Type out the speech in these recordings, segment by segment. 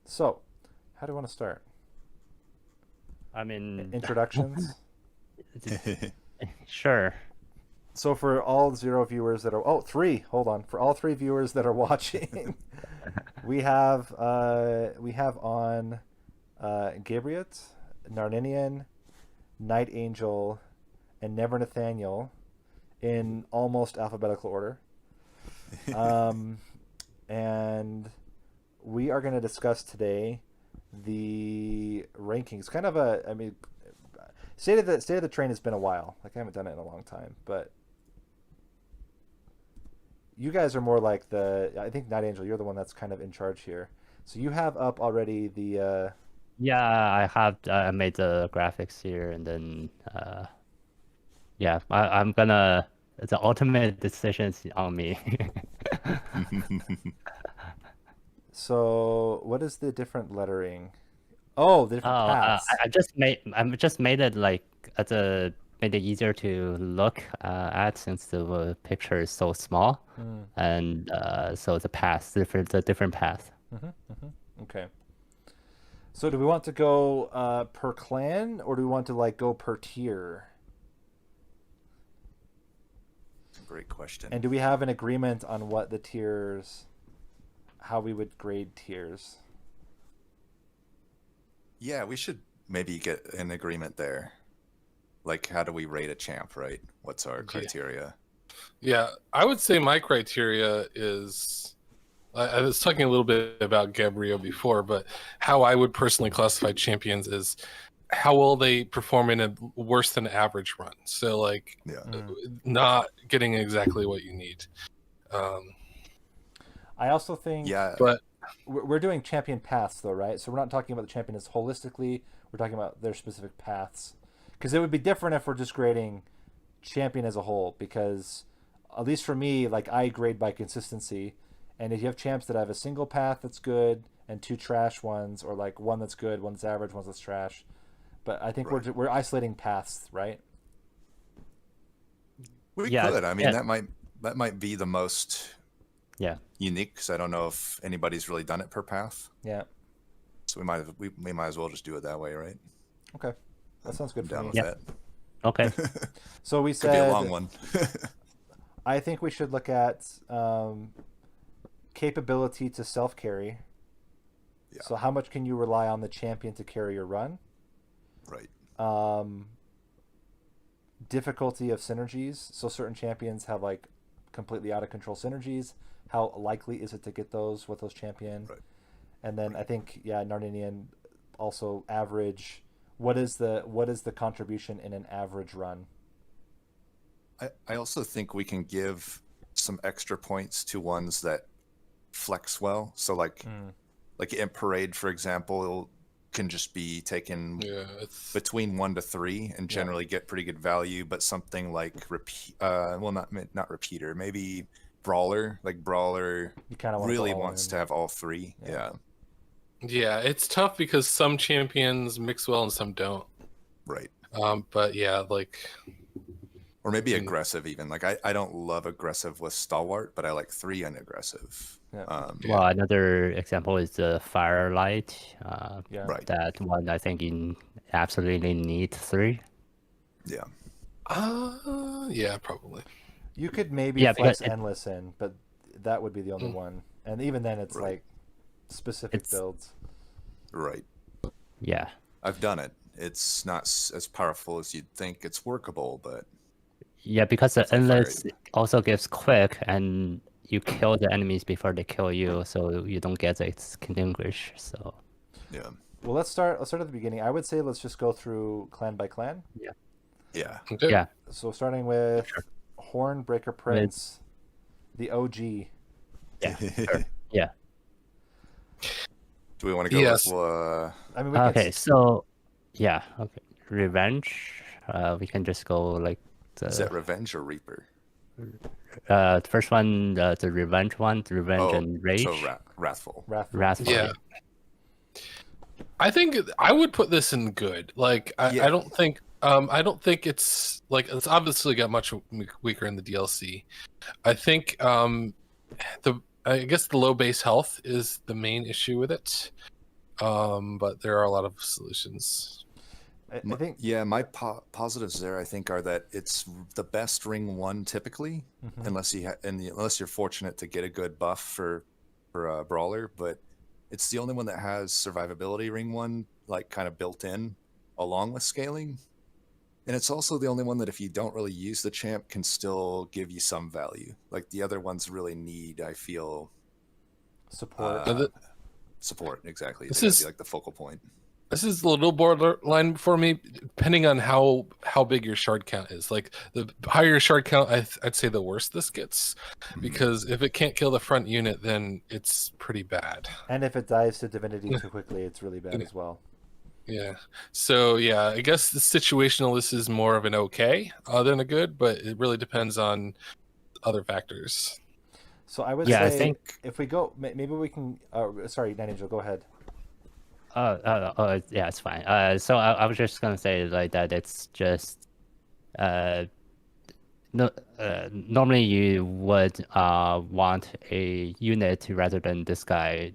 So, how do you want to start? I mean, Introductions. sure. So for all 0 viewers that are three, hold on. For all 3 viewers that are watching, we have on Gabriot, Narninian, NightAngel, and Never Nathaniel in almost alphabetical order. Um, and we are going to discuss today the rankings. Kind of state of the train has been a while. Like I haven't done it in a long time, but you guys are more like I think Night Angel, you're the one that's kind of in charge here. So you have up already the Yeah, I have made the graphics here, and then yeah, I'm gonna. The ultimate decision is on me. so what is the different lettering? Oh, the different Oh, paths. I just made it like made it easier to look at since the picture is so small, Hmm. and so the different path. Okay. So do we want to go per clan or do we want to like go per tier? Great question. And do we have an agreement on what the tiers, how we would grade tiers? Yeah, we should maybe get an agreement there. Like, how do we rate a champ, right? What's our criteria? Yeah, I would say my criteria is I was talking a little bit about Gabriot before, but how I would personally classify champions is how well they perform in a worse than average run. So, like, Yeah. not getting exactly what you need. I also think Yeah. But we're doing champion paths though, right? So we're not talking about the champion as holistically. We're talking about their specific paths. Because it would be different if we're just grading champion as a whole. Because at least for me, like I grade by consistency, and if you have champs that have a single path that's good and two trash ones, or like one that's good, one that's average, one that's trash. But I think Right. we're isolating paths, right? We Yeah, could. I mean, yeah. that might be the most Yeah. unique because I don't know if anybody's really done it per path. Yeah. So we might as well just do it that way, right? Okay. That sounds good I'm for down me. with Yeah. that. Okay. So we Could be a said long one. I think we should look at capability to self carry. Yeah. So how much can you rely on the champion to carry your run? Right. Um, difficulty of synergies. So certain champions have like completely out of control synergies. How likely is it to get those with those champion? Right. And then I think Narninian also average. What is the contribution in an average run? I also think we can give some extra points to ones that flex well. So like in parade, for example, can just be taken yeah, it's between 1 to 3 and generally get pretty good value. But something like not repeater, maybe brawler. Like brawler You kind of really wants to have all 3. Yeah. yeah, it's tough because some champions mix well and some don't. Right. But yeah, like Or maybe aggressive even. Like I don't love aggressive with stalwart, but I like 3 and aggressive. Yeah. Well, another example is the firelight. Yeah. Right. That one I think you absolutely need 3. Yeah. yeah, probably. You could maybe Yeah, flex because endless in, but that would be the only one. And even then, it's Right. like specific It's- builds. Right. yeah. I've done it. It's not as powerful as you'd think. It's workable, but Yeah, because the It's like fire endless also gives quick, and you kill the enemies before they kill you, so you don't get extinguish. So yeah. Well, let's start at the beginning. I would say let's just go through clan by clan. Yeah. Okay. yeah, So starting with Hornbreaker Prince, the OG. yeah, sure. Yeah. Do we want to go Yes. with I mean, we can Okay, so yeah, okay. Revenge. We can just go like is that the Revenge or Reaper? first one, the revenge one, revenge and rage. So Wrathful. Wrathful. Wrathful. Yeah. I think I would put this in good. Like I don't think it's like it's obviously got much weaker in the DLC. I think I guess the low base health is the main issue with it. but there are a lot of solutions. I think my positives there I think are that it's the best ring 1 typically, unless unless you're fortunate to get a good buff for a brawler, but it's the only one that has survivability ring 1 like kind of built in along with scaling. And it's also the only one that if you don't really use the champ can still give you some value. Like the other ones really need, I feel, support. Support, exactly. This They gotta is- be like the focal point. This is a little borderline for me, depending on how big your shard count is. Like the higher your shard count, I'd say the worse this gets, because if it can't kill the front unit, then it's pretty bad. And if it dives to divinity too quickly, it's really bad as well. Yeah. So yeah, I guess the situational, this is more of an okay than a good, but it really depends on other factors. So I would Yeah, I say think- if we go, maybe we can. Sorry, NightAngel, go ahead. Yeah, it's fine. So I was just gonna say like that. It's just, no, normally you would want a unit rather than this guy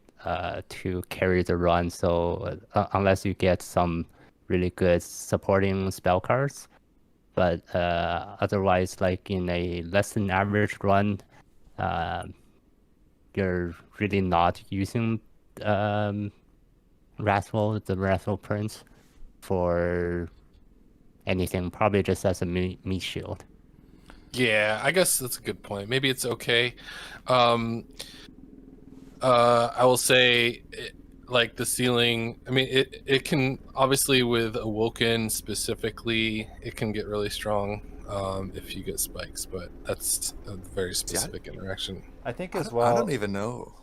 to carry the run. So unless you get some really good supporting spell cards, but otherwise, like in a less than average run, you're really not using the Wrathful Prince for anything, probably just as a meat shield. Yeah, I guess that's a good point. Maybe it's okay. I will say, like the ceiling. I mean, it can obviously with Awoken specifically, it can get really strong if you get spikes, but that's a very specific interaction. I think I as don't, well. I don't even know,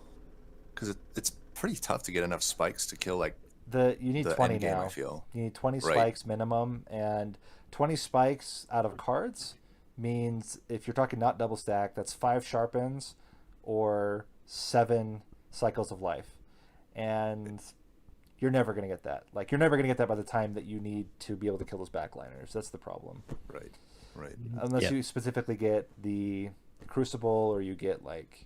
because it's pretty tough to get enough spikes to kill like You need the 20 end game, now. I feel. You need 20 Right. spikes minimum, and 20 spikes out of cards means if you're talking not double stack, that's 5 sharpens or 7 cycles of life, and you're never gonna get that. Like you're never gonna get that by the time that you need to be able to kill those backliners. That's the problem. Right. Unless Yeah. you specifically get the Crucible or you get like.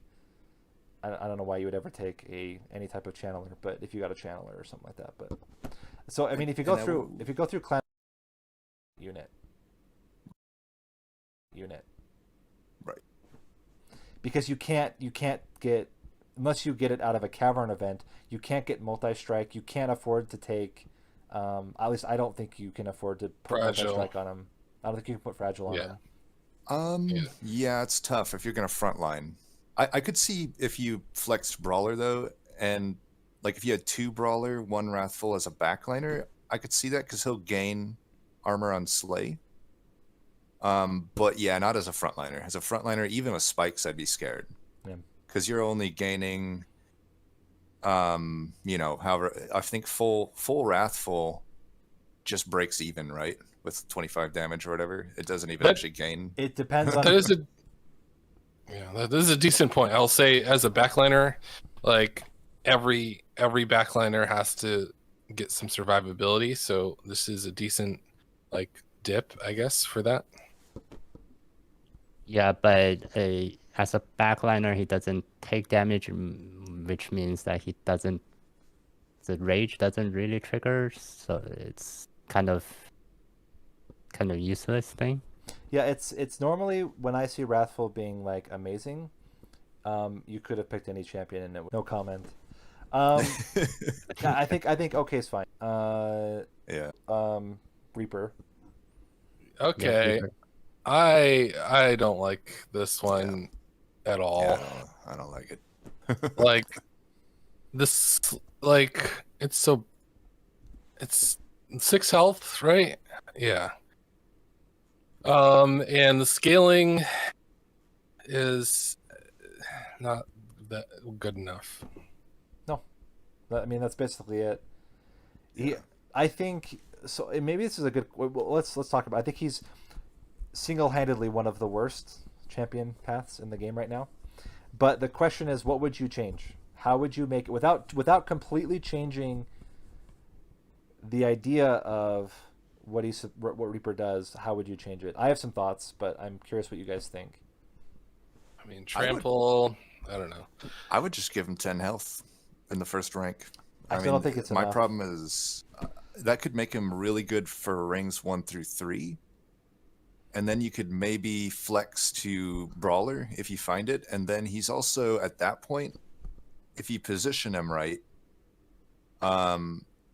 I don't know why you would ever take any type of channeler, but if you got a channeler or something like that, but so I mean, if you go through clan unit, Right. because you can't get unless you get it out of a cavern event, you can't get multi-strike. You can't afford to take. At least I don't think you can afford to put Fragile. multi-strike on him. I don't think you can put fragile on him. Yeah, it's tough if you're gonna frontline. I could see if you flexed Brawler though, and like if you had 2 Brawler, 1 Wrathful as a backliner, I could see that because he'll gain armor on Slay. But yeah, not as a frontliner. As a frontliner, even with spikes, I'd be scared. Yeah. Because you're only gaining, however, I think full Wrathful just breaks even, right? With 25 damage or whatever. It doesn't even actually gain. It depends on. That is a decent point. I'll say as a backliner, like every backliner has to get some survivability, so this is a decent like dip, I guess, for that. Yeah, but as a backliner, he doesn't take damage, which means that the rage doesn't really trigger, so it's kind of useless thing. Yeah, it's normally when I see Wrathful being like amazing, you could have picked any champion and it no comment. Yeah, I think okay is fine. Yeah. Reaper. Okay. Reaper. I don't like this one at all. Yeah, I don't like it. Like this, like it's 6 health, right? Yeah. And the scaling is not that good enough. No, I mean that's basically it. Yeah. I think so. Maybe this is a good. Well, let's talk about. I think he's single-handedly one of the worst champion paths in the game right now. But the question is, what would you change? How would you make it without completely changing the idea of what Reaper does? How would you change it? I have some thoughts, but I'm curious what you guys think. I mean, trample. I don't know. I would just give him 10 health in the first rank. I still don't think it's my enough. problem is that could make him really good for rings 1 through 3. And then you could maybe flex to Brawler if you find it. And then he's also, at that point, if you position him right,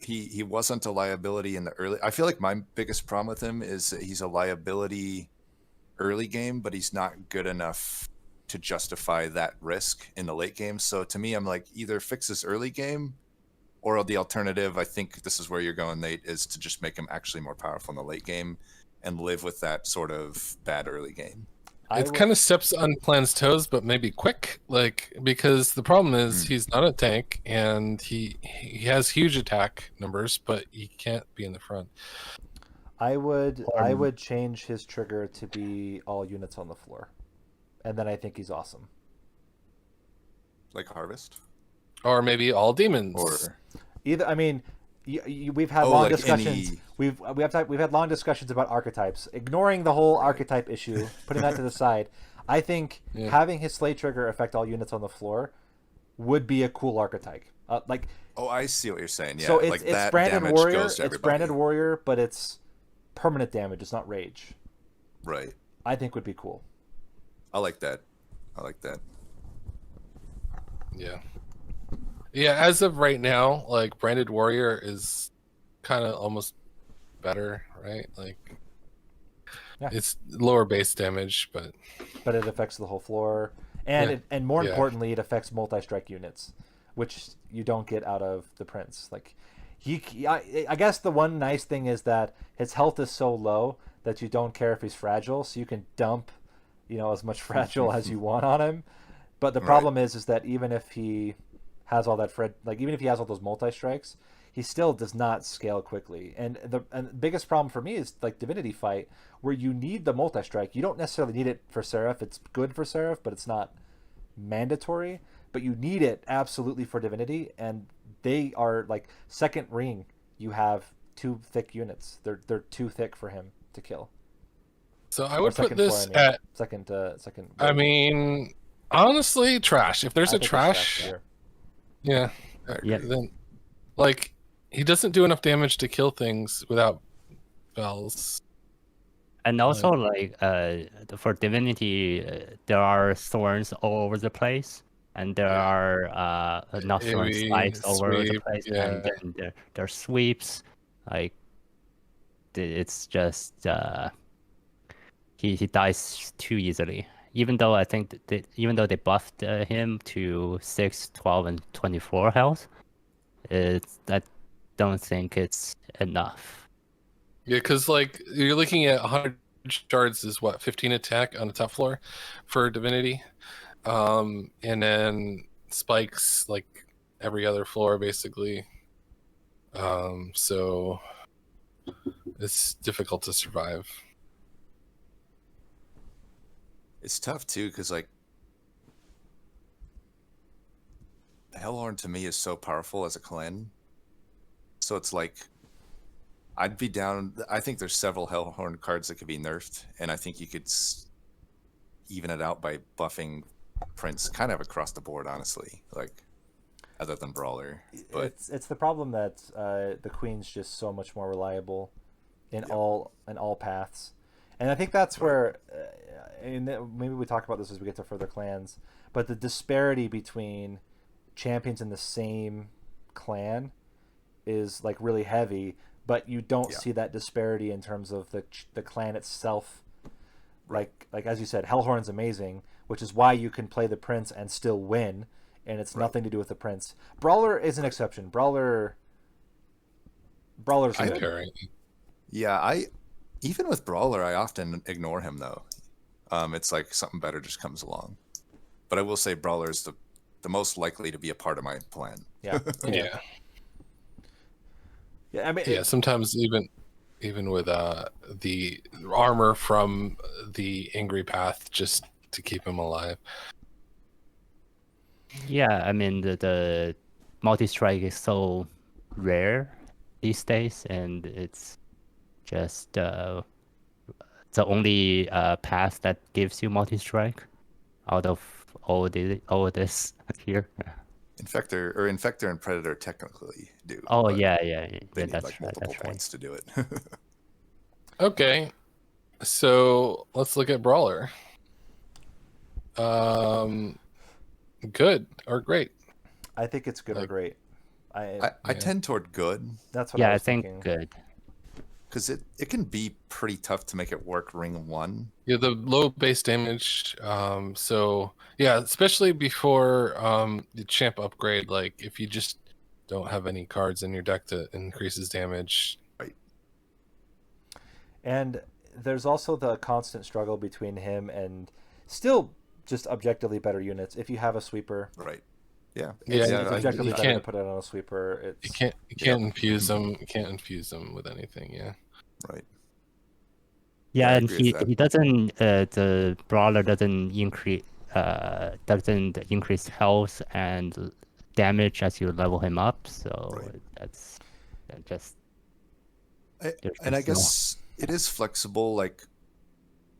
he wasn't a liability in the early. I feel like my biggest problem with him is that he's a liability early game, but he's not good enough to justify that risk in the late game. So to me, I'm like, either fix this early game, or the alternative, I think this is where you're going, Nate, is to just make him actually more powerful in the late game and live with that sort of bad early game. It kind of steps on Plan's toes, but maybe quick, like, because the problem is he's not a tank and he has huge attack numbers, but he can't be in the front. I would change his trigger to be all units on the floor, and then I think he's awesome. Like Harvest, or maybe all demons, or either. I mean, we've had long discussions. We've had long discussions about archetypes, ignoring the whole archetype issue, putting that to the side. I think having his slay trigger affect all units on the floor would be a cool archetype. I see what you're saying. Yeah, so it's like that branded damage warrior. goes to It's branded warrior, but it's permanent damage. It's not rage. Right. I think would be cool. I like that. Yeah, as of right now, like branded warrior is kind of almost better, right? Like it's lower base damage, but it affects the whole floor, and and more importantly, it affects multi-strike units, which you don't get out of the Prince. Like I guess the one nice thing is that his health is so low that you don't care if he's fragile, so you can dump, as much fragile as you want on him. But the problem is that even if he has all that even if he has all those multi-strikes, he still does not scale quickly. And the biggest problem for me is like Divinity Fight, where you need the multi-strike. You don't necessarily need it for Seraph. It's good for Seraph, but it's not mandatory. But you need it absolutely for Divinity, and they are like second ring. You have too thick units. They're too thick for him to kill. So I would put this at second. I mean, honestly, trash. If there's a trash, yeah. Then, like, he doesn't do enough damage to kill things without bells. And also, for Divinity, there are thorns all over the place, and there are not thorn spikes all over the place, and then there are sweeps. Like, it's just he dies too easily. Even though I think even though they buffed him to 6, 12, and 24 health, I don't think it's enough. Yeah, because like you're looking at 100 shards is what, 15 attack on the top floor for Divinity, and then spikes like every other floor basically. So it's difficult to survive. It's tough too, because like Hellhorn to me is so powerful as a clan. So it's like I'd be down. I think there's several Hellhorn cards that could be nerfed, and I think you could even it out by buffing Prince kind of across the board, honestly. Like other than Brawler, but it's the problem that the Queen's just so much more reliable in all paths, and I think that's where. And maybe we talk about this as we get to further clans, but the disparity between champions in the same clan is like really heavy, but you don't see that disparity in terms of the clan itself. Like as you said, Hellhorn's amazing, which is why you can play the Prince and still win, and it's nothing to do with the Prince. Brawler is an exception. Brawler's good. Yeah, even with Brawler, I often ignore him though. It's like something better just comes along. But I will say Brawler is the most likely to be a part of my plan. Yeah. I mean, sometimes even with the armor from the Angry Path just to keep him alive. Yeah, I mean the multi-strike is so rare these days, and it's just the only path that gives you multi-strike out of all this here. Infector and Predator technically do. Oh but yeah, They need that's like right. multiple That's right. points to do it. Okay, so let's look at Brawler. Good or great? I think it's good or Like- great. I Yeah. tend toward good That's what Yeah, I I was think thinking. good. because it can be pretty tough to make it work ring 1. Yeah, the low base damage. So yeah, especially before the champ upgrade. Like if you just don't have any cards in your deck that increases damage. And there's also the constant struggle between him and still just objectively better units. If you have a sweeper, Right. Yeah. Yeah, it's yeah, objectively you better to can't- put it on a sweeper. You It's can't Yep. infuse them. You can't infuse them with anything. Yeah. Right. Yeah, I and agree with that. he doesn't the brawler doesn't increase health and damage as you level him up. So Right. that's just And I just no- guess it is flexible. Like,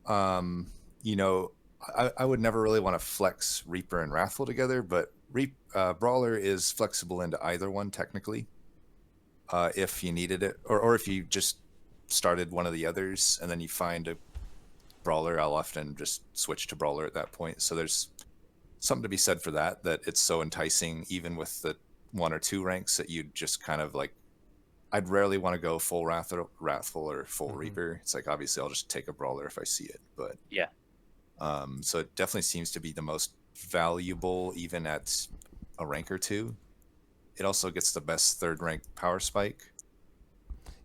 you know, I would never really want to flex Reaper and Wrathful together, but Brawler is flexible into either one technically, if you needed it, or if you just started one of the others and then you find a Brawler, I'll often just switch to Brawler at that point. So there's something to be said for that it's so enticing, even with the 1 or 2 ranks, that you just kind of like. I'd rarely want to go full Wrathful or full Reaper. It's like, obviously I'll just take a Brawler if I see it, but Yeah. So it definitely seems to be the most valuable, even at a rank or 2. It also gets the best 3rd rank power spike,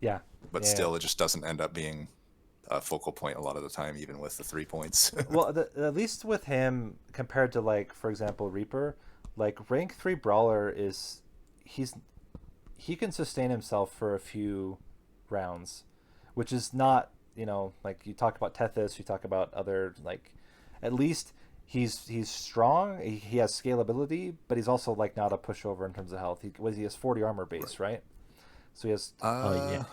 yeah. but Yeah. still it just doesn't end up being a focal point a lot of the time, even with the 3 points. Well, at least with him compared to, like, for example, Reaper, like rank 3 Brawler he can sustain himself for a few rounds, which is not, like you talk about Tethys, you talk about other, like, at least he's strong, he has scalability, but he's also like not a pushover in terms of health. He has 40 armor base, right? So he has Yeah,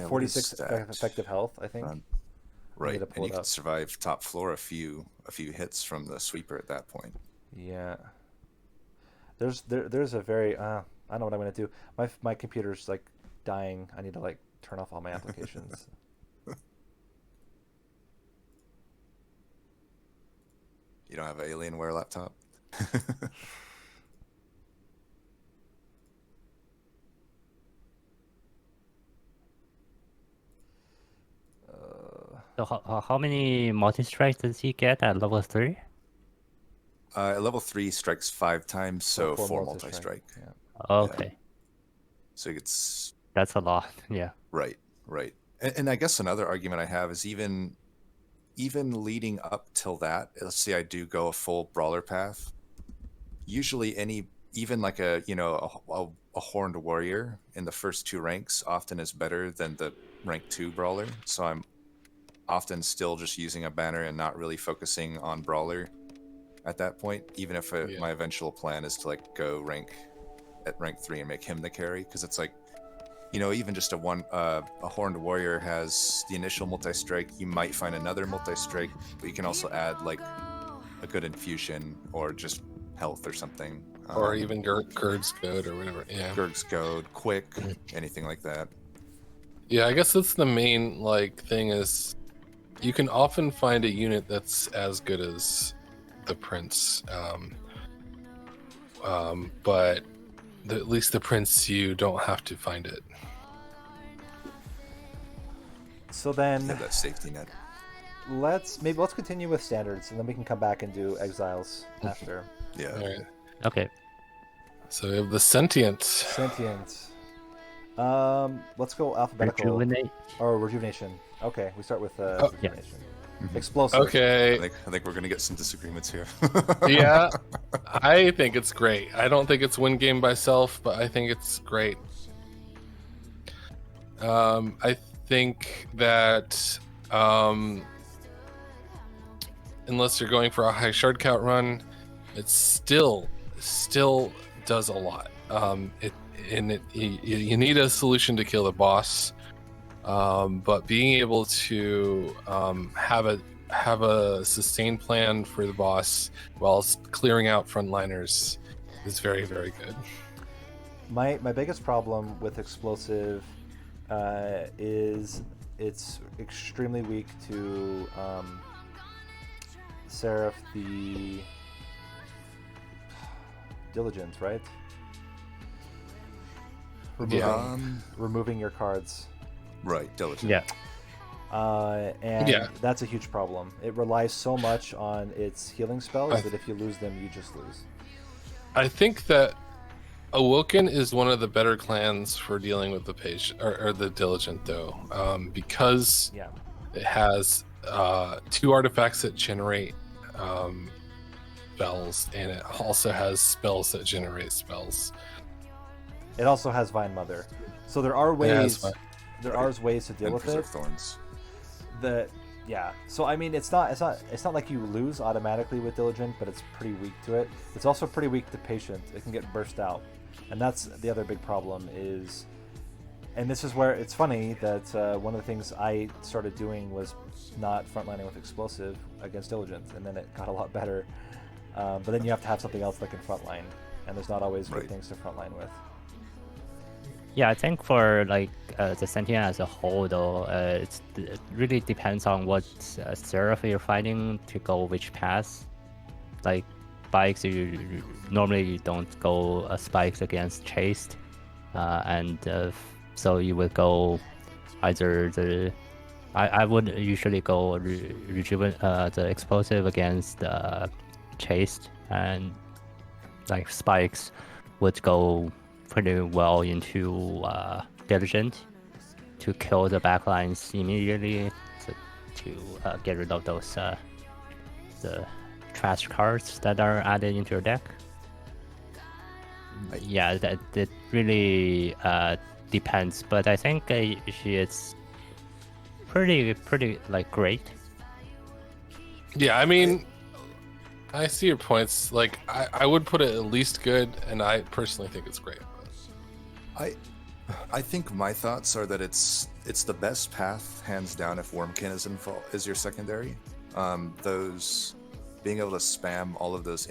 what 46 is that? effective health, I think. Right, to and pull you it can up. survive top floor a few hits from the sweeper at that point. Yeah. There's a very I know what I'm gonna do. My computer's like dying. I need to like turn off all my applications. You don't have an Alienware laptop? So how many multi strikes does he get at level 3? At level 3 strikes 5 times, so 4 multi-strike. Yeah. Okay, So it's that's a lot. Yeah. right. And I guess another argument I have is even leading up till that, let's say I do go a full Brawler path, usually even like a horned warrior in the first 2 ranks often is better than the rank 2 Brawler. So I'm often still just using a banner and not really focusing on Brawler at that point, even if my eventual plan is to like go rank 3 and make him the carry, because it's like, even just a horned warrior has the initial multi-strike. You might find another multi-strike, but you can also add like a good infusion or just health or something, Or even Gerd's Goad or whatever. Yeah. Gurg's Goad, quick, anything like that. Yeah, I guess that's the main thing is you can often find a unit that's as good as the Prince, but at least the Prince, you don't have to find it. So then You have that safety net. let's continue with standards, and then we can come back and do Exiles after. Yeah. All right. Okay. So we have the Sentient. Sentient. Let's go alphabetical. Rejuvenate. Or rejuvenation. Okay, we start with yeah. rejuvenation. Explosive. Okay. I think we're gonna get some disagreements here. Yeah, I think it's great. I don't think it's win game by self, but I think it's great. I think that unless you're going for a high shard count run, it still does a lot. You need a solution to kill the boss, but being able to have a sustained plan for the boss while clearing out frontliners is very, very good. My biggest problem with explosive is it's extremely weak to Seraph the Diligent, right? Removing your cards. Right, diligent. Yeah. And that's a huge problem. It relies so much on its healing spells that if you lose them, you just lose. I think that Awoken is one of the better clans for dealing with the patient or the diligent, though, because it has 2 artifacts that generate spells, and it also has spells that generate spells. It also has Vine Mother, so there are ways. There are ways to deal with it. Thorns. So I mean, it's not like you lose automatically with Diligent, but it's pretty weak to it. It's also pretty weak to Patient. It can get burst out, and that's the other big problem is. And this is where it's funny that one of the things I started doing was not frontlining with Explosive against Diligent, and then it got a lot better. But then you have to have something else that can frontline, and there's not always good things to frontline with. Yeah, I think for like the Sentient as a whole, though, it really depends on what Seraph you're fighting to go which path. Like spikes, normally you don't go spikes against chased, and so you would go either the. I would usually go the explosive against chased, and like spikes would go pretty well into Diligent to kill the backlines immediately to get rid of those the trash cards that are added into your deck. Yeah, that really depends, but I think it's pretty like great. Yeah, I mean, I see your points. Like, I would put it at least good, and I personally think it's great. I think my thoughts are that it's the best path, hands down, if Wormkin is your secondary. Those being able to spam all of those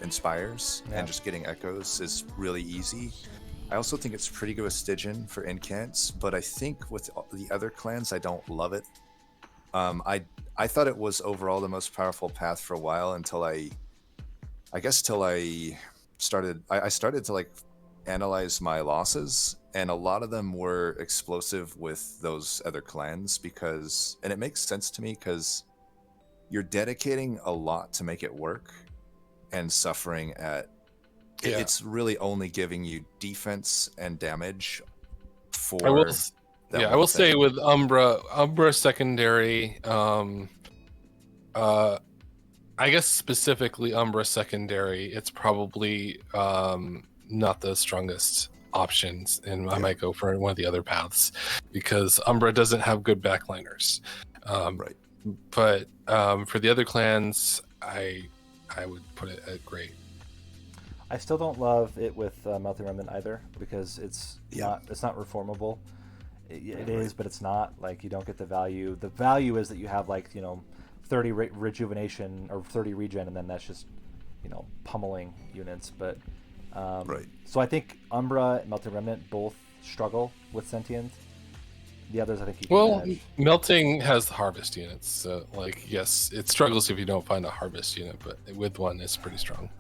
inspires and just getting echoes is really easy. I also think it's pretty good with Stygian for incants, but I think with the other clans, I don't love it. I thought it was overall the most powerful path for a while until I started to like analyze my losses, and a lot of them were explosive with those other clans and it makes sense to me because you're dedicating a lot to make it work and suffering at it's really only giving you defense and damage for I will say with Umbra secondary, I guess specifically Umbra secondary, it's probably not the strongest options, and I might go for one of the other paths because Umbra doesn't have good backliners. But for the other clans, I would put it at great. I still don't love it with Melting Remnant either because it's not reformable. It is, but it's not. Like, you don't get the value. The value is that you have 30 rejuvenation or 30 regen, and then that's just pummeling units. But so I think Umbra and Melting Remnant both struggle with Sentient. The others, I think you can manage. Melting has the harvest units, so yes, it struggles if you don't find a harvest unit, but with one, it's pretty strong.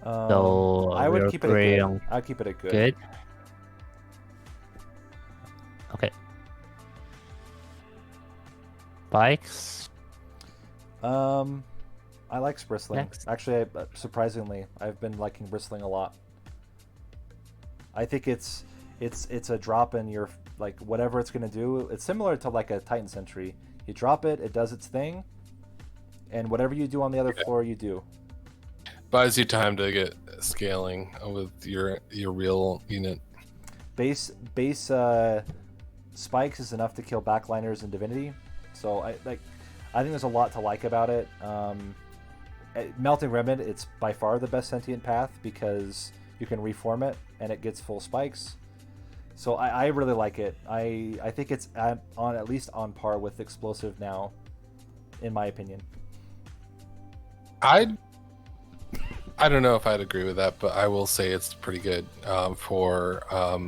So I would keep it at good. I'd keep it at good. Good. Okay. Bikes. I like bristling. Next. Actually, surprisingly, I've been liking bristling a lot. I think it's a drop in your whatever it's gonna do. It's similar to like a Titan Sentry. You drop it, it does its thing, and whatever you do on the other floor, you do. Buys you time to get scaling with your real unit. Base spikes is enough to kill backliners in Divinity, so I think there's a lot to like about it. Melting Remnant, it's by far the best sentient path because you can reform it and it gets full spikes. So I really like it. I think it's at least on par with Explosive now, in my opinion. I don't know if I'd agree with that, but I will say it's pretty good for a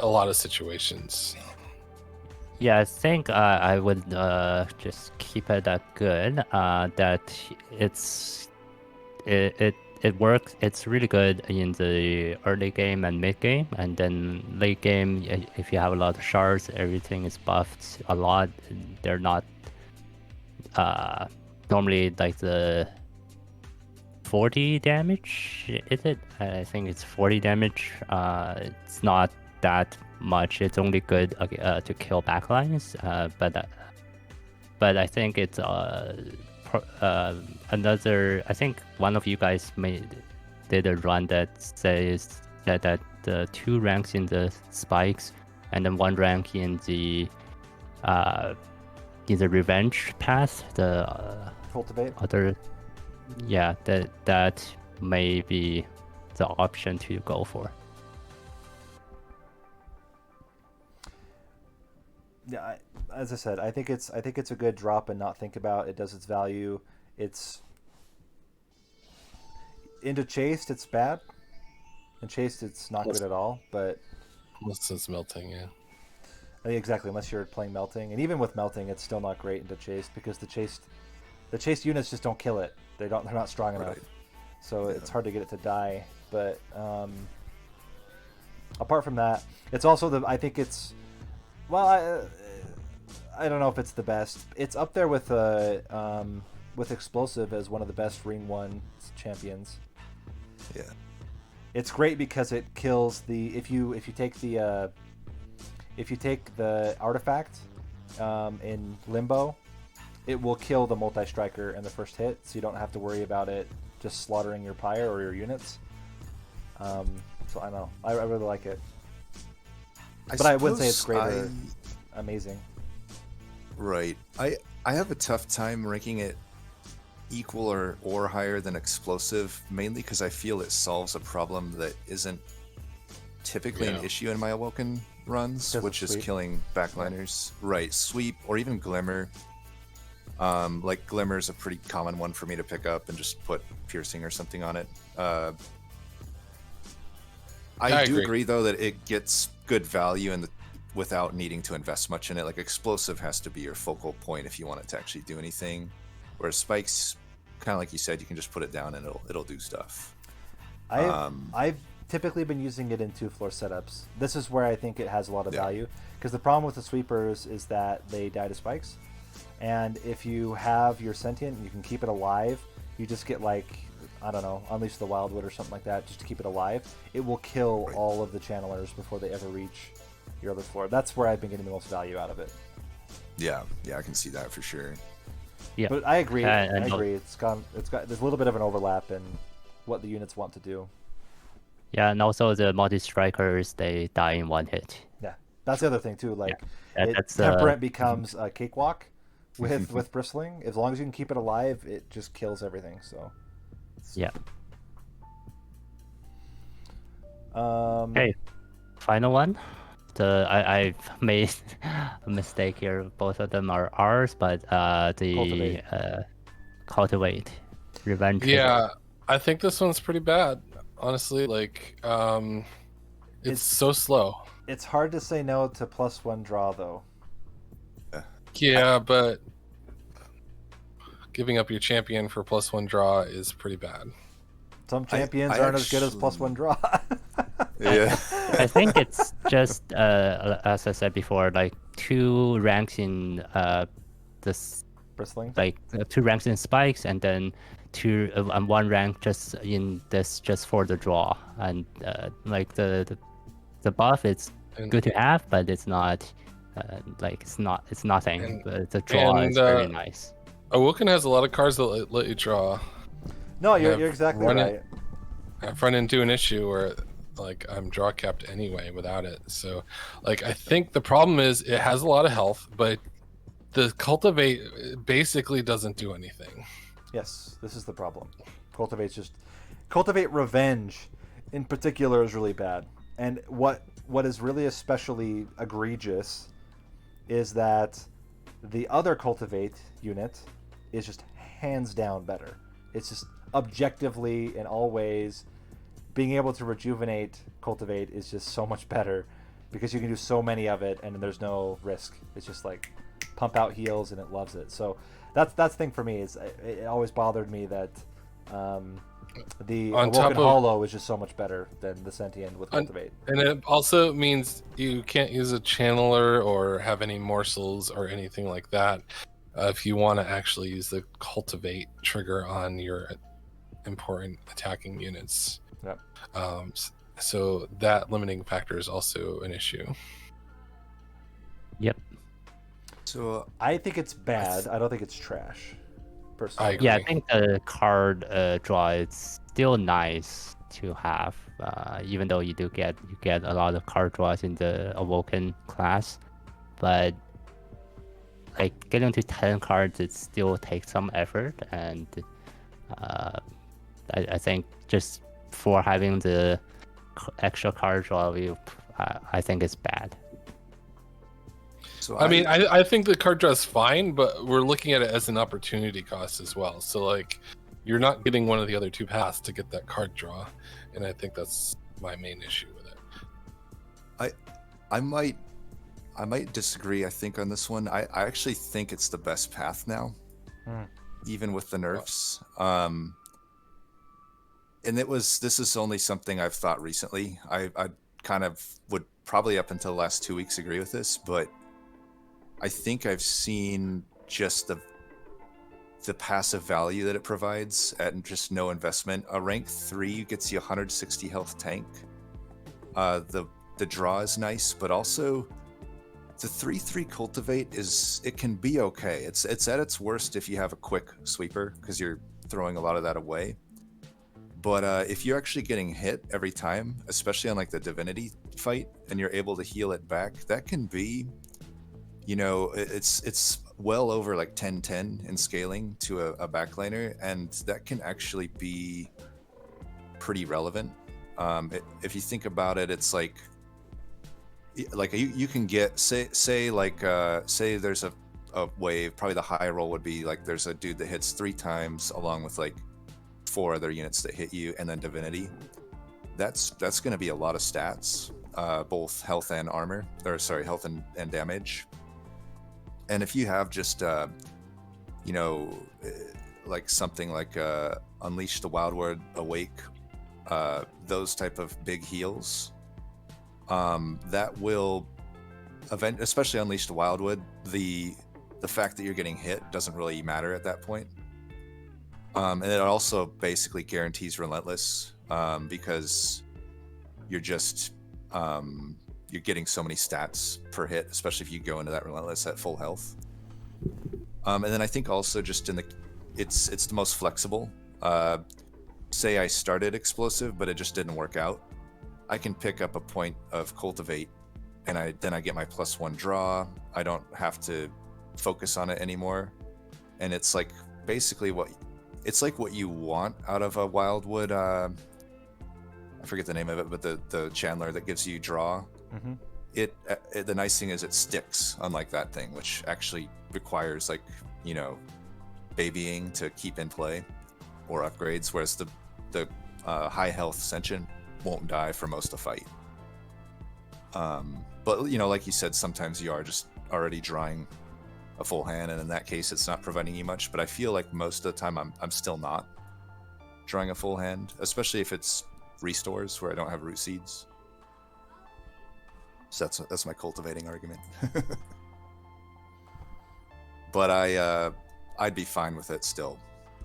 lot of situations. Yeah, I think I would just keep it that good. That it works. It's really good in the early game and mid game, and then late game, if you have a lot of shards, everything is buffed a lot. They're not normally like the 40 damage. Is it? I think it's 40 damage. It's not that much. It's only good to kill backlines. But I think it's another. I think one of you guys did a run that says that the 2 ranks in the spikes and then 1 rank in the revenge path. The Cultivate. other, yeah, that may be the option to go for. Yeah, as I said, I think it's a good drop and not think about. It does its value. It's into chased, it's bad. And chased, it's not good at all. But Unless it's melting, yeah. I think exactly, unless you're playing melting, and even with melting, it's still not great into chased because the chased units just don't kill it. They're not strong enough. So it's hard to get it to die. But apart from that, it's also I think it's. Well, I don't know if it's the best. It's up there with explosive as one of the best Ring 1 champions. Yeah. It's great because it kills the if you take the artifact in Limbo, it will kill the multi-striker in the first hit, so you don't have to worry about it just slaughtering your pyre or your units. So I don't know. I really like it. But I wouldn't say it's great or amazing. Right. I have a tough time ranking it equal or higher than explosive, mainly because I feel it solves a problem that isn't typically an issue in my Awoken runs, which is killing backliners. Right. Sweep or even Glimmer. Like Glimmer is a pretty common one for me to pick up and just put piercing or something on it. I do agree though that it gets good value without needing to invest much in it. Like explosive has to be your focal point if you want it to actually do anything. Whereas spikes, kind of like you said, you can just put it down and it'll do stuff. I've typically been using it in 2-floor setups. This is where I think it has a lot of value, because the problem with the sweepers is that they die to spikes, and if you have your sentient and you can keep it alive, you just get like, I don't know, Unleash the Wildwood or something like that, just to keep it alive. It will kill all of the channelers before they ever reach your other floor. That's where I've been getting the most value out of it. Yeah, I can see that for sure. Yeah, but I agree. I agree. It's got. There's a little bit of an overlap in what the units want to do. Yeah, and also the multi-strikers, they die in 1 hit. Yeah, that's the other thing too. Like, that's Temperate becomes a cakewalk with bristling. As long as you can keep it alive, it just kills everything. So. Yeah. Okay, final one. I've made a mistake here. Both of them are ours, but the cultivate revenge. Yeah, I think this one's pretty bad. Honestly, like it's so slow. It's hard to say no to +1 draw though. Yeah, but giving up your champion for +1 draw is pretty bad. Some champions aren't as good as +1 draw. Yeah. I think it's just as I said before, like 2 ranks in this Bristling. like 2 ranks in spikes, and then 2 and 1 rank just in this just for the draw, and like the buff it's good to have, but it's not like it's nothing. But the draw is very nice. Awoken has a lot of cards that let you draw. No, you're exactly right. I've run into an issue where like I'm draw capped anyway without it. So like I think the problem is it has a lot of health, but the cultivate basically doesn't do anything. Yes, this is the problem. Cultivate revenge in particular is really bad. And what is really especially egregious is that the other cultivate unit is just hands down better. It's just objectively in all ways, being able to rejuvenate, cultivate is just so much better because you can do so many of it and there's no risk. It's just like pump out heals and it loves it. So that's the thing for me. Is it always bothered me that the On Awoken top of- Hollow is just so much better than the Sentient with cultivate. And it also means you can't use a channeler or have any morsels or anything like that if you want to actually use the cultivate trigger on your important attacking units. Yep. So that limiting factor is also an issue. Yep. So I think it's bad. I don't think it's trash. Personally. I agree. Yeah, I think the card draw is still nice to have, even though you get a lot of card draws in the Awoken class, but like getting to 10 cards, it still takes some effort, and I think just for having the extra card draw, I think it's bad. So I mean, I think the card draw is fine, but we're looking at it as an opportunity cost as well. So like, you're not getting one of the other two paths to get that card draw, and I think that's my main issue with it. I might disagree. I think on this one, I actually think it's the best path now, even with the nerfs. And this is only something I've thought recently. I kind of would probably up until the last 2 weeks agree with this, but I think I've seen just the passive value that it provides at just no investment. A rank 3 gets you 160 health tank. The draw is nice, but also the 3/3 cultivate it can be okay. It's at its worst if you have a quick sweeper because you're throwing a lot of that away. But if you're actually getting hit every time, especially on like the divinity fight, and you're able to heal it back, that can be, it's well over like 10/10 in scaling to a backliner, and that can actually be pretty relevant. If you think about it, it's like you can get say there's a wave. Probably the high roll would be like there's a dude that hits 3 times along with like 4 other units that hit you, and then divinity. That's going to be a lot of stats, both health and armor, or sorry, health and damage. And if you have just like something like Unleash the Wildwood, Awake, those type of big heals, that will especially Unleash the Wildwood, the fact that you're getting hit doesn't really matter at that point. And it also basically guarantees Relentless, because you're just you're getting so many stats per hit, especially if you go into that Relentless at full health. And then I think also just it's the most flexible. Say I started Explosive, but it just didn't work out. I can pick up a point of Cultivate, and then I get my +1 draw. I don't have to focus on it anymore, and it's like basically what you want out of a Wildwood. I forget the name of it, but the Chandler that gives you draw. Mm-hmm. The nice thing is it sticks, unlike that thing, which actually requires like babying to keep in play or upgrades, whereas the high health Sentient won't die for most of the fight. But like you said, sometimes you are just already drawing a full hand, and in that case it's not providing you much. But I feel like most of the time I'm still not drawing a full hand, especially if it's restores where I don't have root seeds. So that's my cultivating argument. But I'd be fine with it still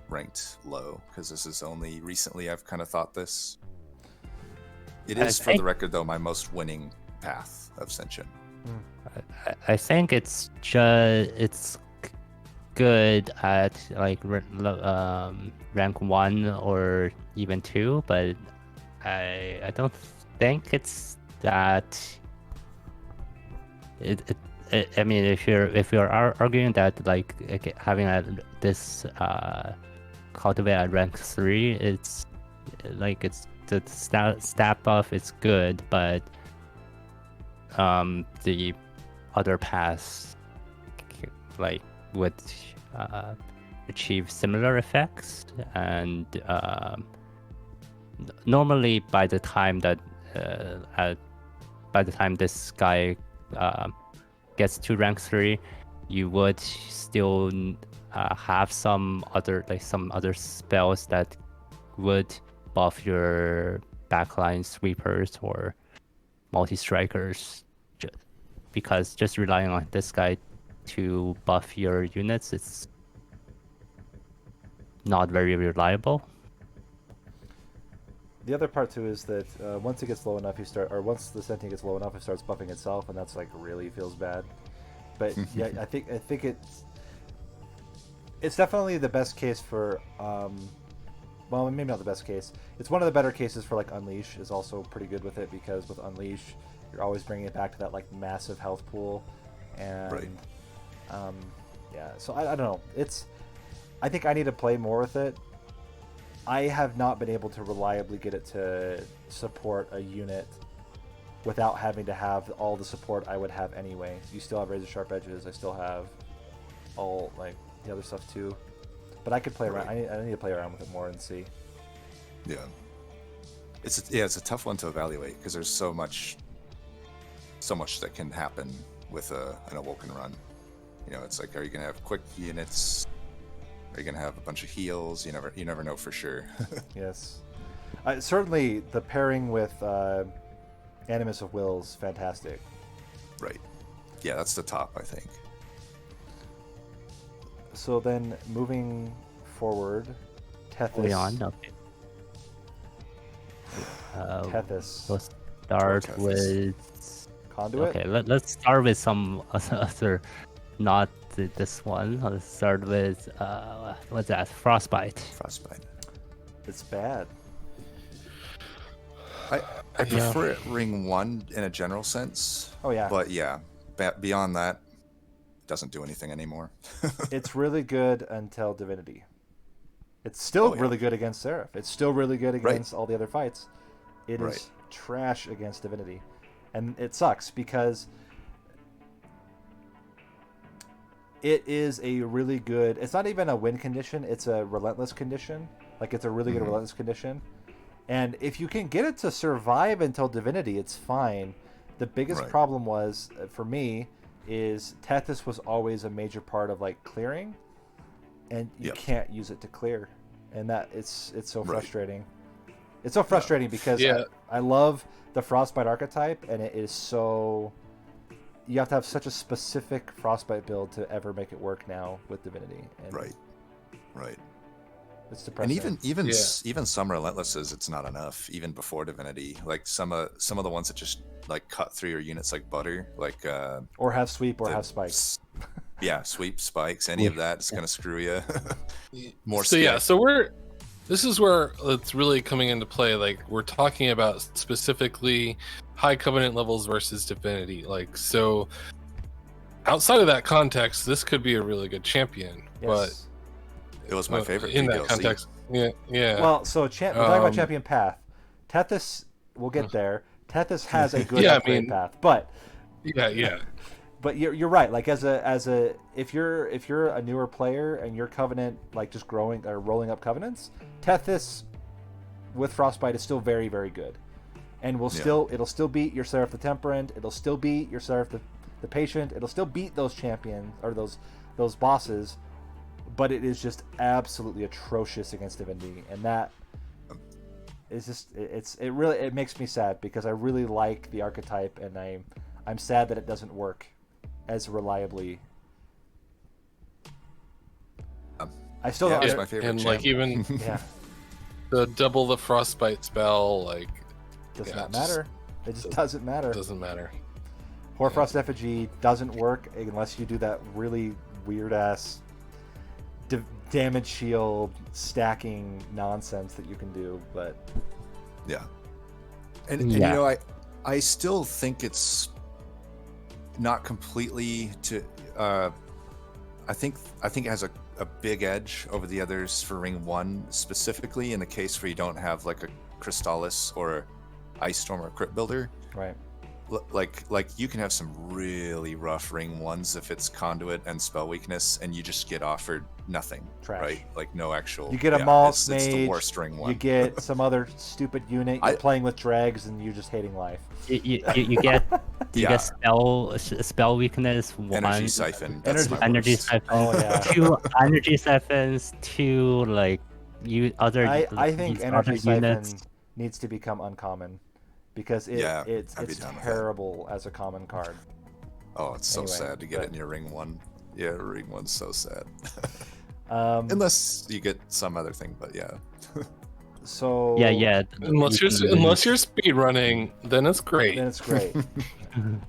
ranked low, because this is only recently I've kind of thought this. It is, for the record though, my most winning path of Sentient. I think it's good at like rank 1 or even 2, but I don't think it's that. I mean, if you're arguing that like having this cultivate at rank 3, it's like it's the stat buff is good, but the other paths like would achieve similar effects, and normally by the time this guy gets to rank 3, you would still have some other spells that would buff your backline sweepers or multi-strikers, because just relying on this guy to buff your units, it's not very reliable. The other part too is that once it gets low enough, once the sentient gets low enough, it starts buffing itself, and that's like really feels bad. But yeah, I think it's definitely the best case for well, maybe not the best case. It's one of the better cases for like Unleash is also pretty good with it, because with Unleash, you're always bringing it back to that like massive health pool, and Right. Yeah. So I don't know. I think I need to play more with it. I have not been able to reliably get it to support a unit without having to have all the support I would have anyway. You still have razor sharp edges. I still have all like the other stuff too. But I could play around. Right. I need to play around with it more and see. Yeah. It's a tough one to evaluate because there's so much that can happen with an Awoken run. You know, it's like, are you gonna have quick units? Are you gonna have a bunch of heals? You never know for sure. Yes. Certainly, the pairing with Animus of Will's fantastic. Right. Yeah, that's the top, I think. So then, moving forward, Tethys. Leon, okay. Tethys. Let's start Tethys. with. Conduit? Okay, let's start with some other, not this one. Let's start with what's that? Frostbite. Frostbite. It's bad. I prefer it ring 1 in a general sense. Oh, yeah. But yeah, beyond that, it doesn't do anything anymore. It's really good until Divinity. It's still really good against Seraph. It's still really good against all the other fights. It is trash against Divinity. And it sucks because it is a really good... It's not even a win condition. It's a relentless condition. Like, it's a really good relentless condition. And if you can get it to survive until Divinity, it's fine. The biggest problem was, for me, is Tethys was always a major part of, like, clearing. And you can't use it to clear. And that it's so frustrating. It's so frustrating because I love the Frostbite archetype, and it is so... You have to have such a specific Frostbite build to ever make it work now with Divinity. And Right. It's depressing. And even some relentlesses, it's not enough. Even before Divinity, like some of the ones that just like cut through your units like butter, like or have sweep or have spikes. Yeah, sweep, spikes, any of that is gonna screw you. More. So yeah, this is where it's really coming into play. Like, we're talking about specifically high covenant levels versus Divinity. Like, so outside of that context, this could be a really good champion. But it was my favorite in DLC. that context. Yeah. Well, so we're talking about champion path. Tethys, we'll get there. Tethys has a good upgrade path, but yeah. But you're right. Like as a if you're a newer player and your covenant like just growing or rolling up covenants, Tethys with Frostbite is still very, very good, and it'll still beat your Seraph the Temperate. It'll still beat your Seraph the Patient. It'll still beat those champions or those bosses, but it is just absolutely atrocious against Divinity, and that is just it makes me sad because I really like the archetype, and I'm sad that it doesn't work as reliably. I still don't. It's my favorite. And like even the double the Frostbite spell, like does not matter. It just doesn't matter. Doesn't matter. Hoarfrost Effigy doesn't work unless you do that really weird ass damage shield stacking nonsense that you can do. But and you know, I still think it's not completely to. I think it has a big edge over the others for Ring 1, specifically in the case where you don't have like a Crystallis or Ice Storm or Crypt Builder. Right. like you can have some really rough ring ones if it's conduit and spell weakness, and you just get offered nothing, Trash. right? Like no actual. You get a yeah, Malt it's Mage, the worst ring one. you get some other stupid unit, you're playing with drags, and you're just hating life. You get spell weakness, one energy siphon. That's my energy worst. siphon, Oh, yeah. 2 energy siphons, 2 like I think these energy other siphon units. needs to become uncommon because Yeah, it's I'd be down with that. terrible as a common card. Oh, it's so Anyway, sad to get but- it in your ring one. Yeah, ring one's so sad. Unless Unless you get some other thing, but yeah. so Yeah. Unless you're speed running, then it's great. then it's great.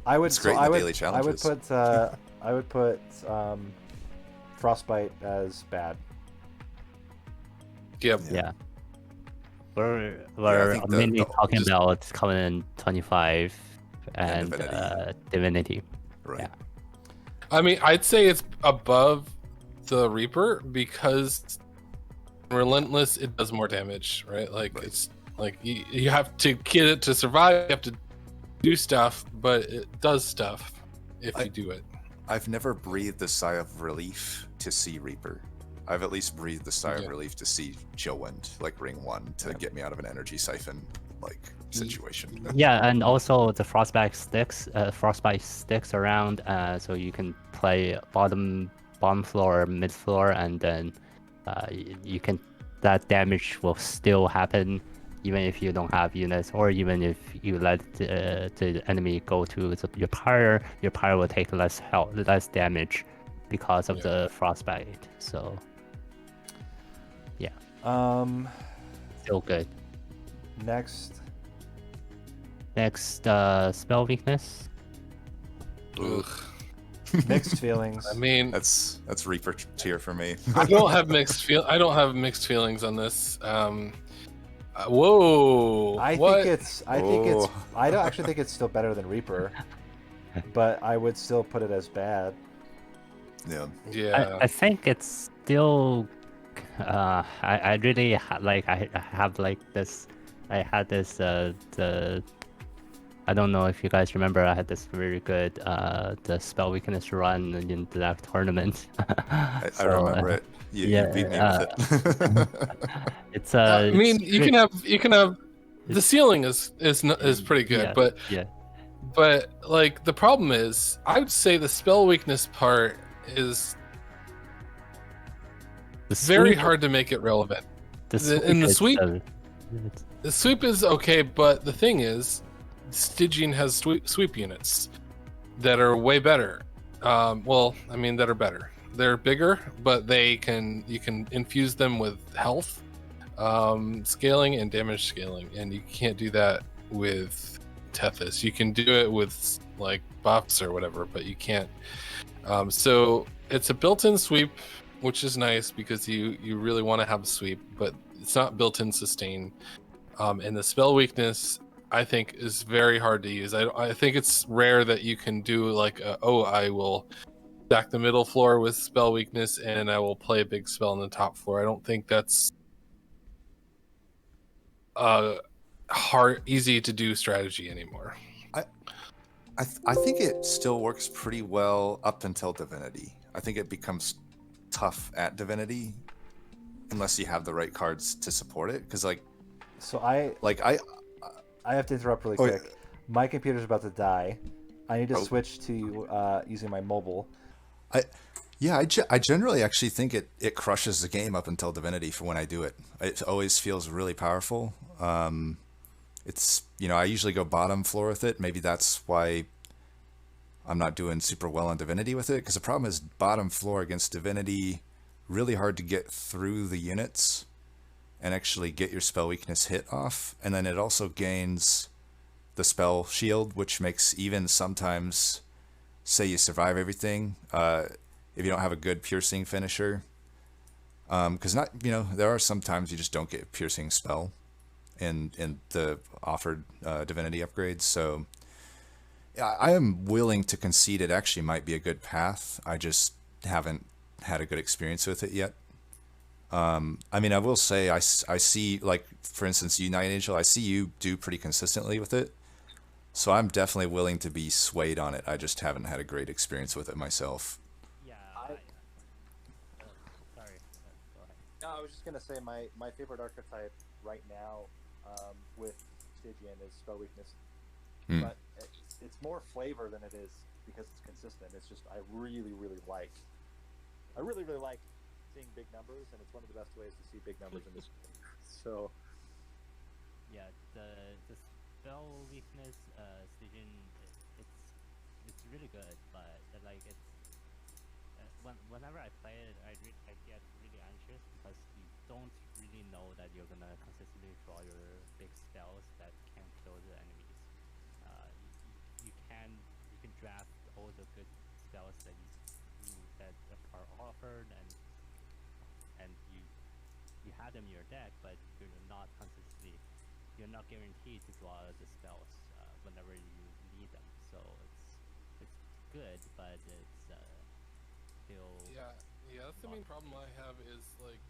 I would It's great in the daily challenges. I would put Frostbite as bad. Yep. Yeah. We're I think mainly talking just- about Covenant 25 and Divinity. Divinity. Right. Yeah. I mean, I'd say it's above the Reaper because Relentless, it does more damage, right? Like Right. it's like you have to get it to survive. You have to do stuff, but it does stuff if you do it. I've never breathed a sigh of relief to see Reaper. I've at least breathed a sigh Yeah. of relief to see Chillwind, like ring one, to get me out of an energy siphon like situation. Yeah, and also the frostbite sticks around, so you can play bottom floor, mid floor, and then you can that damage will still happen even if you don't have units, or even if you let the enemy go to your pyre will take less damage because of the frostbite. So still good. Next, Spell weakness. Ugh. mixed feelings. I mean, That's Reaper tier for me. I don't have mixed feelings on this. Whoa! I what? think I don't actually think it's still better than Reaper, but I would still put it as bad. Yeah. Yeah. I think it's still. I really I have like this. I had this the. I don't know if you guys remember. I had this really good the spell weakness run in that tournament. I remember it. You beat me with it. It's I mean, it's you can have the ceiling is pretty good, yeah. but like the problem is, I would say the spell weakness part is very hard to make it relevant. The sweep. The sweep is okay, but the thing is, Stygian has sweep units that are way better. That are better. They're bigger, but you can infuse them with health, scaling, and damage scaling, and you can't do that with Tethys. You can do it with like buffs or whatever, but you can't. So it's a built-in sweep, which is nice because you really want to have a sweep, but it's not built-in sustain. And the spell weakness, I think, is very hard to use. I think it's rare that you can do like I will stack the middle floor with spell weakness and I will play a big spell on the top floor. I don't think that's easy to do strategy anymore. I think it still works pretty well up until Divinity. I think it becomes tough at Divinity unless you have the right cards to support it. Because So I have to interrupt really quick. My computer's about to die. I need to switch to using my mobile. I generally actually think it crushes the game up until Divinity for when I do it. It always feels really powerful. It's, I usually go bottom floor with it. Maybe that's why I'm not doing super well on Divinity with it, because the problem is bottom floor against Divinity, really hard to get through the units and actually get your spell weakness hit off. And then it also gains the spell shield, which makes even sometimes, say you survive everything, if you don't have a good piercing finisher, because there are some times you just don't get a piercing spell in the offered Divinity upgrades. So I am willing to concede it actually might be a good path. I just haven't had a good experience with it yet. I will say I see, like, for instance, you, NightAngel, I see you do pretty consistently with it. So I'm definitely willing to be swayed on it. I just haven't had a great experience with it myself. Yeah, sorry. Go ahead. No, I was just gonna say my favorite archetype right now, with Stygian is spell weakness, but it's more flavor than it is because it's consistent. It's just I really like seeing big numbers, and it's one of the best ways to see big numbers in this game. So Yeah, the spell weakness, Stygian, it's really good, but like it's whenever I play it, I get really anxious because you don't really know that you're gonna consistently draw your big spells that can kill the enemies. You can draft all the good spells that that are offered, and you have them in your deck, but you're not guaranteed to draw the spells whenever you need them. So it's good, but it's still Yeah, that's the main problem I have is like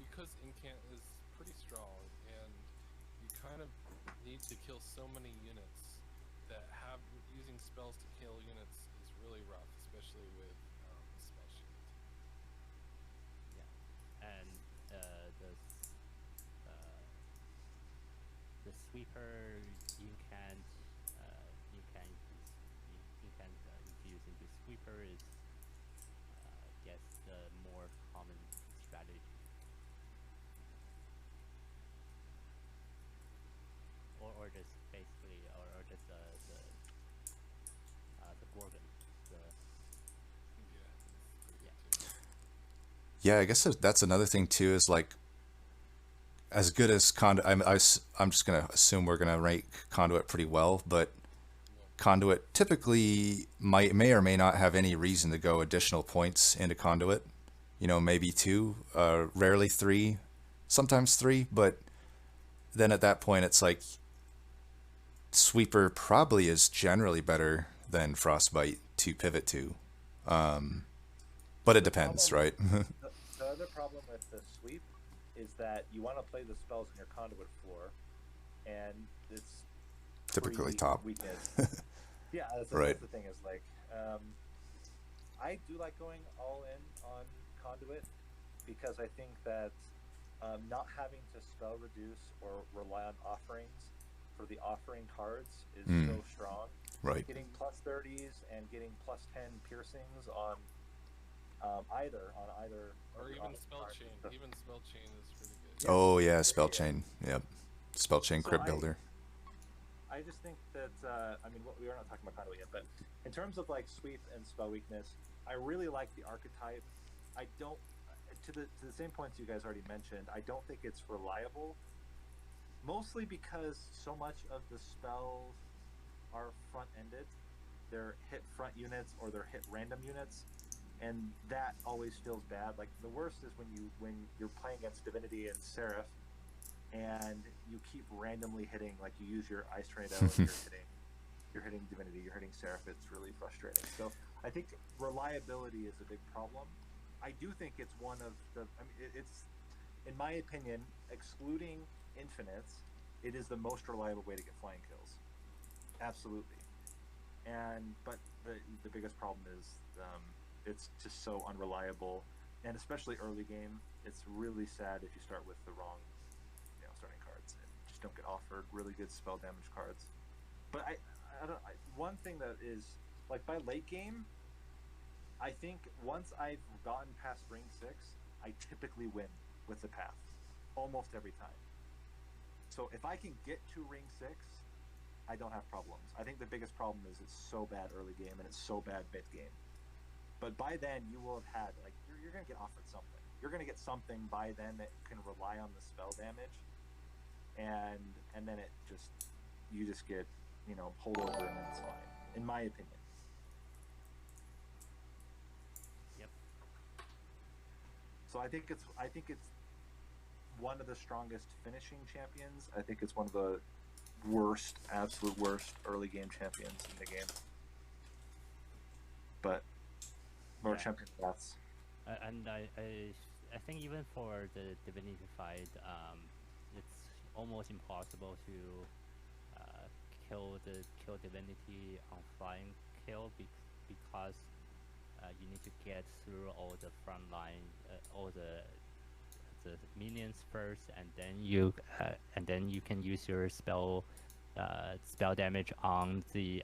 because incant is pretty strong and you kind of need to kill so many units that using spells to kill units is really rough, especially with spell shield. Yeah, and the sweeper you can't infuse into sweeper is guess the more common strategy, or just basically or just the Gorgon, the yeah. Yeah, I guess that's another thing too. Is like as good as Conduit. I'm just gonna assume we're gonna rank Conduit pretty well, but Conduit typically may or may not have any reason to go additional points into Conduit. You know, maybe 2, rarely 3, sometimes 3, but then at that point it's like Sweeper probably is generally better than Frostbite to pivot to. But it depends, right? the other problem with the sweep is that you want to play the spells in your conduit floor, and it's Typically top. weakness. Yeah, Right. That's the thing is like, I do like going all in on conduit because I think that not having to spell reduce or rely on offerings for the offering cards is so strong. Right. Getting plus 30s and getting plus 10 piercings on either Or even spell card. chain. Even spell chain is pretty good. Yeah. Oh yeah, spell chain. Yep. Spell chain crypt builder. I just think that I mean, we are not talking about conduit yet, but in terms of like sweep and spell weakness, I really like the archetype. I don't to the same points you guys already mentioned. I don't think it's reliable, mostly because so much of the spells are front-ended. They're hit front units or they're hit random units, and that always feels bad. Like the worst is when you're playing against Divinity and Seraph, and you keep randomly hitting, like you use your Ice Tornado and you're hitting Divinity, you're hitting Seraph. It's really frustrating. So I think reliability is a big problem. I do think it's one of the. I mean, it's in my opinion, excluding infinites, it is the most reliable way to get flying kills. Absolutely. But the biggest problem is it's just so unreliable, and especially early game, it's really sad if you start with the wrong, starting cards and just don't get offered really good spell damage cards. But one thing that is like by late game, I think once I've gotten past ring 6, I typically win with the path almost every time. So if I can get to ring 6, I don't have problems. I think the biggest problem is it's so bad early game and it's so bad mid game. But by then you will have had you're going to get offered something. You're going to get something by then that can rely on the spell damage, and then you just get pulled over and it's fine, in my opinion. Yep. So I think it's one of the strongest finishing champions. I think it's one of the absolute worst early game champions in the game. But more champion paths. And I think even for the Divinity fight, it's almost impossible to kill divinity on flying kill because you need to get through all the front line, all the minions first, and then you can use your spell damage on the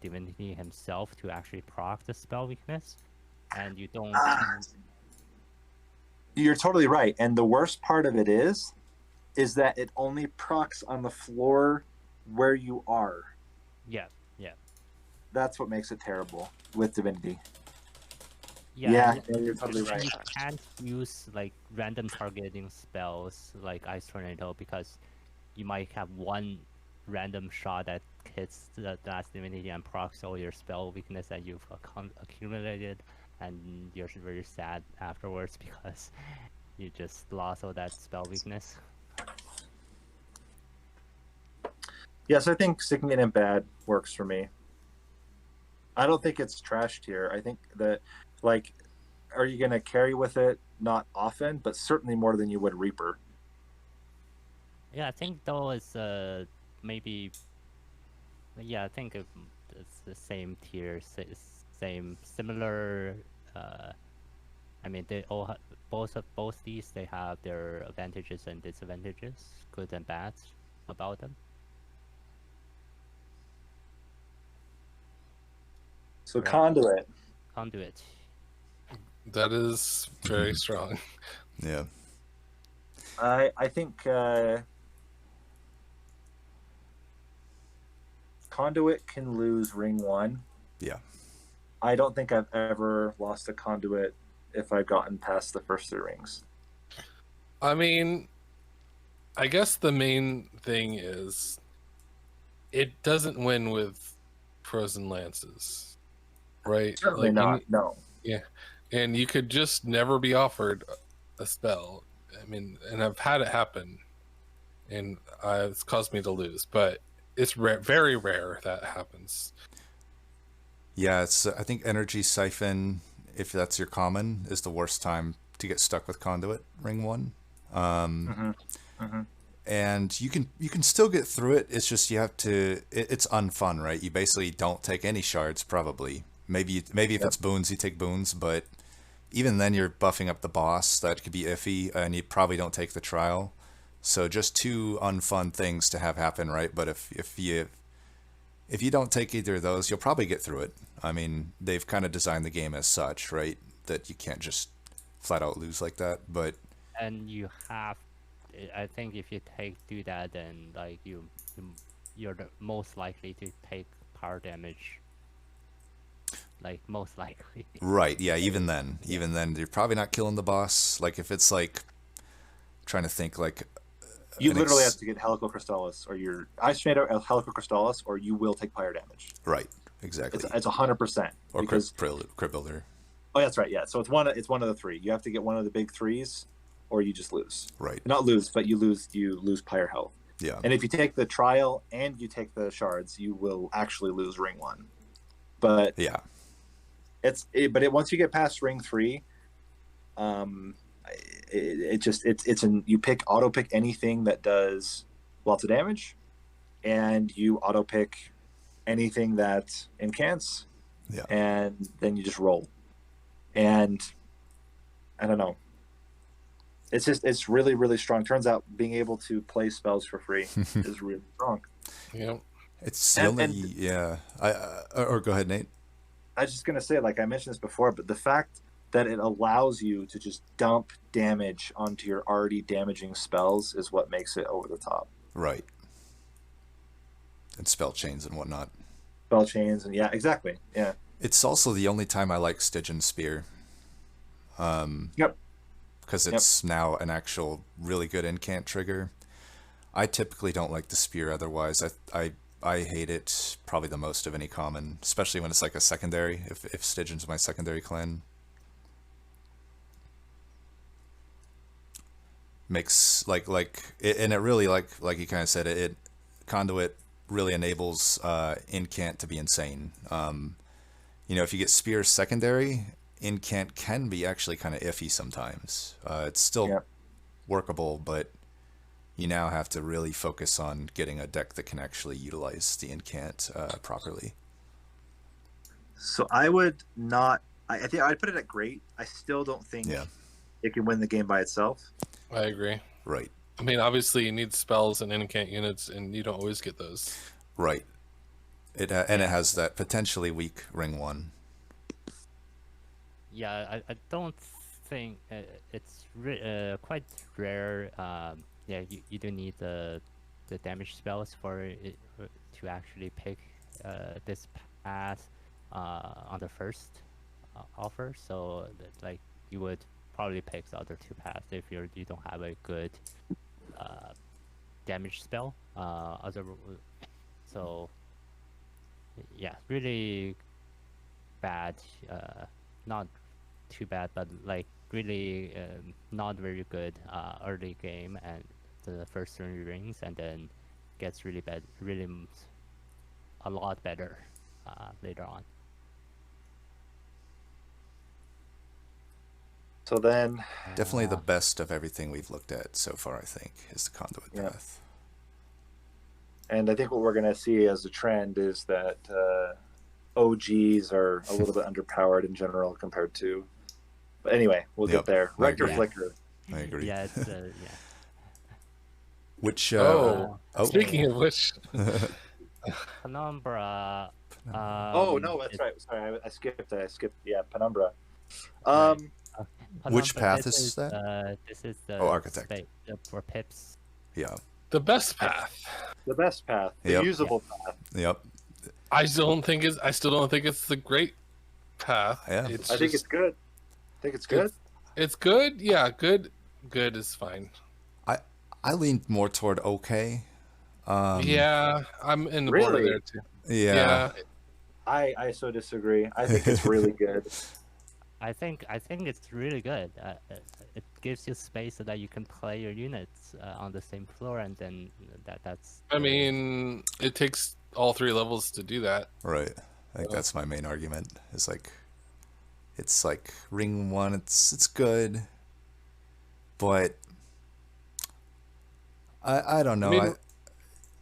divinity himself to actually proc the spell weakness, and you don't. You're totally right, and the worst part of it is that it only procs on the floor where you are. Yeah. That's what makes it terrible with divinity. Yeah, you're totally right. You can't use like random targeting spells like Ice Tornado because you might have one random shot that hits the last divinity and procs all your spell weakness that you've accumulated, and you're very sad afterwards because you just lost all that spell weakness. Yes, I think sticking it in bad works for me. I don't think it's trash tier. I think that, like, are you going to carry with it? Not often, but certainly more than you would Reaper. Yeah, I think though it's maybe. Yeah, I think it's the same tier, similar. I mean, they all both these they have their advantages and disadvantages, good and bad, about them. So Right. Conduit. That is very strong. Yeah. I think Conduit can lose ring 1. Yeah. I don't think I've ever lost a Conduit if I've gotten past the first 3 rings. I mean, I guess the main thing is it doesn't win with frozen lances, right? Certainly not. No. Yeah, and you could just never be offered a spell. I mean, and I've had it happen, and it's caused me to lose. But it's very rare that happens. Yeah, it's. I think Energy Siphon, if that's your common, is the worst time to get stuck with Conduit ring 1. And you can still get through it. It's just you have to. It's unfun, right? You basically don't take any shards, probably. Maybe if it's boons, you take boons, but even then you're buffing up the boss. That could be iffy, and you probably don't take the trial. So just 2 unfun things to have happen, right? But if you don't take either of those, you'll probably get through it. I mean, they've kind of designed the game as such, right? That you can't just flat out lose like that. But and you have, I think if you do that, then like you're the most likely to take power damage. Like most likely. Right, yeah, even then you're probably not killing the boss. Like if it's like trying to think like you literally have to get Helical Crystallis or your Ice Tornado Helical Crystallis, or you will take fire damage. Right, exactly. It's 100%. Or because Crypt Builder. Oh, that's right. Yeah, so it's one of the 3. You have to get one of the big 3s, or you just lose. Right. Not lose, but you lose pyre health. Yeah. And if you take the trial and you take the shards, you will actually lose ring 1. But yeah, once you get past ring 3, you auto pick anything that does lots of damage, and you auto pick anything that incants. Yeah. And then you just roll. And I don't know. It's really, really strong. Turns out being able to play spells for free is really strong. Yeah. It's go ahead, Nate. I was just gonna say, like I mentioned this before, but the fact that it allows you to just dump damage onto your already damaging spells is what makes it over the top. Right. And spell chains and whatnot. Spell chains and yeah, exactly. Yeah. It's also the only time I like Stygian Spear. Yep. Because it's now an actual really good incant trigger. I typically don't like the spear otherwise. I hate it probably the most of any common, especially when it's like a secondary, if Stygian's my secondary clan. Makes and it really like you kind of said, it Conduit really enables incant to be insane. If you get spear secondary, incant can be actually kind of iffy sometimes. It's still workable, but you now have to really focus on getting a deck that can actually utilize the incant properly. So I would not. I think I'd put it at great. I still don't think it can win the game by itself. I agree. Right. I mean, obviously, you need spells and incant units, and you don't always get those. Right. It has that potentially weak ring 1. Yeah, I don't think it's quite rare. Yeah, you do need the damage spells for it to actually pick this path on the first offer. So like you would probably pick the other 2 paths if you don't have a good damage spell. So yeah, really bad. Not too bad, but like really not very good early game and the first 3 rings, and then gets really bad, really a lot better later on. So then, Definitely the best of everything we've looked at so far, I think, is the conduit path. and I think what we're going to see as a trend is that OGs are a little bit underpowered in general compared to. But anyway, we'll get there. Rector Flicker. I agree. Yeah, it's yeah. Which Speaking of which, Penumbra. Oh no, that's right. Sorry, I skipped. Yeah, Penumbra. Which Penumbra, path is that? This is the Architect. For pips. Yeah. the best path. The best path, the usable path. Yep. I still don't think it's the great path. Yeah. I think it's good. It's good. It's good. Yeah, good. Good is fine. I leaned more toward okay. Yeah, I'm in the Really? border there too. Yeah. I so disagree. I think it's really good. I think it's really good. It gives you space so that you can play your units on the same floor, and then that's. I mean, it takes all 3 levels to do that. Right. I think that's my main argument. It's like ring 1. It's good, but I don't know. I mean,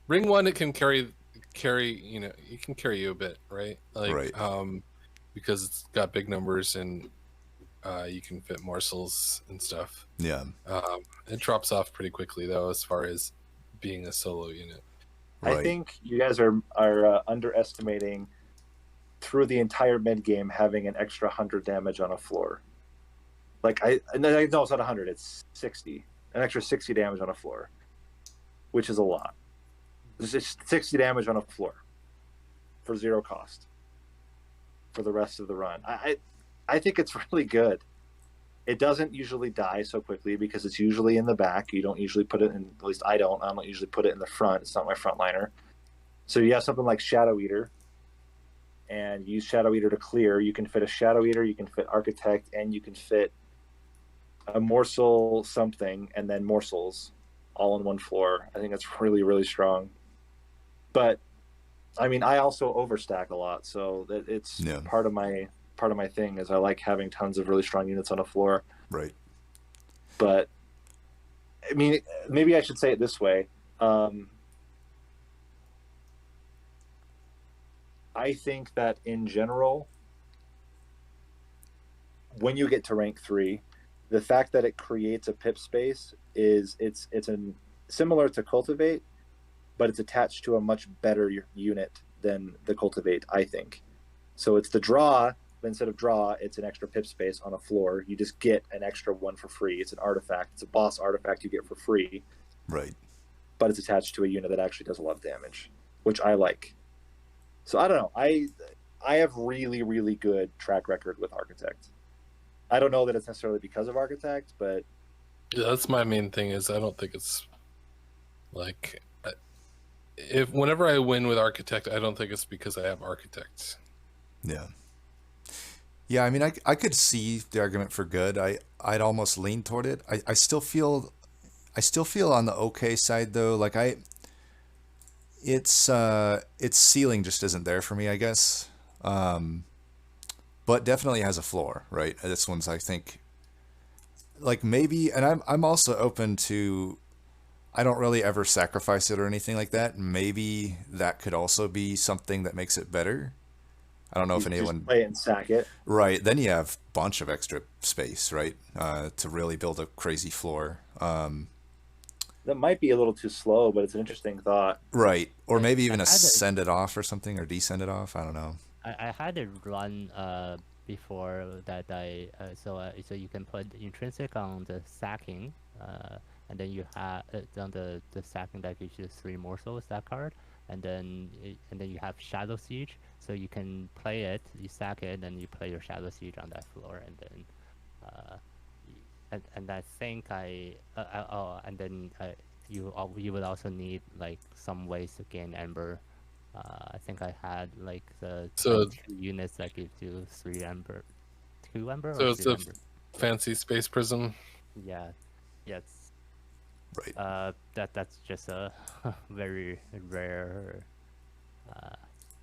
ring 1, it can carry. It can carry you a bit, right? Like, Right. Because it's got big numbers and you can fit morsels and stuff. Yeah. It drops off pretty quickly though, as far as being a solo unit. Right. I think you guys are underestimating through the entire mid game having an extra 100 damage on a floor. Like no, it's not 100. It's 60. An extra 60 damage on a floor, which is a lot. It's just 60 damage on a floor for 0 cost for the rest of the run. I think it's really good. It doesn't usually die so quickly because it's usually in the back. You don't usually put it in, at least I don't usually put it in the front. It's not my frontliner. So you have something like Shadow Eater and use Shadow Eater to clear. You can fit a Shadow Eater, you can fit Architect, and you can fit a morsel something and then morsels all on one floor. I think that's really, really strong. But I mean, I also overstack a lot, so it's part of my thing is I like having tons of really strong units on a floor. Right. But I mean, maybe I should say it this way. I think that in general, when you get to rank 3, the fact that it creates a pip space is it's similar to Cultivate, but it's attached to a much better unit than the Cultivate, I think. So it's the draw, but instead of draw, it's an extra pip space on a floor. You just get an extra one for free. It's an artifact. It's a boss artifact you get for free. Right. But it's attached to a unit that actually does a lot of damage, which I like. So I don't know. I have really, really good track record with Architect. I don't know that it's necessarily because of Architect, but yeah, that's my main thing. Is I don't think it's like whenever I win with Architect, I don't think it's because I have Architects. Yeah. Yeah, I mean, I could see the argument for good. I'd almost lean toward it. I still feel on the okay side though. Like its ceiling just isn't there for me, I guess. But definitely has a floor, right? This one's, I think, like maybe, and I'm also open to I don't really ever sacrifice it or anything like that. Maybe that could also be something that makes it better. I don't know if You anyone. just play it and sack it. Right. Then you have a bunch of extra space, right? To really build a crazy floor. That might be a little too slow, but it's an interesting thought. Right. Or I- maybe I even had a- ascend it off or something, or descend it off. I don't know. I had a run before that so you can put intrinsic on the sacking, and then you have on the sacking that gives you 3 morsels, that card, and then you have Shadow Siege, so you can play it, you sack it, and you play your Shadow Siege on that floor, and then and I think and then you would also need like some ways to gain Ember. I think I had like the So- 2 units that give you 3 Ember, 2 Ember So or it's 3 a Ember. fancy space prism. Yeah, yes. Right. That's just a very rare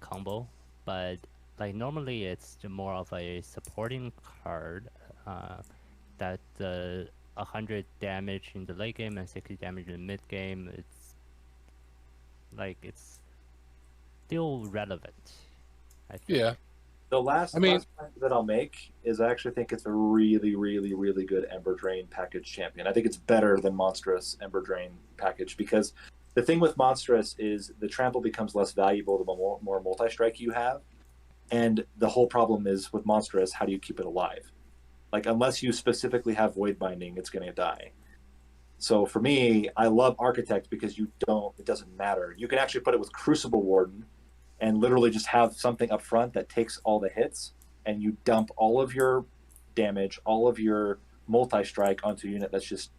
combo, but like normally it's more of a supporting card that 100 damage in the late game and 60 damage in the mid game. It's still relevant. I think. Yeah. The last point that I'll make is I actually think it's a really, really, really good Ember Drain package champion. I think it's better than Monstrous Ember Drain package because the thing with Monstrous is the trample becomes less valuable the more multi-strike you have. And the whole problem is with Monstrous, how do you keep it alive? Like, unless you specifically have Void Binding, it's going to die. So for me, I love Architect because it doesn't matter. You can actually put it with Crucible Warden and literally just have something up front that takes all the hits, and you dump all of your damage, all of your multi-strike onto a unit that's just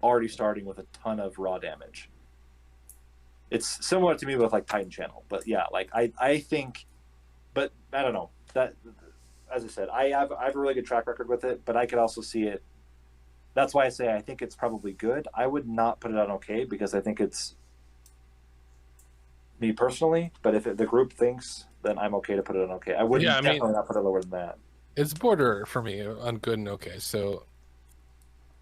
already starting with a ton of raw damage. It's similar to me with like Titan Channel, but yeah, like I think, but I don't know that. As I said, I have a really good track record with it, but I could also see it. That's why I say I think it's probably good. I would not put it on okay because I think it's me personally. But if the group thinks, then I'm okay to put it on okay. I would definitely not put it lower than that. It's border for me on good and okay. So,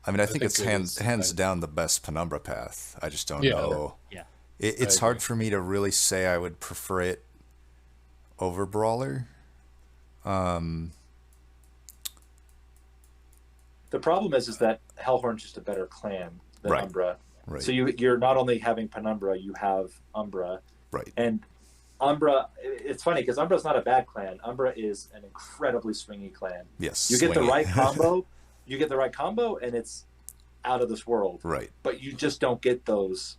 I mean, I think it's hands fine. down the best Penumbra path. I just don't Yeah. know. Yeah. It's I hard agree. for me to really say I would prefer it over Brawler. The problem is that Hellhorn's just a better clan than Right. Umbra. Right. So you're not only having Penumbra, you have Umbra. Right. And Umbra, it's funny because Umbra's not a bad clan. Umbra is an incredibly swingy clan. Yes. You get the swingy. right combo, and it's out of this world. Right. But you just don't get those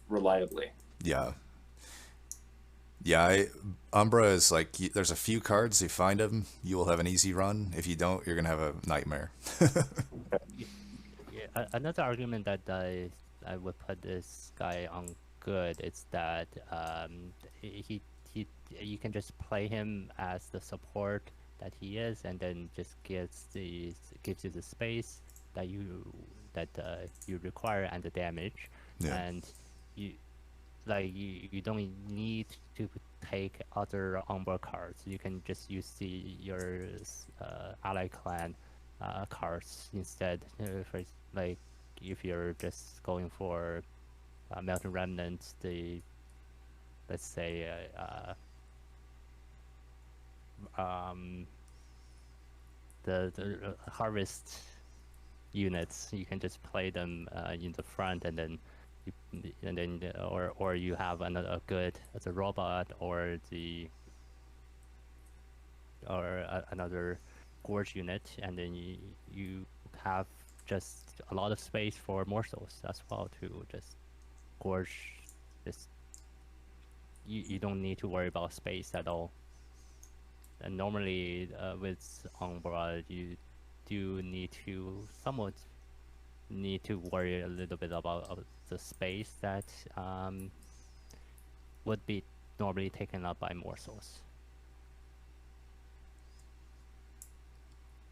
reliably. Yeah. Yeah. Umbra is like, there's a few cards. You find them, you will have an easy run. If you don't, you're gonna have a nightmare. Yeah, another argument that I would put this guy on good is that you can just play him as the support that he is, and then just gives you the space that you require and the damage, Yeah. and you don't need to take other onboard cards. You can just use your ally clan cards instead. For like if you're just going for Melting Remnant, let's say the harvest units, you can just play them in the front, and then or you have another good as a robot or another gorge unit, and then you have just a lot of space for morsels as well to just gorge. Just you don't need to worry about space at all. And normally with Umbra, you do somewhat need to worry a little bit about the space that would be normally taken up by morsels.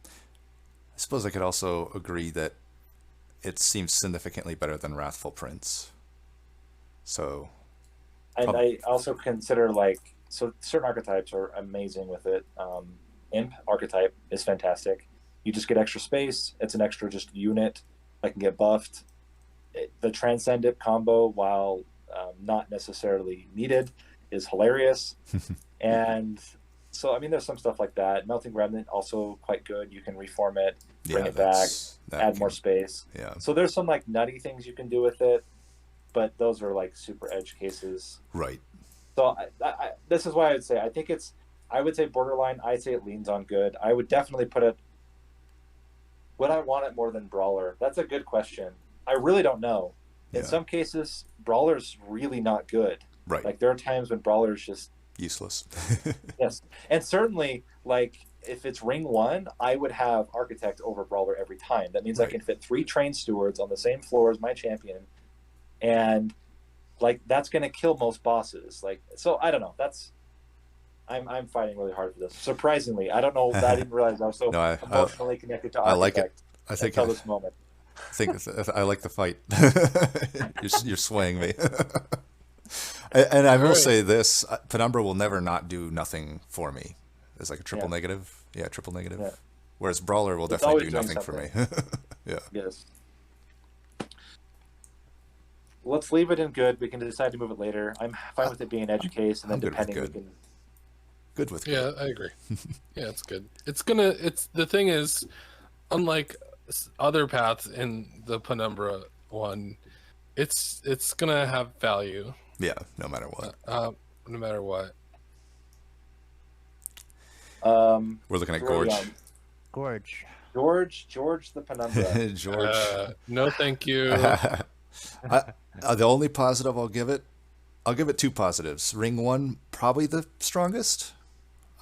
I suppose I could also agree that it seems significantly better than Wrathful Prince. So, And I also consider certain archetypes are amazing with it. Imp archetype is fantastic. You just get extra space. It's an extra just unit that can get buffed. the Transcendent combo, while not necessarily needed, is hilarious. And so, I mean, there's some stuff like that. Melting Remnant, also quite good. You can reform it, bring it back, add more space. Yeah. So there's some like nutty things you can do with it, but those are like super edge cases. Right. So this is why I would say, I would say borderline. I'd say it leans on good. I would definitely put it. Would I want it more than Brawler? That's a good question. I really don't know. In some cases, Brawler's really not good. Right. Like there are times when Brawler's just useless. yes. And certainly, like if it's ring 1, I would have Architect over Brawler every time. That means I can fit 3 Train Stewards on the same floor as my champion, and like that's going to kill most bosses. Like, so I don't know. I'm fighting really hard for this. Surprisingly, I don't know. I didn't realize I was so emotionally connected to Architect. I like it. I think until this moment. I like the fight. you're swaying me. And I will say this: Penumbra will never not do nothing for me. It's like a triple negative. Yeah, triple negative. Yeah. Whereas Brawler will definitely do nothing for me. Yeah. Yes. Let's leave it in good. We can decide to move it later. I'm fine with it being an edge case, and then depending we can. Good with good. Yeah, I agree. Yeah, it's good. It's the thing is, unlike other paths in the Penumbra one, it's gonna have value. Yeah, no matter what. No matter what. We're looking at Gorge. George the Penumbra. George. No, thank you. The only positive I'll give it 2 positives. Ring 1, probably the strongest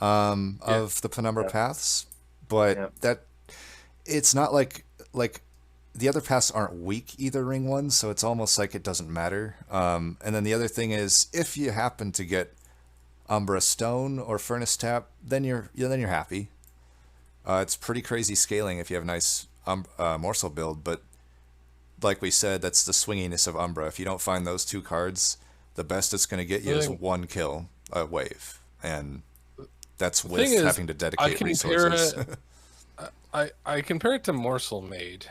of the Penumbra paths, but that it's not like the other paths aren't weak either, ring 1, so it's almost like it doesn't matter. And then the other thing is, if you happen to get Umbra Stone or Furnace Tap, then you're happy. It's pretty crazy scaling if you have a nice morsel build, but like we said, that's the swinginess of Umbra. If you don't find those 2 cards, the best it's going to get you is 1 kill a wave, and that's with having to dedicate resources. I compare it to Morsel Maid,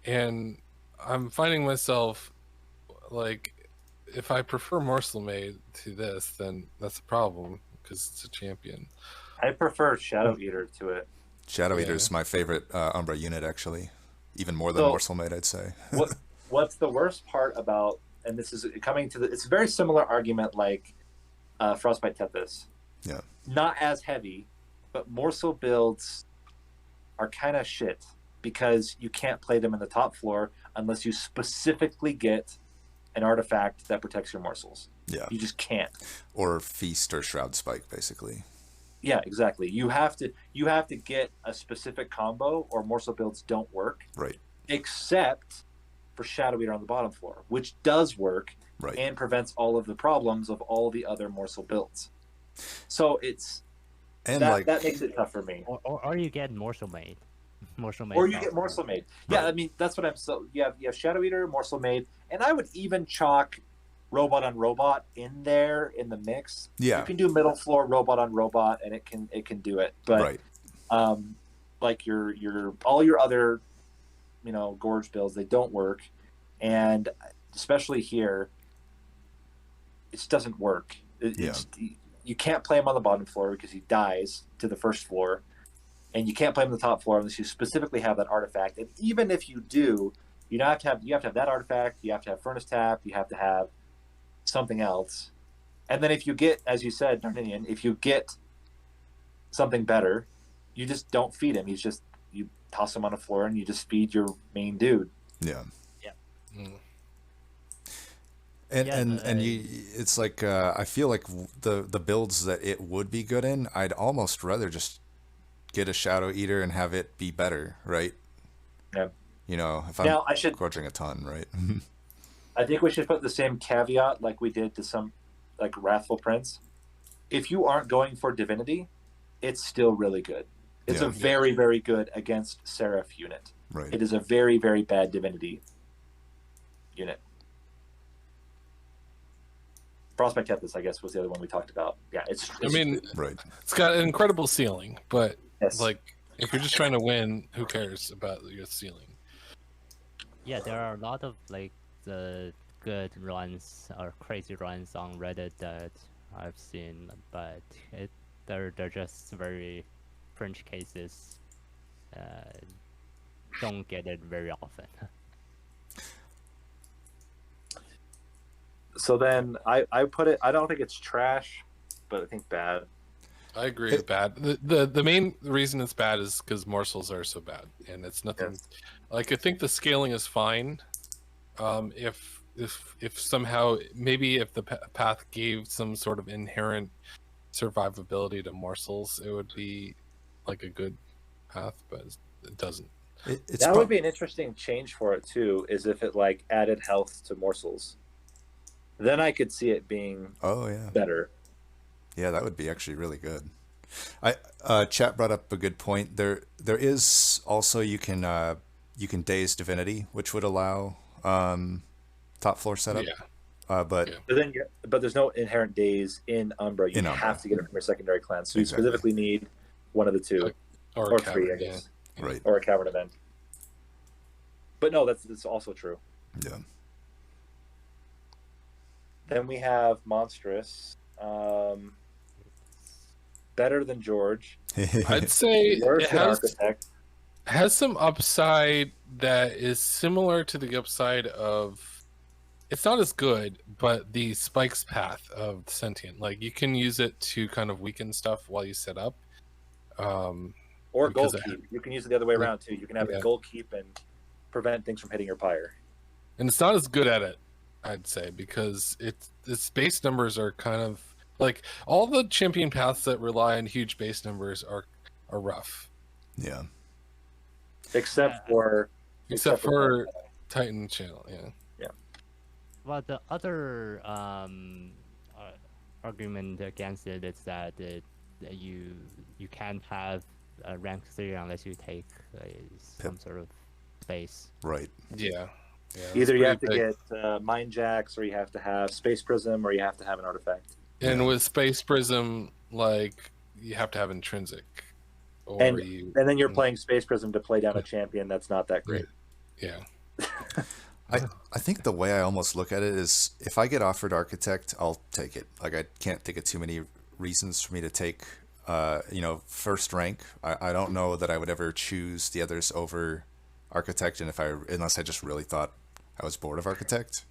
and I'm finding myself like, if I prefer Morsel Maid to this, then that's a problem because it's a champion. I prefer Shadow Eater to it. Shadow Eater is my favorite Umbra unit, actually, even more than Morsel Maid, I'd say. What's the worst part about, and this is coming to it's a very similar argument like Frostbite Tethys. Yeah. Not as heavy, but morsel builds are kind of shit because you can't play them in the top floor unless you specifically get an artifact that protects your morsels. Yeah. You just can't. Or Feast or Shroud Spike, basically. Yeah, exactly. You have to get a specific combo or morsel builds don't work. Right. Except for Shadow Eater on the bottom floor, which does work and prevents all of the problems of all the other morsel builds. So it's that makes it tough for me. Or you get Morsel Maid. Or you get Morsel Maid. Yeah, I mean that's what I'm you have Shadow Eater, Morsel Maid, and I would even chalk Robot on Robot in there in the mix. Yeah. You can do middle floor Robot on Robot and it can do it. But like your all your other Gorge builds, they don't work. And especially here, it just doesn't work. You can't play him on the bottom floor because he dies to the first floor, and you can't play him on the top floor unless you specifically have that artifact. And even if you do, you have to have that artifact. You have to have Furnace Tap. You have to have something else. And then if you get, as you said, Narninian, if you get something better, you just don't feed him. You toss him on the floor and you just feed your main dude. Yeah. Yeah. Mm. And it's like I feel like the builds that it would be good in, I'd almost rather just get a Shadow Eater and have it be better, right? Yeah. If I'm gorging a ton, right? I think we should put the same caveat like we did to some, like Wrathful Prince. If you aren't going for Divinity, it's still really good. It's a very, very good against Seraph unit. Right. It is a very, very bad Divinity unit. Frostbite Tethys, I guess, was the other one we talked about. Yeah, it's right. It's got an incredible ceiling, but like if you're just trying to win, who cares about your ceiling? Yeah, there are a lot of like the good runs or crazy runs on Reddit that I've seen, but they're just very fringe cases. Uh, don't get it very often. So then I put it. I don't think it's trash, but I think bad. I agree with bad. The main reason it's bad is because morsels are so bad, and it's nothing. Yes. Like I think the scaling is fine. If somehow maybe if the path gave some sort of inherent survivability to morsels, it would be like a good path, but it doesn't. It's That would be an interesting change for it too. Is if it like added health to morsels, then I could see it being Oh yeah. better. Yeah, that would be actually really good. Chat brought up a good point. There is also you can daze divinity, which would allow top floor setup. Yeah. But Yeah. But then, but there's no inherent days in Umbra. You In Umbra. have to get it from your secondary clan. So you Exactly. specifically need one of the two, Or or cavern, three, I guess, right, or a cavern event. But no, that's also true. yeah. Then we have monstrous, better than George, I'd say worse it than has Architect. some upside that is similar to the upside of. It's not as good, but the spikes path of sentient, like you can use it to kind of weaken stuff while you set up. Or because goal it- keep. You can use it the other way around too. You can have Yeah. a goal keep and prevent things from hitting your pyre. And it's not as good at it, I'd say, because its base numbers are kind of like all the champion paths that rely on huge base numbers are rough, Yeah. Except for Titan Channel. Yeah. Well, the other argument against it is that that you can't have rank 3 unless you take some sort of base. Right. Yeah. that's either you have to pretty big. get mind jacks, or you have to have space prism, or you have to have an artifact. And Yeah. with Space Prism, like you have to have intrinsic, or And you then you're playing space prism to play down a champion that's not that great. yeah. I think the way I almost look at it is if I get offered architect, I'll take it. Like I can't think of too many reasons for me to take first rank. I don't know that I would ever choose the others over architect, and unless I just really thought I was bored of architect.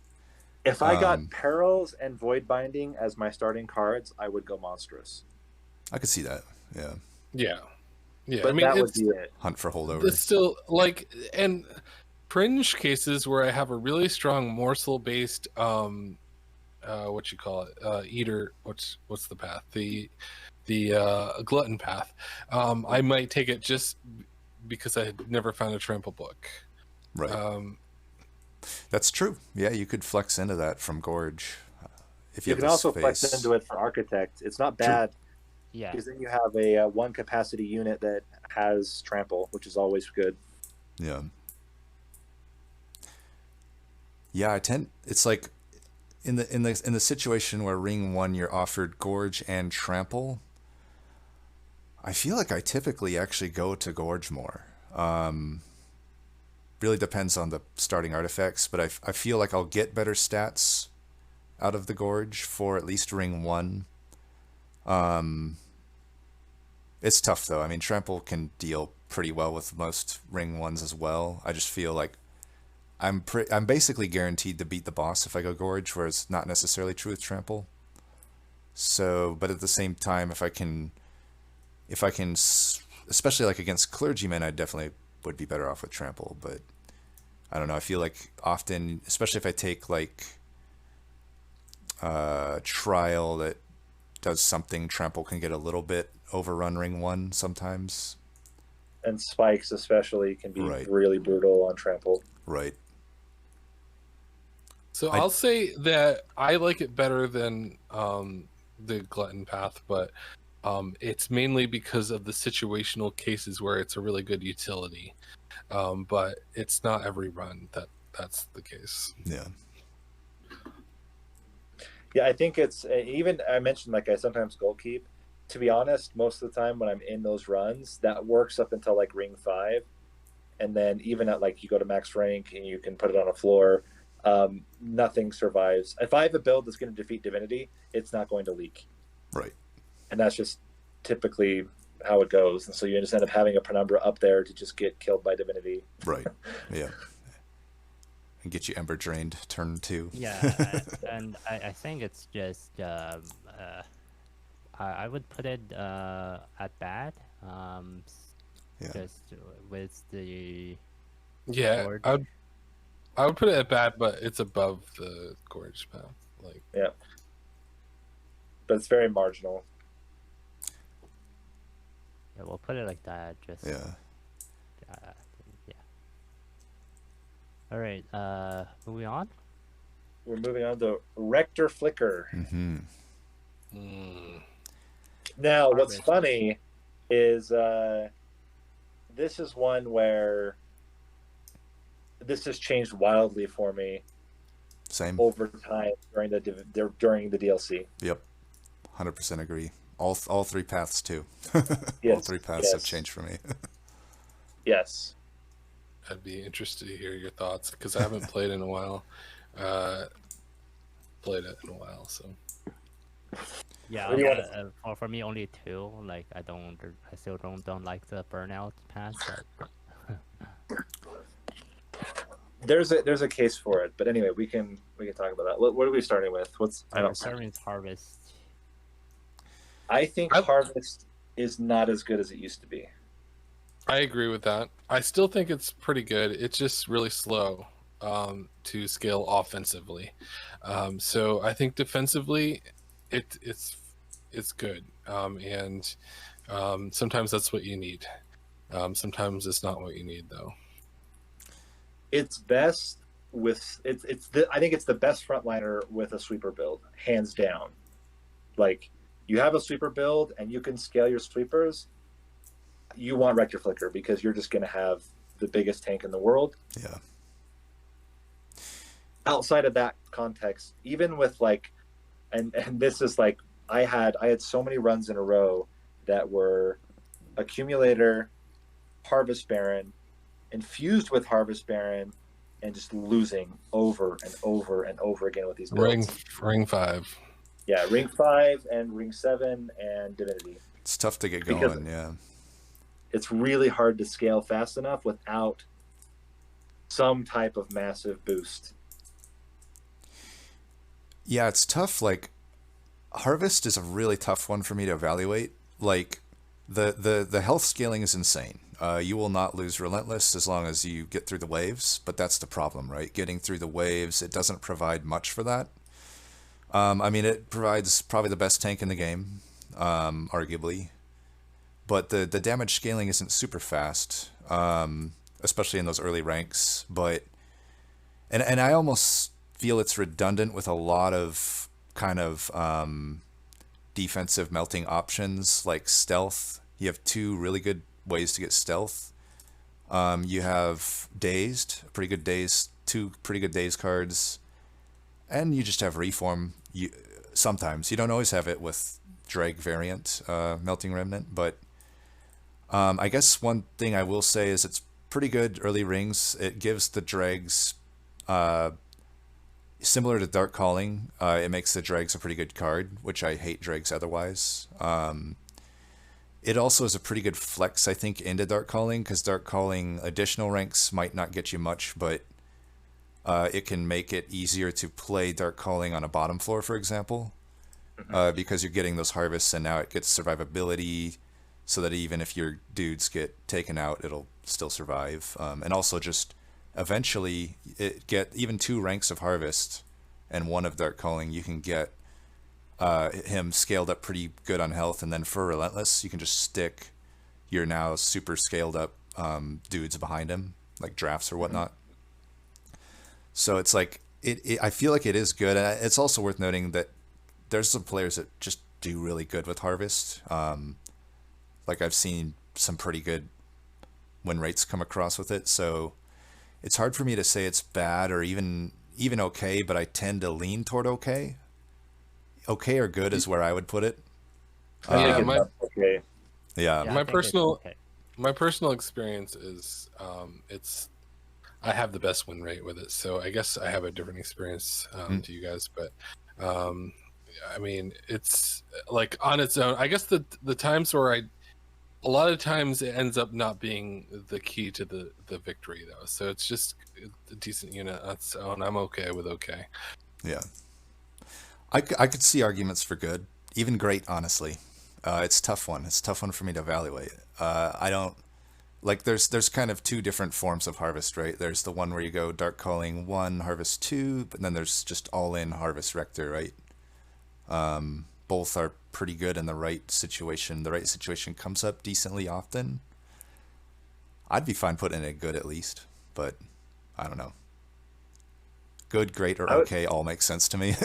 If I got Perils and Void Binding as my starting cards, I would go monstrous. I could see that. Yeah. Yeah. But I mean, that would it's be it. Hunt for holdover. it's still like and fringe cases where I have a really strong morsel based what you call it eater. What's the path? The glutton path. I might take it just because I had never found a trample book. Right. That's true. Yeah, you could flex into that from Gorge if you You have can the also space. flex into it for Architect. It's not bad Yeah. because then you have a one capacity unit that has trample, which is always good. Yeah. Yeah, it's like in the situation where Ring 1 you're offered Gorge and Trample, I feel like I typically actually go to Gorge more. Really depends on the starting artifacts, but I feel like I'll get better stats out of the Gorge for at least Ring 1. It's tough though. I mean, Trample can deal pretty well with most Ring 1s as well. I just feel like I'm basically guaranteed to beat the boss if I go Gorge, where it's not necessarily true with Trample. So, but at the same time, if I can, especially like against clergymen, I definitely would be better off with Trample. But I don't know. I feel like often, especially if I take like Trial that does something, Trample can get a little bit overrun Ring 1 sometimes. And spikes especially can be Right. really brutal on trample. Right. So I'll say that I like it better than the glutton path, but it's mainly because of the situational cases where it's a really good utility. But it's not every run that's the case. Yeah. Yeah, I think it's even I mentioned like I sometimes goal keep. To be honest, most of the time when I'm in those runs, that works up until like Ring 5. and then even at like you go to max rank and you can put it on a floor, nothing survives. If I have a build that's going to defeat divinity, it's not going to leak. Right. And that's just typically how it goes. And so you just end up having a penumbra up there to just get killed by divinity. Right. Yeah. And get you Ember drained turn 2. Yeah, and I think it's just I would put it at bad. Yeah. Just with the Yeah, Gorge. I would put it at bad, but it's above the Gorge path. Like, Yeah. But it's very marginal. Yeah, we'll put it like that. Just Yeah. yeah. All right. Moving on. We're moving on to Rector Flicker. Mm-hmm. Now, what's Harvest. funny is this is one where this has changed wildly for me Same. over time during the DLC. Yep. 100% agree. All 3 paths too. All Yes, 3 paths have yes. changed for me. Yes. I'd be interested to hear your thoughts because I haven't played in a while. Played it in a while, so Yeah, What do you want for me only 2. Like I still don't like the burnout pass. But There's a case for it, but anyway, we can talk about that. What are we starting with? starting with Harvest. I think Harvest is not as good as it used to be. I agree with that. I still think it's pretty good. It's just really slow to scale offensively. So I think defensively, it's good. And sometimes that's what you need. Sometimes it's not what you need, though. It's best with I think it's the best frontliner with a sweeper build, hands down. Like, you have a sweeper build and you can scale your sweepers, you want Rector Flicker because you're just going to have the biggest tank in the world. Yeah. Outside of that context, even with like, and this is like, I had so many runs in a row that were Accumulator, Harvest Baron, infused with Harvest Baron, and just losing over and over and over again with these builds. Ring 5. Yeah, Ring 5 and Ring 7 and Divinity. It's tough to get Because- going, yeah. It's really hard to scale fast enough without some type of massive boost. Yeah, it's tough. Like, Harvest is a really tough one for me to evaluate. Like, the health scaling is insane. You will not lose Relentless as long as you get through the waves, but that's the problem, right? Getting through the waves, it doesn't provide much for that. I mean, it provides probably the best tank in the game, arguably. But the damage scaling isn't super fast, especially in those early ranks. But and I almost feel it's redundant with a lot of kind of defensive melting options like stealth. You have 2 really good ways to get stealth. You have Dazed, pretty good Dazed, 2 pretty good Dazed cards, and you just have Reform. Sometimes you don't always have it with Drag variant, Melting Remnant, but I guess one thing I will say is it's pretty good early rings. It gives the Dregs, similar to Dark Calling, it makes the Dregs a pretty good card, which I hate Dregs otherwise. It also is a pretty good flex, I think, into Dark Calling, because Dark Calling additional ranks might not get you much, but it can make it easier to play Dark Calling on a bottom floor, for example, because you're getting those harvests, and now it gets survivability, so that even if your dudes get taken out, it'll still survive. And also just eventually get even 2 ranks of Harvest and 1 of Dark Calling, you can get him scaled up pretty good on health, and then for Relentless, you can just stick your now super scaled up dudes behind him, like drafts or whatnot. So it's like, I feel like it is good, and it's also worth noting that there's some players that just do really good with Harvest. Like, I've seen some pretty good win rates come across with it, so it's hard for me to say it's bad or even okay, but I tend to lean toward okay. Okay or good is where I would put it. Yeah, Okay. Yeah. Yeah, I My think it's personal- okay. My personal experience is I have the best win rate with it, so I guess I have a different experience to you guys. But I mean, it's like on its own. I guess the times where a lot of times it ends up not being the key to the victory though. So it's just a decent unit on its own. I'm okay with okay. Yeah. I could see arguments for good, even great, honestly. It's a tough one. It's a tough one for me to evaluate. I don't like. There's kind of two different forms of harvest, right? There's the one where you go dark calling 1, harvest 2, but then there's just all in harvest rector, right? Both are pretty good in the right situation. The right situation comes up decently often. I'd be fine putting it good at least, but I don't know. Good, great, or okay all makes sense to me.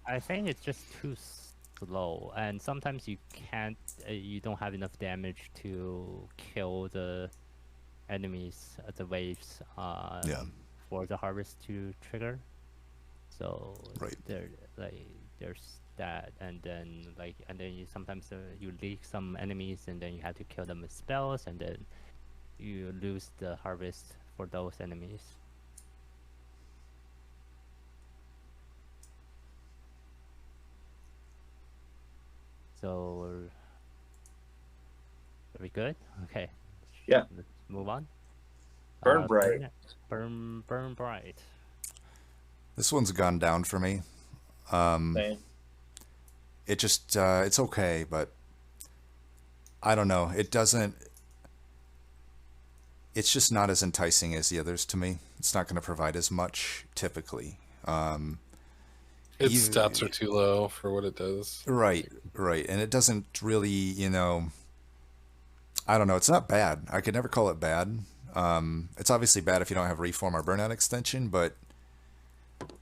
I think it's just too slow, and sometimes you can't, you don't have enough damage to kill the enemies, the waves, for the harvest to trigger. So right. There's that, and then you sometimes you leak some enemies, and then you have to kill them with spells, and then you lose the harvest for those enemies. So, are we good? Okay. Yeah. Let's move on. Burn bright. Burn bright. This one's gone down for me. Same. It just it's okay, but I don't know. It doesn't. It's just not as enticing as the others to me. It's not going to provide as much typically. Its stats are too low for what it does. Right, and it doesn't really, I don't know. It's not bad. I could never call it bad. It's obviously bad if you don't have Reform or Burnout extension, but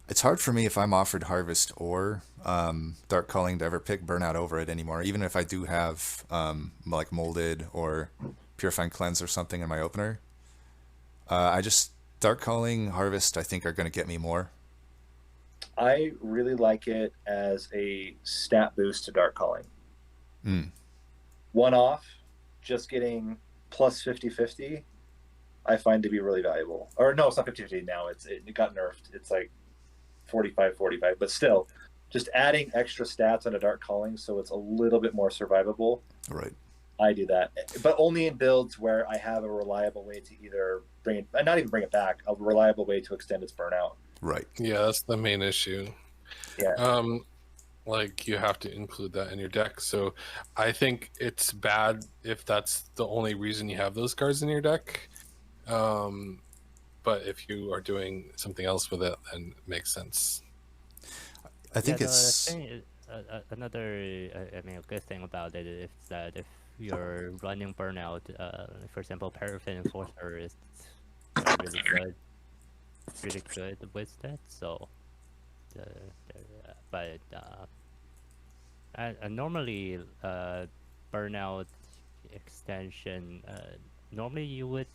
it's hard for me if I'm offered Harvest or Dark Calling to ever pick Burnout over it anymore, even if I do have like Molded or Purifying Cleanse or something in my opener. Dark Calling, Harvest, I think are going to get me more. I really like it as a stat boost to Dark Calling. One off, just getting plus 50/50, I find to be really valuable. Or no, it's not 50/50 now. It got nerfed. It's like 45/45, but still, just adding extra stats on a Dark Calling so it's a little bit more survivable. Right. I do that, but only in builds where I have a reliable way to either bring it, not even bring it back, a reliable way to extend its burnout. Right. Yeah, that's the main issue. Yeah. Like you have to include that in your deck. So I think it's bad if that's the only reason you have those cards in your deck. But if you are doing something else with it, then it makes sense. I think another, I mean, a good thing about it is that if you're running Burnout, for example, Paraffin Enforcer is really good with that. So, but normally Burnout extension, normally you would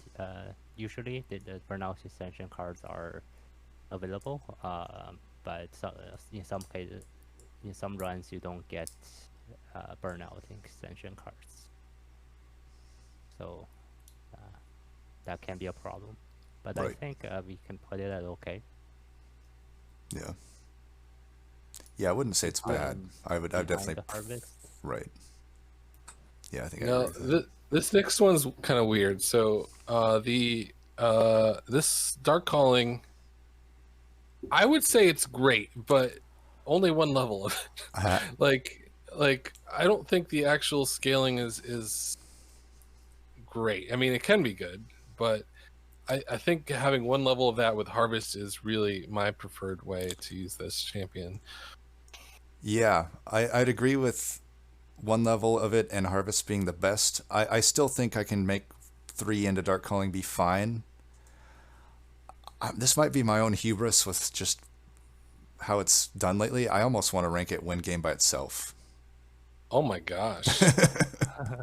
usually the Burnout extension cards are available, but in some cases, in some runs you don't get Burnout extension cards, so that can be a problem. But right. I think we can put it at okay. Yeah, I wouldn't say it's bad. I definitely harvest. Right. Yeah, I think. This next one's kind of weird. So this Dark Calling, I would say it's great, but only one level of it. Like I don't think the actual scaling is great. I mean, it can be good, but I think having one level of that with Harvest is really my preferred way to use this champion. Yeah, I'd agree with one level of it and Harvest being the best. I still think I can make 3 into Dark Calling be fine. This might be my own hubris with just how it's done lately. I almost want to rank it win game by itself. Oh my gosh.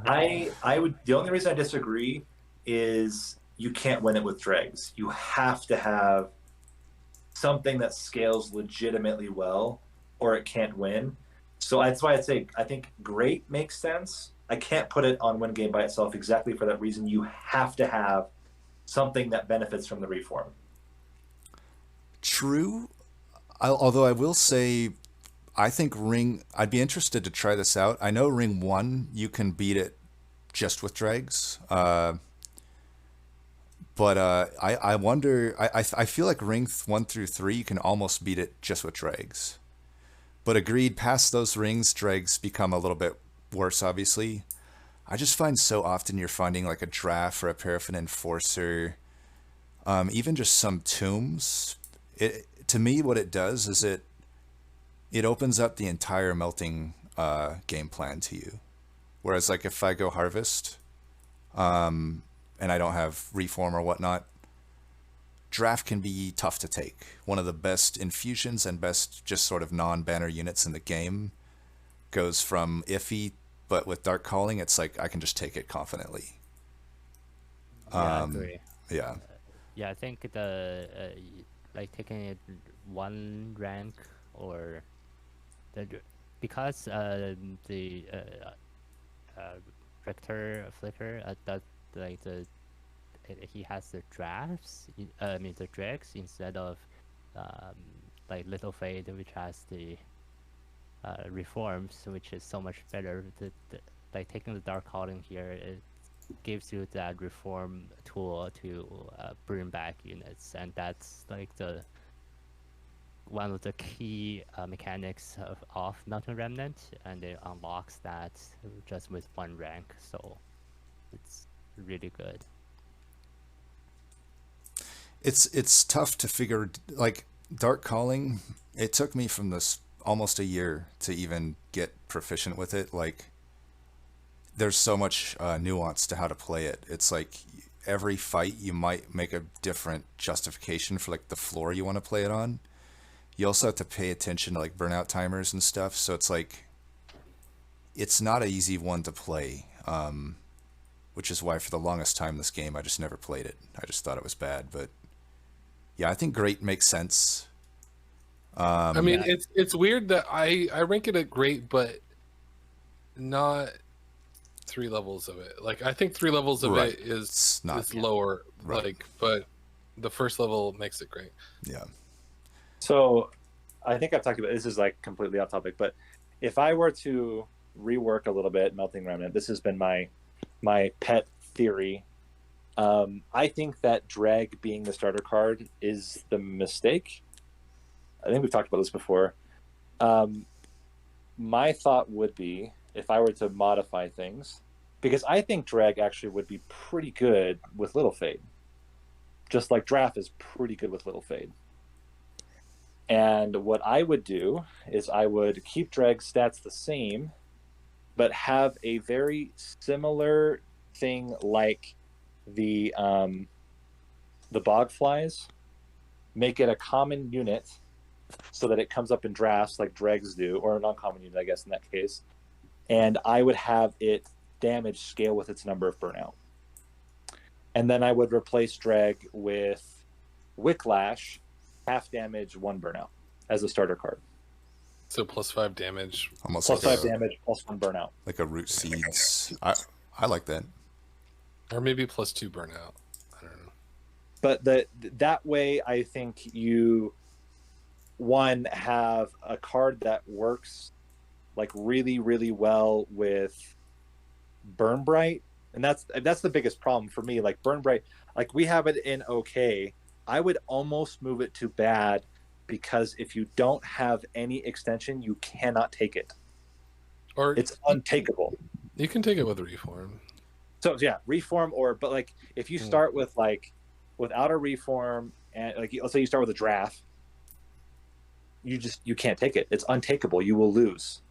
I would. The only reason I disagree is you can't win it with dregs. You have to have something that scales legitimately well, or it can't win. So that's why I'd say I think great makes sense, I can't put it on win game by itself exactly for that reason. You have to have something that benefits from the reform. True. Although I will say, I think I'd be interested to try this out. I know Ring 1, you can beat it just with dregs. But I wonder, I feel like Ring 1 through 3, you can almost beat it just with dregs. But agreed, past those rings, dregs become a little bit worse, obviously. I just find so often you're finding like a draft or a Paraffin Enforcer, even just some tombs. To me, what it does is it opens up the entire melting game plan to you. Whereas like if I go harvest, and I don't have reform or whatnot, draft can be tough to take. One of the best infusions and best just sort of non-banner units in the game goes from iffy, but with Dark Calling, it's like I can just take it confidently. I agree. Yeah. Yeah, I think the like taking it one rank or because the Rector Flicker does like he has the drafts. I mean the dregs instead of like Little Fade, which has the reforms, which is so much better. Like taking the Dark Calling here, it gives you that reform tool to bring back units, and that's like one of the key mechanics of Melting Remnant, and it unlocks that just with one rank, so it's really good. It's tough to figure, like Dark Calling, it took me from this almost a year to even get proficient with it. Like there's so much nuance to how to play it. It's like every fight you might make a different justification for like the floor you want to play it on. You also have to pay attention to like burnout timers and stuff, so it's like it's not an easy one to play, which is why for the longest time this game I just never played it. I just thought it was bad, but yeah, I think great makes sense. I mean, it's weird that I rank it at great, but not 3 levels of it. Like I think 3 levels of it is lower, like, but the first level makes it great. Yeah. So I think I've talked about this is like completely off topic, but if I were to rework a little bit Melting Remnant, this has been my pet theory. I think that drag being the starter card is the mistake. I think we've talked about this before. My thought would be, if I were to modify things, because I think drag actually would be pretty good with Little Fade. Just like draft is pretty good with Little Fade. And what I would do is I would keep drag stats the same, but have a very similar thing like the bog flies. Make it a common unit so that it comes up in drafts like dregs do, or a non-common unit, I guess, in that case. And I would have it damage scale with its number of burnout. And then I would replace drag with Wicklash, half damage, 1 burnout as a starter card. So +5 damage. Almost plus like 5 damage, plus 1 burnout. like a Root Seeds. I like that. Or maybe +2 burnout. I don't know. But that way, I think you have a card that works like really, really well with Burn Bright, and that's the biggest problem for me. Like Burn Bright, like we have it in okay. I would almost move it to bad, because if you don't have any extension, you cannot take it. Or it's untakeable. You can take it with Reform. So yeah, Reform, but like if you start with like without a Reform, and like let's say you start with a draft, you can't take it. It's untakeable. You will lose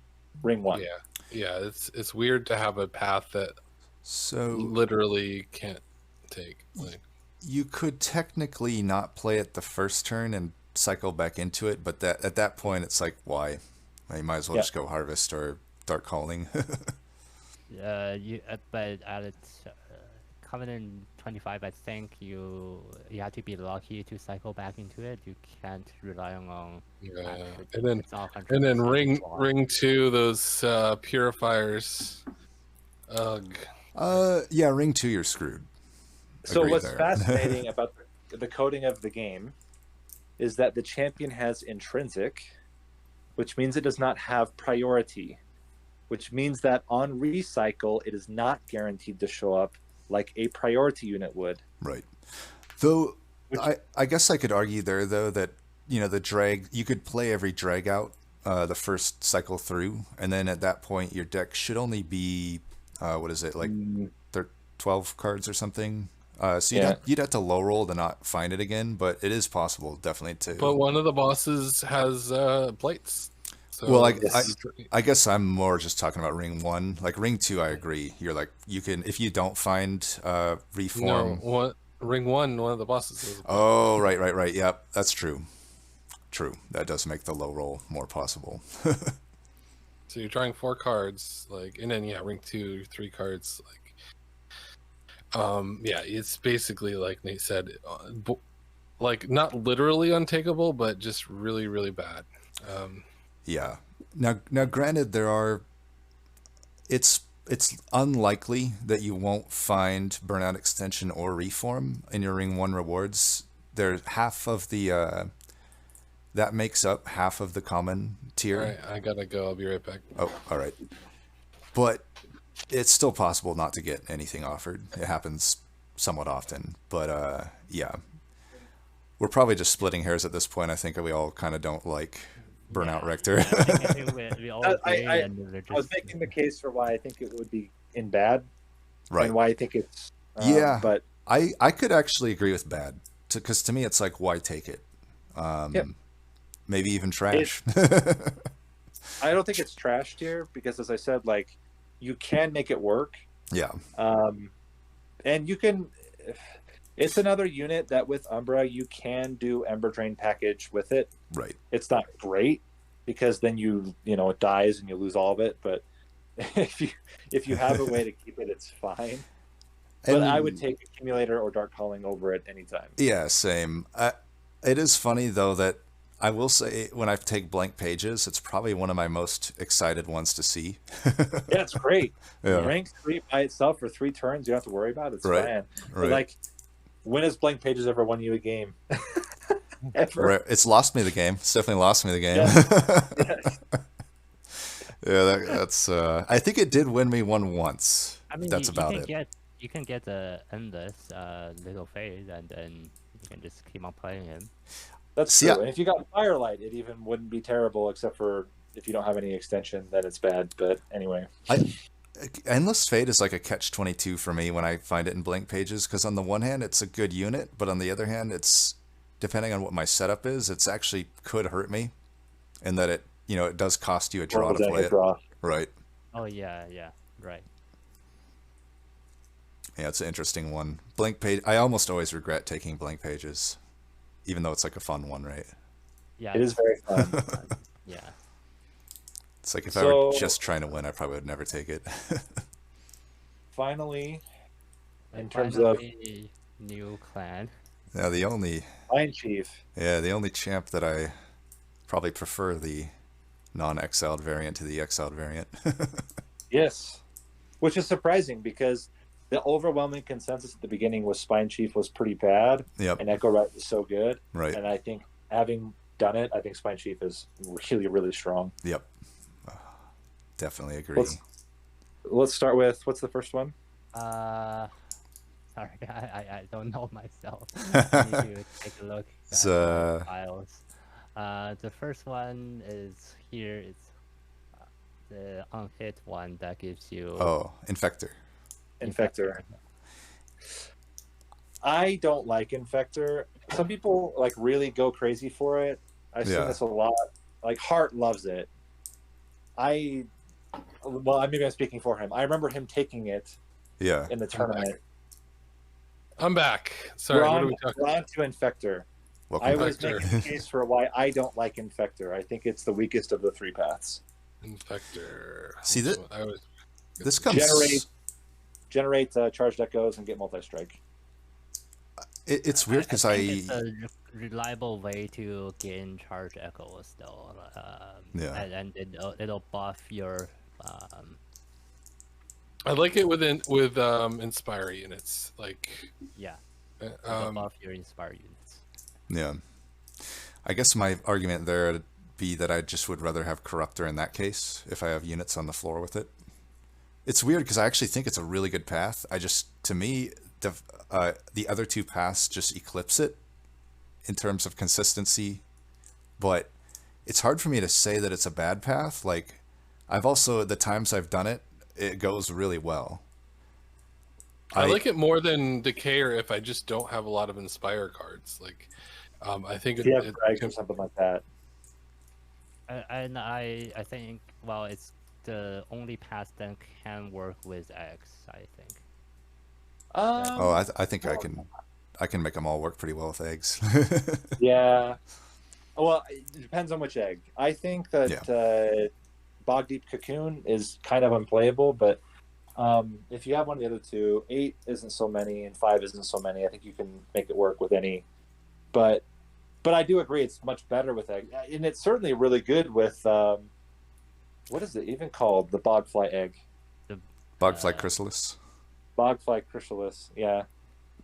ring 1. Yeah. It's weird to have a path that literally can't take. Like, you could technically not play it the first turn and cycle back into it, but at that point it's like, why? You might as well just go harvest or Dark Calling. But at Covenant 25, I think you have to be lucky to cycle back into it. You can't rely on and then ring 2, those purifiers Ugh. Yeah, ring 2, you're screwed. So Agree what's there. fascinating about the coding of the game is that the champion has intrinsic, which means it does not have priority, which means that on recycle, it is not guaranteed to show up like a priority unit would. Right. Though, Which, I guess I could argue there, though, that, the drag, you could play every drag out the first cycle through, and then at that point, your deck should only be, what is it, like 12 cards or something? So you'd have to low roll to not find it again, but it is possible, definitely, to... But one of the bosses has plates. So Well, I guess I'm more just talking about ring 1. Like ring 2, I agree. You're like, you can, if you don't find reform. No, ring 1, one of the bosses is. Oh, right. Yep, that's true. True. That does make the low roll more possible. So you're drawing 4 cards, like, and then ring 2, 3 cards, like. Yeah, it's basically like Nate said, like not literally untakeable, but just really, really bad. Yeah. Now, granted, it's unlikely that you won't find Burnout Extension or Reform in your Ring 1 rewards. There's half of the that makes up half of the common tier. All right, I gotta go. I'll be right back. Oh, all right. But it's still possible not to get anything offered. It happens somewhat often, but yeah, we're probably just splitting hairs at this point. I think we all kind of don't like Burnout Rector. I think we all agree, I was making the case for why I think it would be in bad, Right. and why I think it's Yeah. But I could actually agree with bad, because to me it's like, why take it? Maybe even trash. I don't think it's trash tier because, as I said, like you can make it work. Yeah. And you can. It's another unit that with Umbra you can do Ember Drain package with it. Right. It's not great because then it dies and you lose all of it. But if you have a way to keep it, it's fine. But I would take Accumulator or Dark Calling over it anytime. Yeah, same. It is funny though that I will say when I take blank pages, it's probably one of my most excited ones to see. Yeah, it's great. Yeah. Rank 3 by itself for 3 turns, you don't have to worry about it. It's Right. fine. But Right. like, when has blank pages ever won you a game? Ever. Right. It's lost me the game. It's definitely lost me the game. Yes. Yeah, that's. I think it did win me one once. I mean, That's about it. You can get the endless little phase, and then you can just keep on playing him. That's See, true. And if you got Firelight, it even wouldn't be terrible, except for if you don't have any extension, then it's bad. But anyway. Endless Fate is like a catch-22 for me when I find it in blank pages, because on the one hand, it's a good unit, but on the other hand, it's, depending on what my setup is, it's actually could hurt me, in that it, it does cost you a draw to play it. Right. Oh yeah, right. Yeah, it's an interesting one. Blank page. I almost always regret taking blank pages, even though it's like a fun one, right? Yeah, It is very fun. Yeah. It's like if I were just trying to win, I probably would never take it. Finally, in And terms of finally, new clan. Yeah, the only champ that I probably prefer the non-exiled variant to the exiled variant. yes, which is surprising because the overwhelming consensus at the beginning was Spine Chief was pretty bad, Yep. and Echo Right was so good. Right. And I think having done it, I think Spine Chief is really, really strong. Yep. Definitely agree. Let's start with, what's the first one? Sorry, I don't know myself. I need to take a look at the files. The first one is here. It's the unhit one that gives you. Oh, Infector. Infector. I don't like Infector. Some people like really go crazy for it. I've seen this a lot. Like Hart loves it. Maybe I'm speaking for him. I remember him taking it in the tournament. I'm back. Sorry, what are we talking about? On to Infector. Welcome I back. was making a case for why I don't like Infector. I think it's the weakest of the 3 paths. Infector. See, this comes... Generate charged echoes and get multi-strike. It's weird because it's a reliable way to gain charge echoes though. And it'll buff your I like it with Inspire units. Like, Yeah, above your Inspire units. Yeah. I guess my argument there would be that I just would rather have Corruptor in that case if I have units on the floor with it. It's weird because I actually think it's a really good path. To me, the other two paths just eclipse it in terms of consistency, but it's hard for me to say that it's a bad path. Like, the times I've done it, it goes really well. I like it more than Decayer if I just don't have a lot of Inspire cards. Like, I think If you have Craig or something like that. And I think, well, it's the only path that can work with X, I think. I think I can make them all work pretty well with eggs. Yeah. Well, it depends on which egg. I think that Bog Deep Cocoon is kind of unplayable, but if you have one of the other two, 8 isn't so many and 5 isn't so many. I think you can make it work with any. But I do agree it's much better with egg, and it's certainly really good with what is it even called? The Bogfly egg. Bogfly Chrysalis. Bogfly Chrysalis, yeah.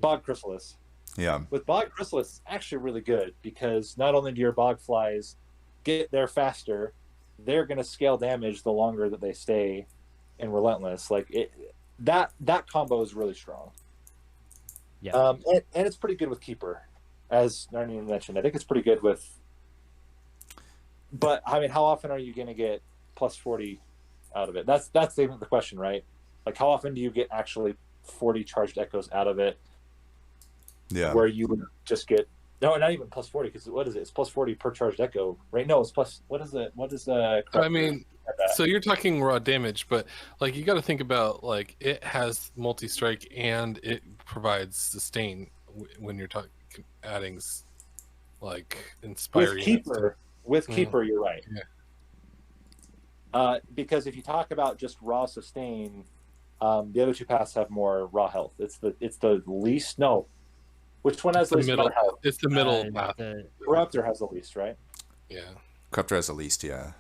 Bog Chrysalis. Yeah. With Bog Chrysalis, it's actually really good because not only do your Bogflies get there faster, they're going to scale damage the longer that they stay in Relentless. Like that combo is really strong. Yeah. And it's pretty good with Keeper, as Narninian mentioned. I think it's pretty good with. But I mean, how often are you going to get plus 40 out of it? That's the question, right? Like, how often do you get actually 40 charged echoes out of it? Yeah. Where you would just get not even plus 40, because what is it? It's plus 40 per charged echo, right? No, it's plus. What is it? What is the? I mean, so you're talking raw damage, but like you got to think about like it has multi-strike and it provides sustain when you're adding like Inspire with Keeper, you're right. Yeah. Because if you talk about just raw sustain, the other two paths have more raw health. It's the least. No, which one has the least amount of health? It's the middle path. Corruptor has the least, right? Yeah. Corruptor has the least, yeah.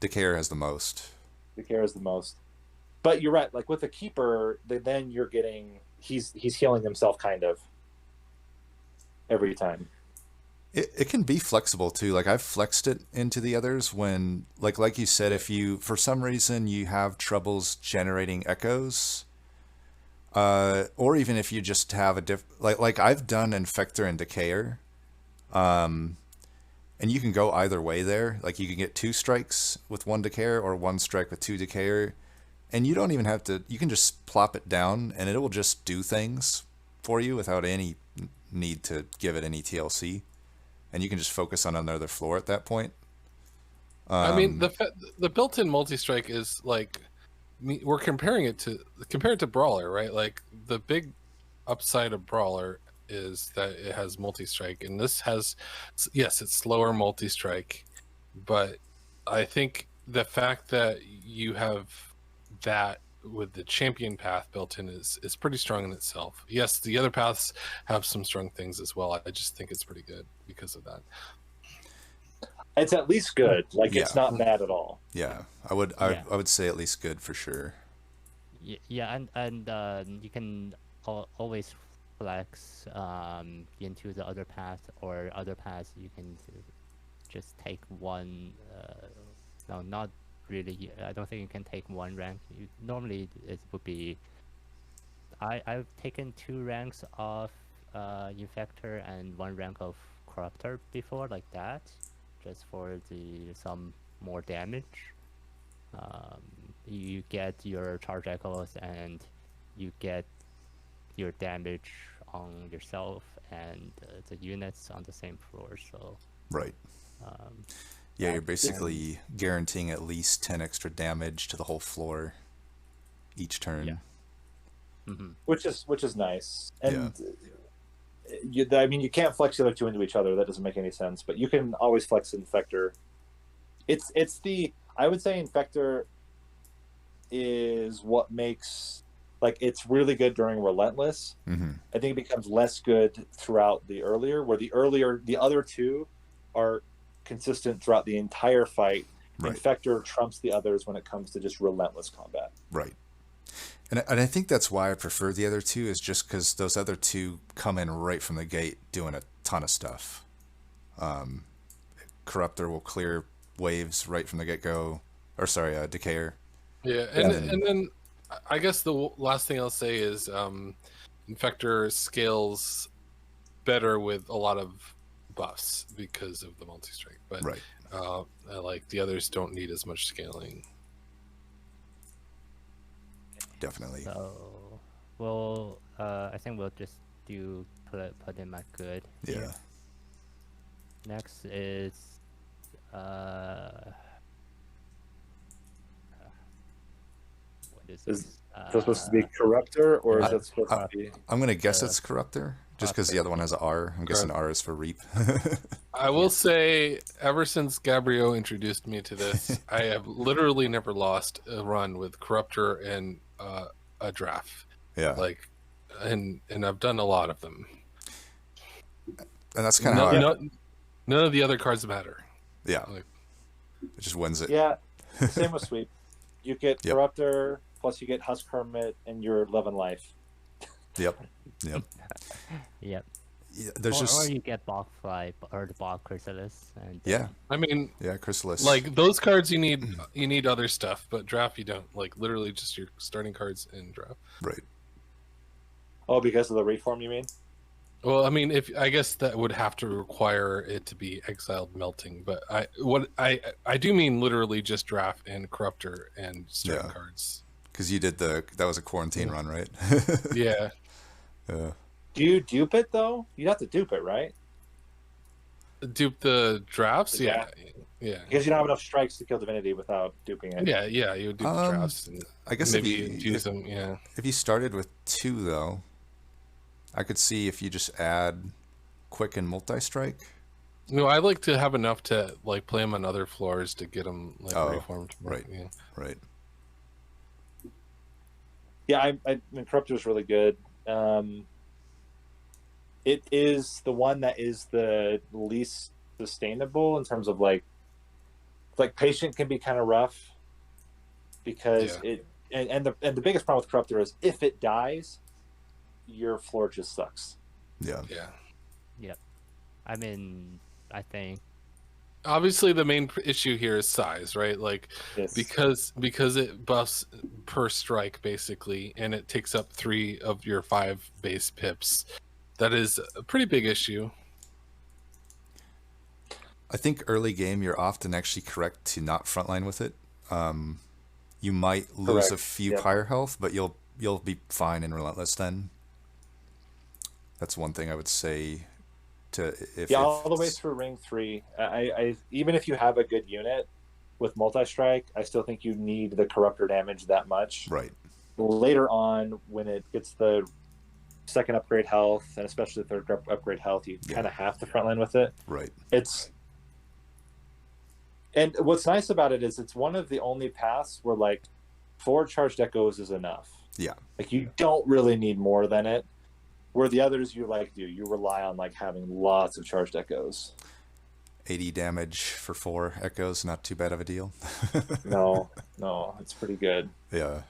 Decayer has the most. Decayer has the most. But you're right. Like with the Keeper, then you're getting he's healing himself kind of every time. It can be flexible too. Like I've flexed it into the others when, like you said, if you for some reason you have troubles generating echoes, or even if you just have a like I've done Infector and Decayer, and you can go either way there. Like you can get 2 strikes with 1 Decayer or 1 strike with 2 Decayer, and you don't even have to. You can just plop it down, and it will just do things for you without any need to give it any TLC. And you can just focus on another floor at that point. I mean, the built-in multi-strike is like we're comparing it to Brawler, right? Like the big upside of Brawler is that it has multi-strike, and this has, yes, it's slower multi-strike, but I think the fact that you have that with the champion path built in is pretty strong in itself. Yes, the other paths have some strong things as well. I just think it's pretty good because of that. It's at least good. Like it's not bad at all. Yeah, I would say at least good for sure. Yeah, and you can always flex into the other path or other paths. You can just take one. No, not really. I don't think you can take 1 rank. Normally it would be. I've taken 2 ranks of Infector and 1 rank of Corruptor before, like that, just for some more damage. You get your charge echoes and you get your damage on yourself and the units on the same floor. So right. Yeah, you're basically guaranteeing at least 10 extra damage to the whole floor each turn. Yeah. Mm-hmm. Which is nice. And I mean, you can't flex the other two into each other. That doesn't make any sense. But you can always flex Infector. I would say Infector is what makes, like, it's really good during Relentless. Mm-hmm. I think it becomes less good throughout the other two are consistent throughout the entire fight. Right. Infector trumps the others when it comes to just Relentless combat. Right. And I think that's why I prefer the other two, is just because those other two come in right from the gate doing a ton of stuff. Corruptor will clear waves right from the get-go. Or sorry, Decayer. Yeah, and then I guess the last thing I'll say is Infector scales better with a lot of buffs because of the multi-strike, but Right. like the others don't need as much scaling. Definitely. So, well, I think we'll just put him at good. Yeah. Here. Next is what is Is this? it supposed to be Corruptor, or is I- it supposed to be? I'm going to guess it's Corruptor, just because the other one has an R. I'm guessing R is for Reap. I will say, ever since Gabriot introduced me to this, I have literally never lost a run with Corruptor and a draft. Yeah. Like, and I've done a lot of them. And that's kind of how None of the other cards matter. Yeah. Like, It just wins it. Yeah, same with Sweep. You get Yep. Corruptor, plus you get Husk Hermit, and you're loving life. Yep. Yep. Yep. Yeah, there's Or just you get Bogfly or the Bog Chrysalis. And yeah, I mean, yeah, Chrysalis. like those cards, you need other stuff, but draft you don't. Like literally just your starting cards in draft. Right. Oh, because of the reform, you mean? Well, I mean, I guess that would have to require it to be exiled melting, but I do mean literally just draft and Corruptor and starting Yeah. cards. Because you did that was a quarantine run, right? Yeah. Yeah. Do you dupe it though? You'd have to dupe it, right? Dupe the drafts? The Yeah. Yeah. Because you don't have enough strikes to kill Divinity without duping it. Yeah, yeah, you would do the drafts and I guess maybe if use them, yeah. if you started with 2 though, I could see if you just add quick and multi-strike. No, I like to have enough to like play them on other floors to get them like Oh, reformed. right. Yeah. Right. Yeah, I mean, Corruptor is really good. It is the one that is the least sustainable in terms of like Patient can be kind of rough because and the biggest problem with Corruptor is if it dies, your floor just sucks. Yeah. Yeah. Yep. I mean, I think Obviously, the main issue here is size, right? Like Yes. because it buffs per strike basically, and it takes up 3 of your 5 base pips. That is a pretty big issue. I think early game you're often actually correct to not frontline with it. You might lose a Correct. few Yep. pyre health, but you'll be fine in Relentless then. That's one thing I would say to if all the way through Ring 3. I even if you have a good unit with multi-strike, I still think you need the Corruptor damage that much. Right. Later on, when it gets the second upgrade health, and especially the third upgrade health, you Yeah. kind of have to frontline with it. Right. And what's nice about it is it's one of the only paths where like 4 charged echoes is enough. Yeah. Like you don't really need more than it. Where the others you rely on like having lots of charged echoes. 80 damage for 4 echoes, not too bad of a deal. No, it's pretty good. Yeah.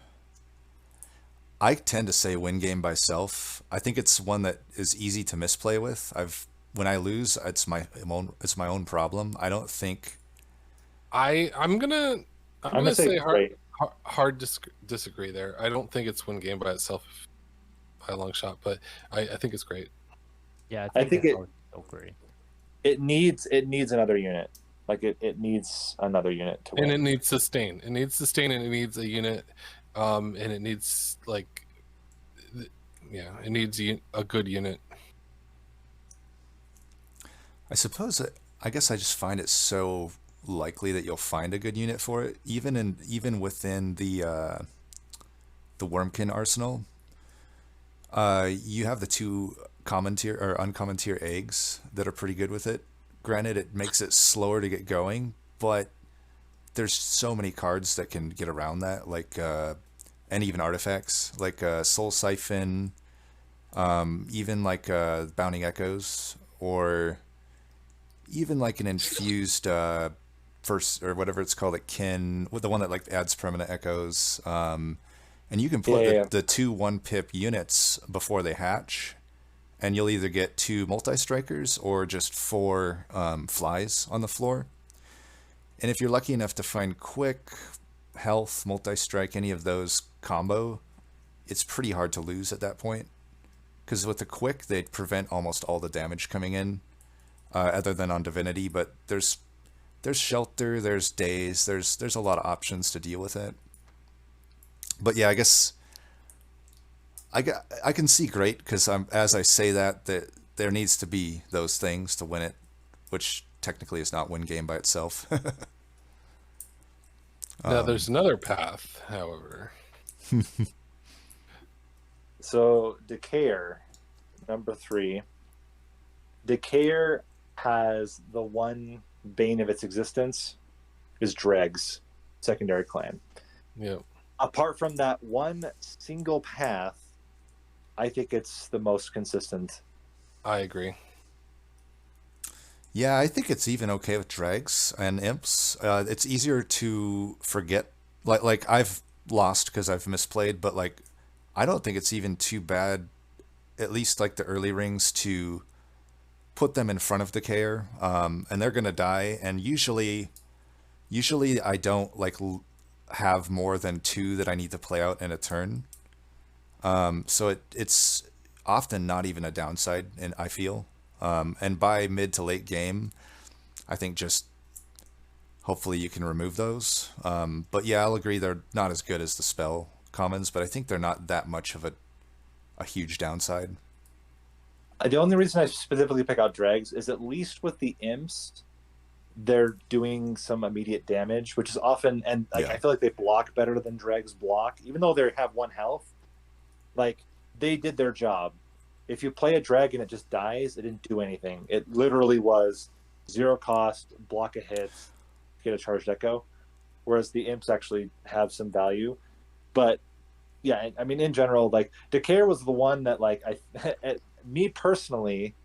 I tend to say win game by self. I think it's one that is easy to misplay with. When I lose, it's my own problem. I don't think I'm gonna say say great. hard disagree there. I don't think it's one game by itself by a long shot, but I think it's great. yeah, I think it's it- also great. It needs another unit. Like it needs another unit to win. And it needs sustain. It needs sustain, and it needs a unit, and it needs like, it needs a good unit. I suppose I guess I just find it so likely that you'll find a good unit for it, even within the Wormkin arsenal. You have the 2 common tier or uncommon tier eggs that are pretty good with it. Granted, it makes it slower to get going, but there's so many cards that can get around that, like and even artifacts like Soul Siphon, even like Bounding Echoes, or even like an infused first or whatever it's called, like Kin, with the one that like adds permanent echoes, and And you can put Yeah. the 2 1-pip units before they hatch, and you'll either get 2 multi-strikers or just 4 flies on the floor. And if you're lucky enough to find quick, health, multi-strike, any of those combo, it's pretty hard to lose at that point. Because with the quick, they'd prevent almost all the damage coming in, other than on Divinity. But there's Shelter, there's Daze, there's a lot of options to deal with it. But yeah, I guess I can see great, because as I say that there needs to be those things to win it, which technically is not win game by itself. Now there's another path, however. So Decayer, number 3. Decayer has the one bane of its existence is Dregs, secondary clan. Yeah. Apart from that one single path, I think it's the most consistent. I agree. Yeah, I think it's even okay with Dregs and Imps. It's easier to forget. Like I've lost because I've misplayed, but like I don't think it's even too bad, at least like the early rings, to put them in front of the Decayer, and they're gonna die. And usually I don't like have more than 2 that I need to play out in a turn. So it's often not even a downside, and I feel. And by mid to late game, I think just hopefully you can remove those. But yeah, I'll agree they're not as good as the spell commons, but I think they're not that much of a huge downside. The only reason I specifically pick out Dregs is at least with the Imps, they're doing some immediate damage, which is often, and like, Yeah. I feel like they block better than Dregs block, even though they have 1 health. Like, they did their job. If you play a drag and it just dies, it didn't do anything. It literally was 0 cost, block a hit, get a charged echo. Whereas the Imps actually have some value. But yeah, I mean, in general, like Decayer was the one that, like, me personally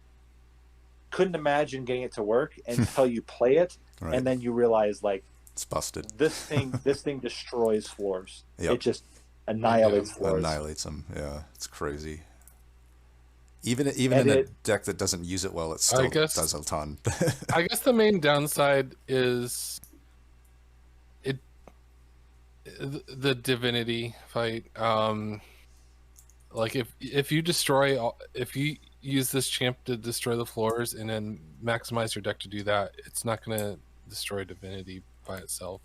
couldn't imagine getting it to work until you play it, Right. and then you realize, like, It's busted. this thing destroys floors. Yep. It just annihilates floors. Annihilates them. Yeah, it's crazy. Even in a deck that doesn't use it well, it still does a ton. I guess the main downside is the Divinity fight. Like if you use this champ to destroy the floors and then maximize your deck to do that, it's not going to destroy Divinity by itself.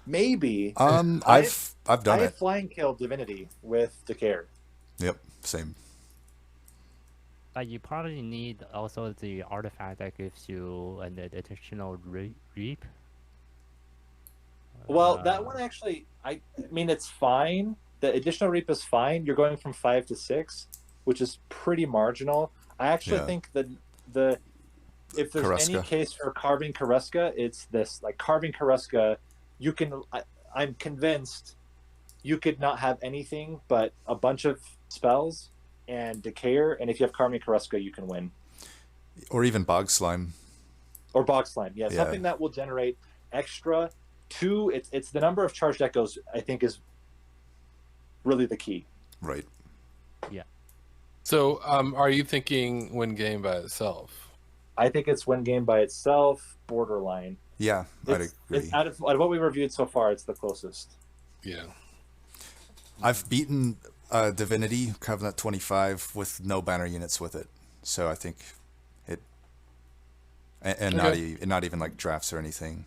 Maybe. I've done I it. flying killed Divinity with Decayer. Yep, same. But you probably need also the artifact that gives you an additional reap. Well, that one actually, I mean, it's fine. The additional reap is fine. You're going from 5 to 6, which is pretty marginal. I actually think that if there's Karuska. any case for carving Karuska, it's this. Like, carving Karuska, you can. I'm convinced you could not have anything but a bunch of spells and Decayer, and if you have carving Karuska, you can win. Or even Bog Slime. Or Bog Slime, yeah, Yeah. something that will generate extra. 2, it's the number of charged echoes, I think, is really the key. Right. So, are you thinking win game by itself? I think it's win game by itself, borderline. Yeah, I'd agree. It's out of what we reviewed so far, it's the closest. Yeah. I've beaten Divinity Covenant 25 with no banner units with it, so I think it, and not even like drafts or anything.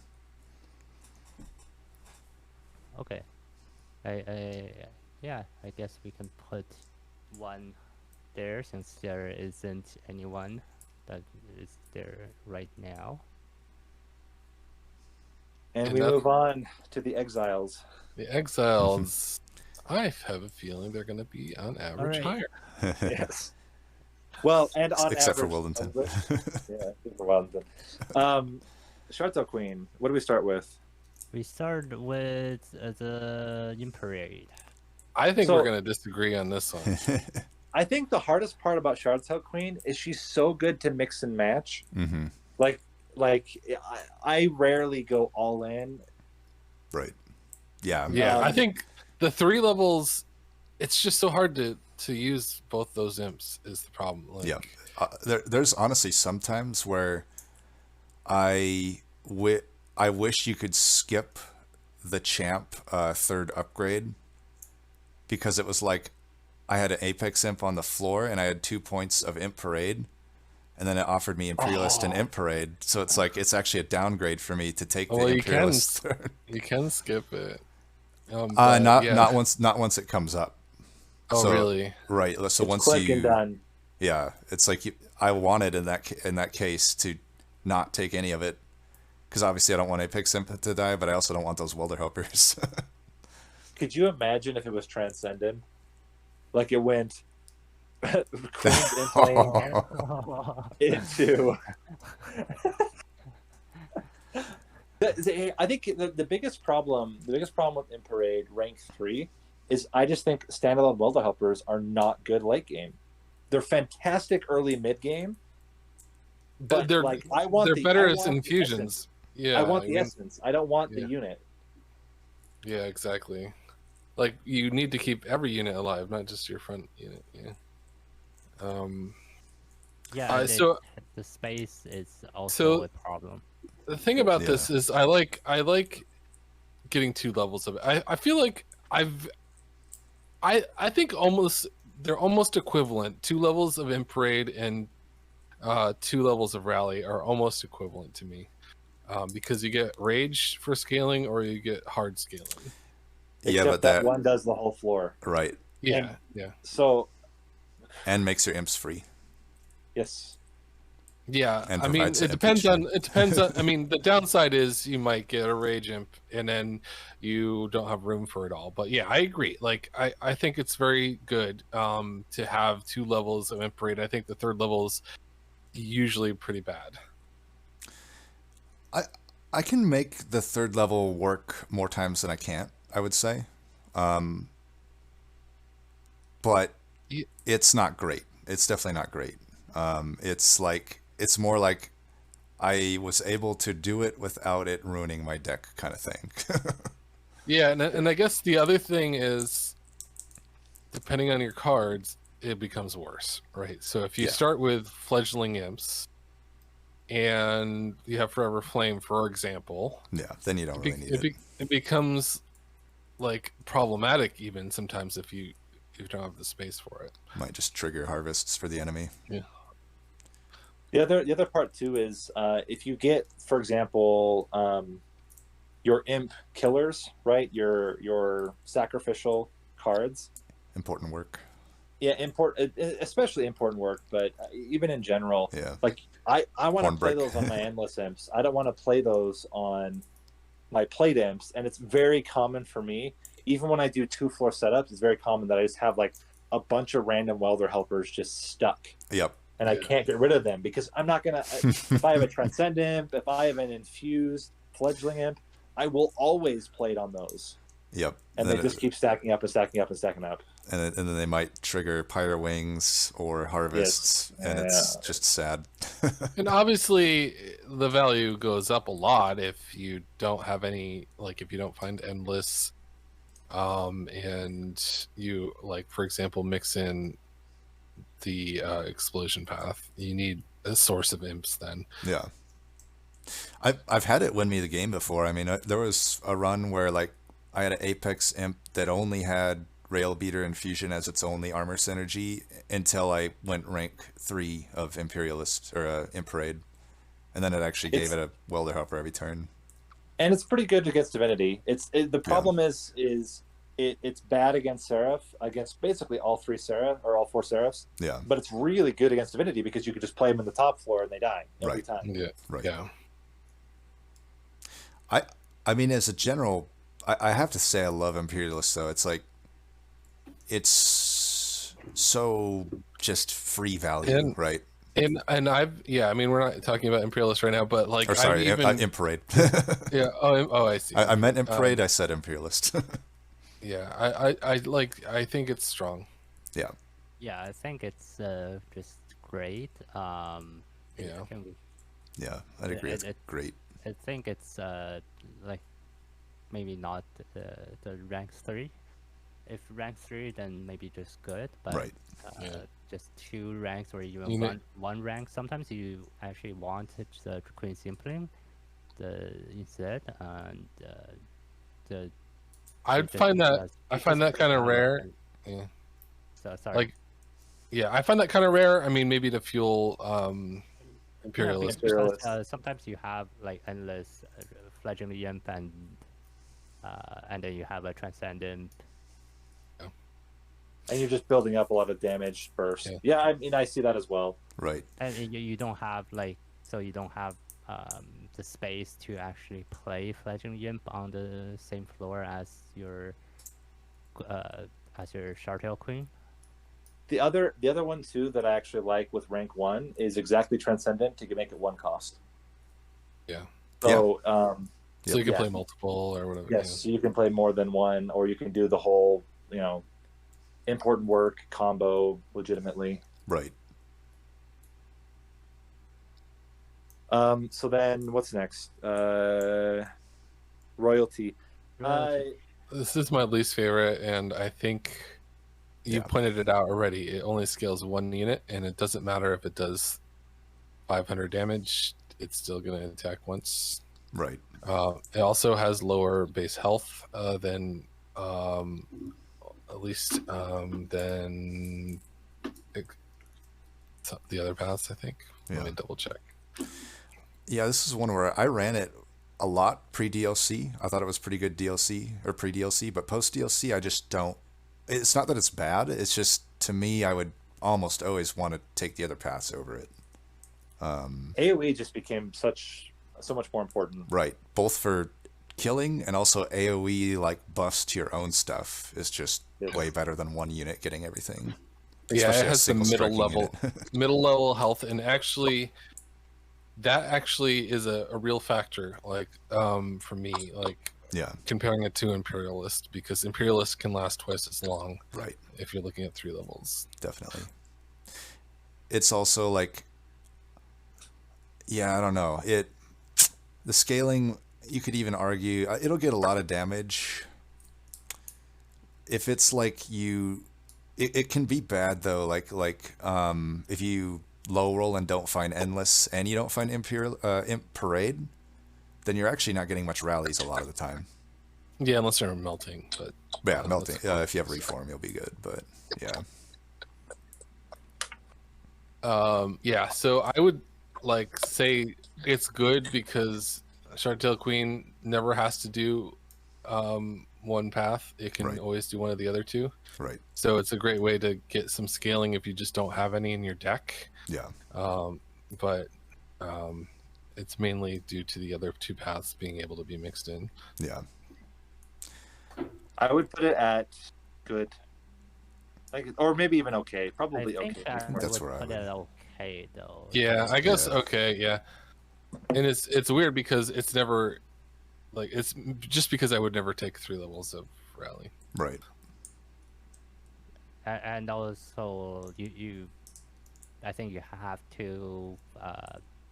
Okay. I guess we can put 1 there since there isn't anyone that is there right now. And And we that- move on to the Exiles. The Exiles, I have a feeling they're going to be on average Alright. higher. Yes. Well, and on Except for average, Wellington. yeah, except for Wellington. Sharto Queen. What do we start with? We start with the Imperialist. I think So- we're going to disagree on this one. I think the hardest part about Shardtail Queen is she's so good to mix and match. Mm-hmm. Like I rarely go all in. Right. Yeah. Yeah, I Um, think the 3 levels, it's just so hard to use both those imps is the problem. Like, Yeah. There's honestly sometimes where I wish you could skip the champ 3rd upgrade, because it was like I had an Apex imp on the floor and I had 2 points of imp parade, and then it offered me Imperialist and imp parade, so it's like it's actually a downgrade for me to take the Imperialist. You can skip it. Not once it comes up. Oh, So, really? Right. So It's once quick and done. yeah, it's like I wanted in that case to not take any of it, because obviously I don't want Apex Imp to die, but I also don't want those welder helpers. Could you imagine if it was Transcendent? Like it went Queen's Implant into. I think the biggest problem with Imparade rank 3 is I just think standalone welder helpers are not good late game. They're fantastic early mid game, but they're better as infusions. Yeah, I want the essence. I don't want the Yeah. unit. Yeah, exactly. Like you need to keep every unit alive, not just your front unit. Yeah. Yeah, so the space is also so- a problem. the thing about Yeah. this is I like getting 2 levels of it. I feel like I think they're almost equivalent. 2 levels of Imp Parade and 2 levels of Rally are almost equivalent to me, because you get Rage for scaling or you get hard scaling. Yeah, Except but that that one does the whole floor. right, Yeah, yeah, So and makes your imps free. yes, yeah. And I mean, provides it an depends imp on. It depends on. I mean, the downside is you might get a Rage Imp and then you don't have room for it all. But yeah, I agree. Like, I think it's very good to have 2 levels of Imp Parade. I think the 3rd level is usually pretty bad. I can make the 3rd level work more times than I can't, I would say. But Ye- it's not great. It's definitely not great. It's more like I was able to do it without it ruining my deck kind of thing. Yeah, and I guess the other thing is, depending on your cards, it becomes worse, right? So if you Yeah. start with Fledgling Imps, and you have Forever Flame, for example, Yeah, then you don't really need it. it becomes like problematic even sometimes if you don't have the space for it. Might just trigger harvests for the enemy. Yeah. the other part too is if you get, for example, your imp killers, right? Your sacrificial cards. Important work. Yeah, especially important work, but even in general, Yeah. like I want to play Hornbrick. those on my endless imps. I don't want to play those on my plate imps, and it's very common for me. Even when I do 2 floor setups, it's very common that I just have like a bunch of random welder helpers just stuck, Yep. and I can't get rid of them because I'm not gonna. If I have a transcendent, if I have an infused fledgling imp, I will always play it on those, Yep. and then they just keep stacking up and stacking up and stacking up. and then they might trigger Pyre Wings or Harvests, and it's Yeah. just sad. And obviously the value goes up a lot if you don't have any, like if you don't find endless, and you, like, for example, mix in the explosion path, you need a source of imps then. Yeah. I've had it win me the game before. I mean, there was a run where like I had an Apex imp that only had Rail Beater Infusion as its only armor synergy until I went rank 3 of Imperialist or Imp Parade, and then it actually gave it a welder helper every turn. And it's pretty good against Divinity. The problem is it's bad against Seraph, against basically all 3 Seraph or all 4 Seraphs. Yeah. But it's really good against Divinity because you could just play them in the top floor and they die every Right. time. Yeah. Right. Yeah. I mean, as a general, I have to say I love Imperialist though. It's like it's so just free value, right? And I mean, we're not talking about Imperialist right now, but like, Or sorry, I've even, Imp Parade. yeah. Oh, I see. I meant Imp Parade. I said Imperialist. Yeah, I think it's strong. Yeah. Yeah, I think it's just great. Yeah. Yeah, I'd agree. It's great. I think it's like maybe not the rank 3, if rank 3, then maybe just good, but Right. Yeah. just 2 ranks or even You know- one rank. Sometimes you actually want the Queen Simpling instead, and the I just find that because I it's find just that kind of pretty rare. and- Yeah. So sorry. Like, yeah, I find that kind of rare. I mean, maybe to fuel Yeah, Imperialist. because sometimes you have like endless fledgling imp and then you have a transcendent. And you're just building up a lot of damage first. Yeah. Yeah, I mean, I see that as well. Right. And you don't have you don't have the space to actually play fledgling imp on the same floor as your Shartail Queen. The other one too that I actually like with rank 1 is exactly Transcendent to make it 1 cost. Yeah. So So you can Yeah. play multiple or whatever. yes, you can play more than one, or you can do the whole important work combo legitimately. Right. So then what's next? Royalty. This is my least favorite, and I think you Yeah. pointed it out already. It only scales 1 unit, and it doesn't matter if it does 500 damage. It's still going to attack once. Right. It also has lower base health than at least than the other paths, I think. Let me Yeah. double check. Yeah, this is one where I ran it a lot pre-DLC. I thought it was pretty good DLC or pre-DLC, but post-DLC, I just don't. It's not that it's bad. It's just, to me, I would almost always want to take the other paths over it. AoE just became so much more important. Right. Both for killing and also AoE like buffs to your own stuff is just Yes. way better than one unit getting everything. Yeah, Especially it a has some single middle striking level unit. middle level health, and actually that actually is a real factor, like for me, like Yeah. comparing it to Imperialist, because Imperialist can last twice as long Right. if you're looking at 3 levels. Definitely. It's also like, yeah, I don't know. The scaling, you could even argue it'll get a lot of damage. If it's like it can be bad though. Like if you low roll and don't find endless and you don't find imp parade, then you're actually not getting much rallies a lot of the time. Yeah, unless they're melting, but Yeah, that's melting. fine. If you have reform, you'll be good. But yeah. Yeah, so I would like say it's good because Shartail Queen never has to do one path. It can Right. always do one of the other 2. Right. So it's a great way to get some scaling if you just don't have any in your deck. Yeah. But it's mainly due to the other 2 paths being able to be mixed in. Yeah. I would put it at good, like, or maybe even okay. Probably I think okay. I That's would where I put would. it okay though. Yeah, I guess Yeah. okay, yeah. And it's weird because it's never like it's just because I would never take 3 levels of rally. Right. And also I think you have to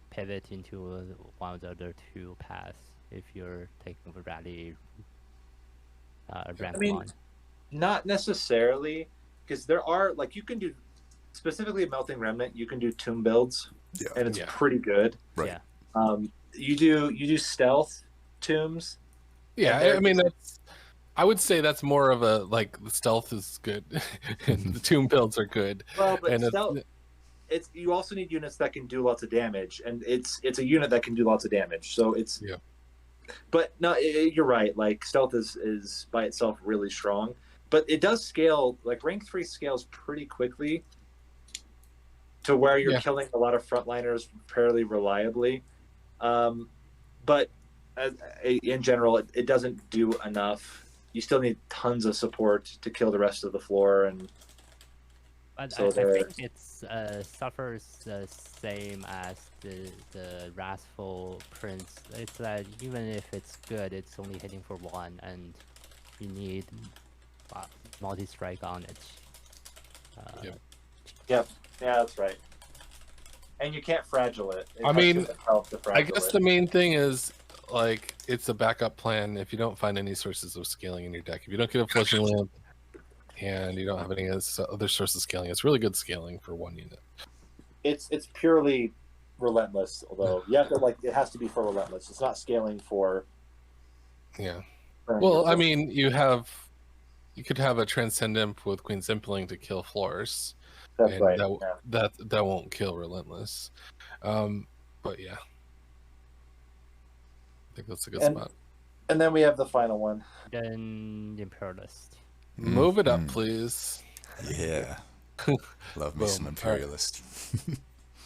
pivot into one of the other 2 paths if you're taking the rally rank I mean, 1. Not necessarily, because there are, like, you can do specifically Melting Remnant. You can do tomb builds, Yeah. and it's Yeah. pretty good. Right. Yeah. You do stealth tombs. Yeah, And I mean I would say that's more of a like the stealth is good and the tomb builds are good. Well, but And stealth, it's you also need units that can do lots of damage, and it's a unit that can do lots of damage. So it's Yeah. But no, you're right. Like, stealth is by itself really strong, but it does scale. Like, rank 3 scales pretty quickly to where you're Yeah. killing a lot of frontliners fairly reliably. But in general, it doesn't do enough. You still need tons of support to kill the rest of the floor, and But So I there- think it's suffers the same as the Wrathful Prince. It's that even if it's good, it's only hitting for 1, and you need multi-strike on it. Yep. yeah, that's right. And you can't fragile it. It I costs mean, you health to I fragile guess it. the main thing is like it's a backup plan if you don't find any sources of scaling in your deck. If you don't get a fledgling lamp and you don't have any other source of scaling. It's really good scaling for one unit. It's purely relentless, although you have to it has to be for relentless. It's not scaling for. Yeah. for Well, I your- mean, you could have a Transcendent with Queen's Impling to kill floors, That's and right. that won't kill Relentless. But yeah, I think that's a good spot. And then we have the final one. Then Imperialist. Move it up, please. Yeah. Love me Boom. some Imperialist.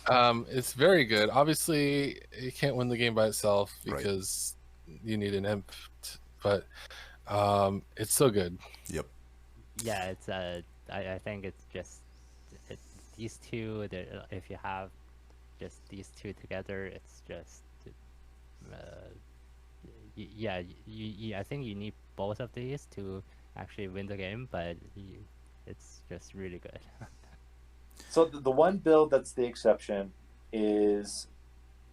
It's very good. Obviously, it can't win the game by itself because you need an imp, but it's so good. Yep. Yeah, it's I think it's just these two. If you have just these two together, it's just I think you need both of these to actually win the game, but it's just really good. So the one build that's the exception is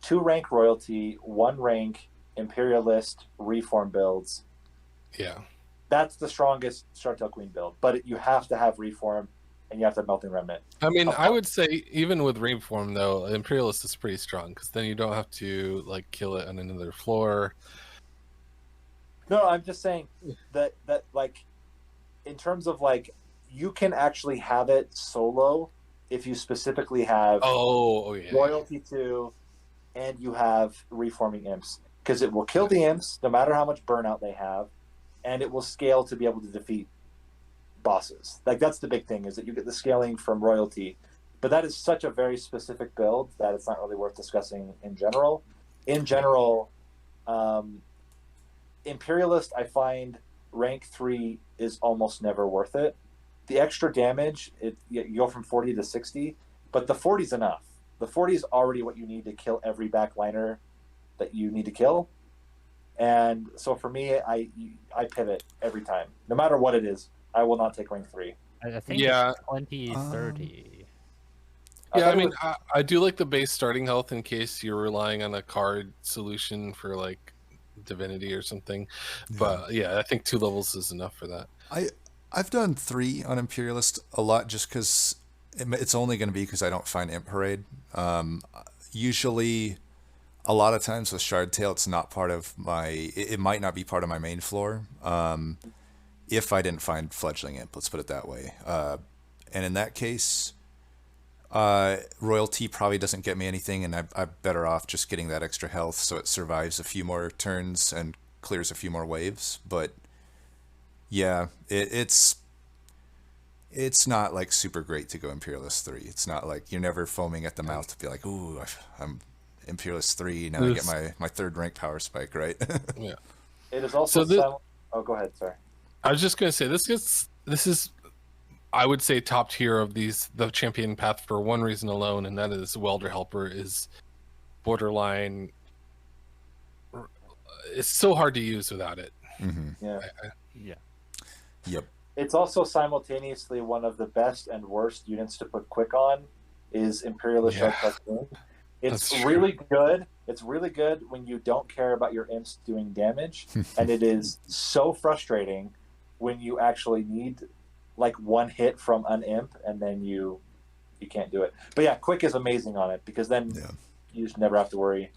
2 rank royalty, 1 rank Imperialist reform builds. Yeah. That's the strongest Shardtail Queen build, but you have to have reform and you have to have Melting Remnant. I mean, I would say even with Reform though, Imperialist is pretty strong because then you don't have to kill it on another floor. No, I'm just saying that in terms of you can actually have it solo if you specifically have royalty 2 and you have reforming imps, because it will kill the imps no matter how much burnout they have, and it will scale to be able to defeat bosses. That's the big thing, is that you get the scaling from royalty, but that is such a very specific build that it's not really worth discussing in general. Imperialist, I find rank 3 is almost never worth it. The extra damage, you go from 40 to 60, but the 40 is enough. The 40 is already what you need to kill every backliner that you need to kill. And so for me, I pivot every time. No matter what it is, I will not take rank 3. I think Yeah. it's 20, 30. Yeah, I mean, I do like the base starting health in case you're relying on a card solution for Divinity or something. But yeah, I think 2 levels is enough for that. I've done 3 on Imperialist a lot just because it's only going to be because I don't find Imp Parade. Usually, a lot of times with Shardtail, it's not part of it might not be part of my main floor. If I didn't find Fledgling Imp, let's put it that way. And in that case, royalty probably doesn't get me anything, and I'm better off just getting that extra health so it survives a few more turns and clears a few more waves. But yeah, it's not super great to go Imperialist 3. It's not you're never foaming at the mouth to be ooh, I'm Imperialist 3, now I get my 3rd rank power spike, right? Yeah. It is also oh, go ahead, sorry. I was just going to say this is I would say top tier of the champion path for one reason alone, and that is Welder Helper is borderline. It's so hard to use without it. Mm-hmm. Yeah. Yeah. Yep. It's also simultaneously one of the best and worst units to put quick on is Imperialist Shardtail Queen. It's really good. It's really good when you don't care about your imps doing damage, and it is so frustrating when you actually need one hit from an imp and then you can't do it. But yeah, quick is amazing on it because then you just never have to worry.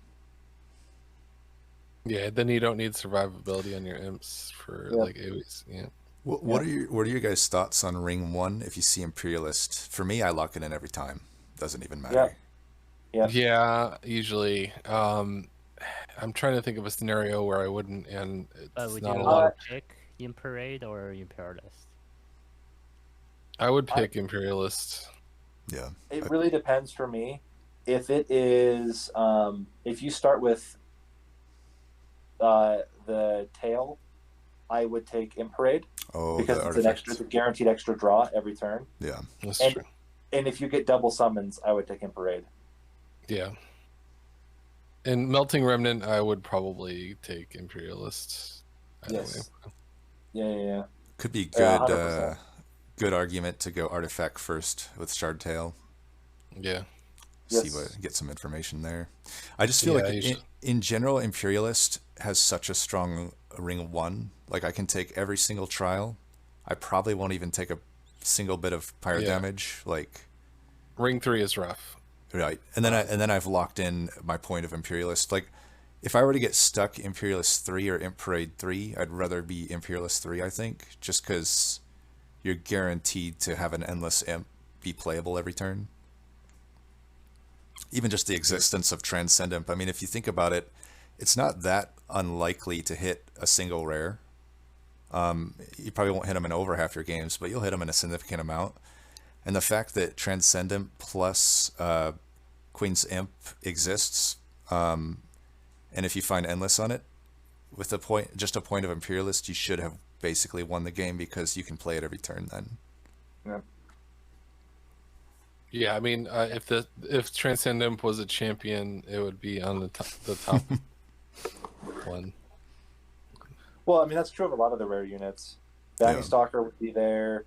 Yeah, then you don't need survivability on your imps for AoEs. Yeah. What are your guys' thoughts on Ring 1 if you see Imperialist? For me, I lock it in every time. Doesn't even matter. Yeah, usually. I'm trying to think of a scenario where I wouldn't, and it's Would not you a lot. pick Imparade or Imperialist? I would pick Imperialist. Yeah. It really depends for me. If it is, if you start with the tail, I would take Imparade because it's a guaranteed extra draw every turn. Yeah, that's true. And if you get double summons, I would take Imparade. Yeah. And Melting Remnant, I would probably take Imperialist. Yes. Yeah. Could be good. Good argument to go Artifact first with Shardtail. Yeah. Get some information there. I just feel in general, Imperialist has such a strong Ring 1. I can take every single trial. I probably won't even take a single bit of pyro Yeah. damage, like Ring 3 is rough. right. And then I've locked in my point of Imperialist. Like if I were to get stuck Imperialist 3 or Imp Parade 3, I'd rather be Imperialist 3, I think, just because you're guaranteed to have an endless imp be playable every turn. Even just the existence of Transcend Imp. I mean, if you think about it, it's not that unlikely to hit a single rare. You probably won't hit them in over half your games, but you'll hit them in a significant amount. And the fact that Transcend Imp plus Queen's Imp exists, and if you find Endless on it, with just a point of Imperialist, you should have basically won the game because you can play it every turn then. Yeah. Yeah, I mean, if Transcend Imp was a champion, it would be on the top one. Well, I mean, that's true of a lot of the rare units. Bounty Yeah. Stalker would be there.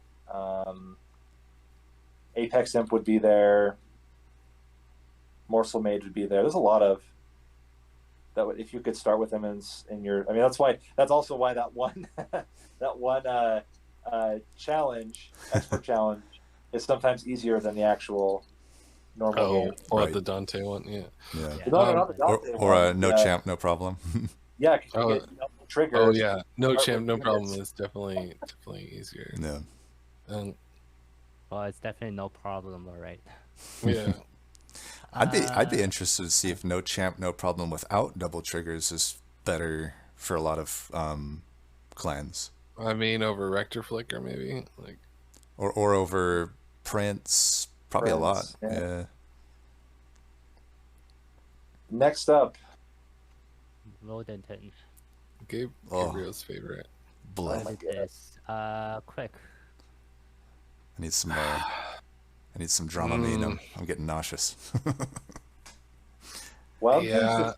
Apex Imp would be there. Morsel Mage would be there. There's a lot of that. If you could start with them in your, I mean, that's also why that one challenge, expert challenge, is sometimes easier than the actual normal Oh, game. or Right. the Dante one, yeah. Yeah. Yeah. No, not the Or, Dante or one. no Yeah. champ, no problem. Yeah, because Oh, you get double triggers. Oh yeah, no Start champ, with no units. problem is definitely easier. Yeah. And Well, it's definitely no problem, all right. yeah, I'd be interested to see if no champ, no problem without double triggers is better for a lot of clans, I mean over Rector Flicker maybe like. or over Prince, probably a lot. Prince, yeah. Yeah. Next up, Rodenton. Oh. Gabriel's favorite. Blood. Oh my What is this? Quick. I need some Dramamine. I'm getting nauseous. well, Yeah,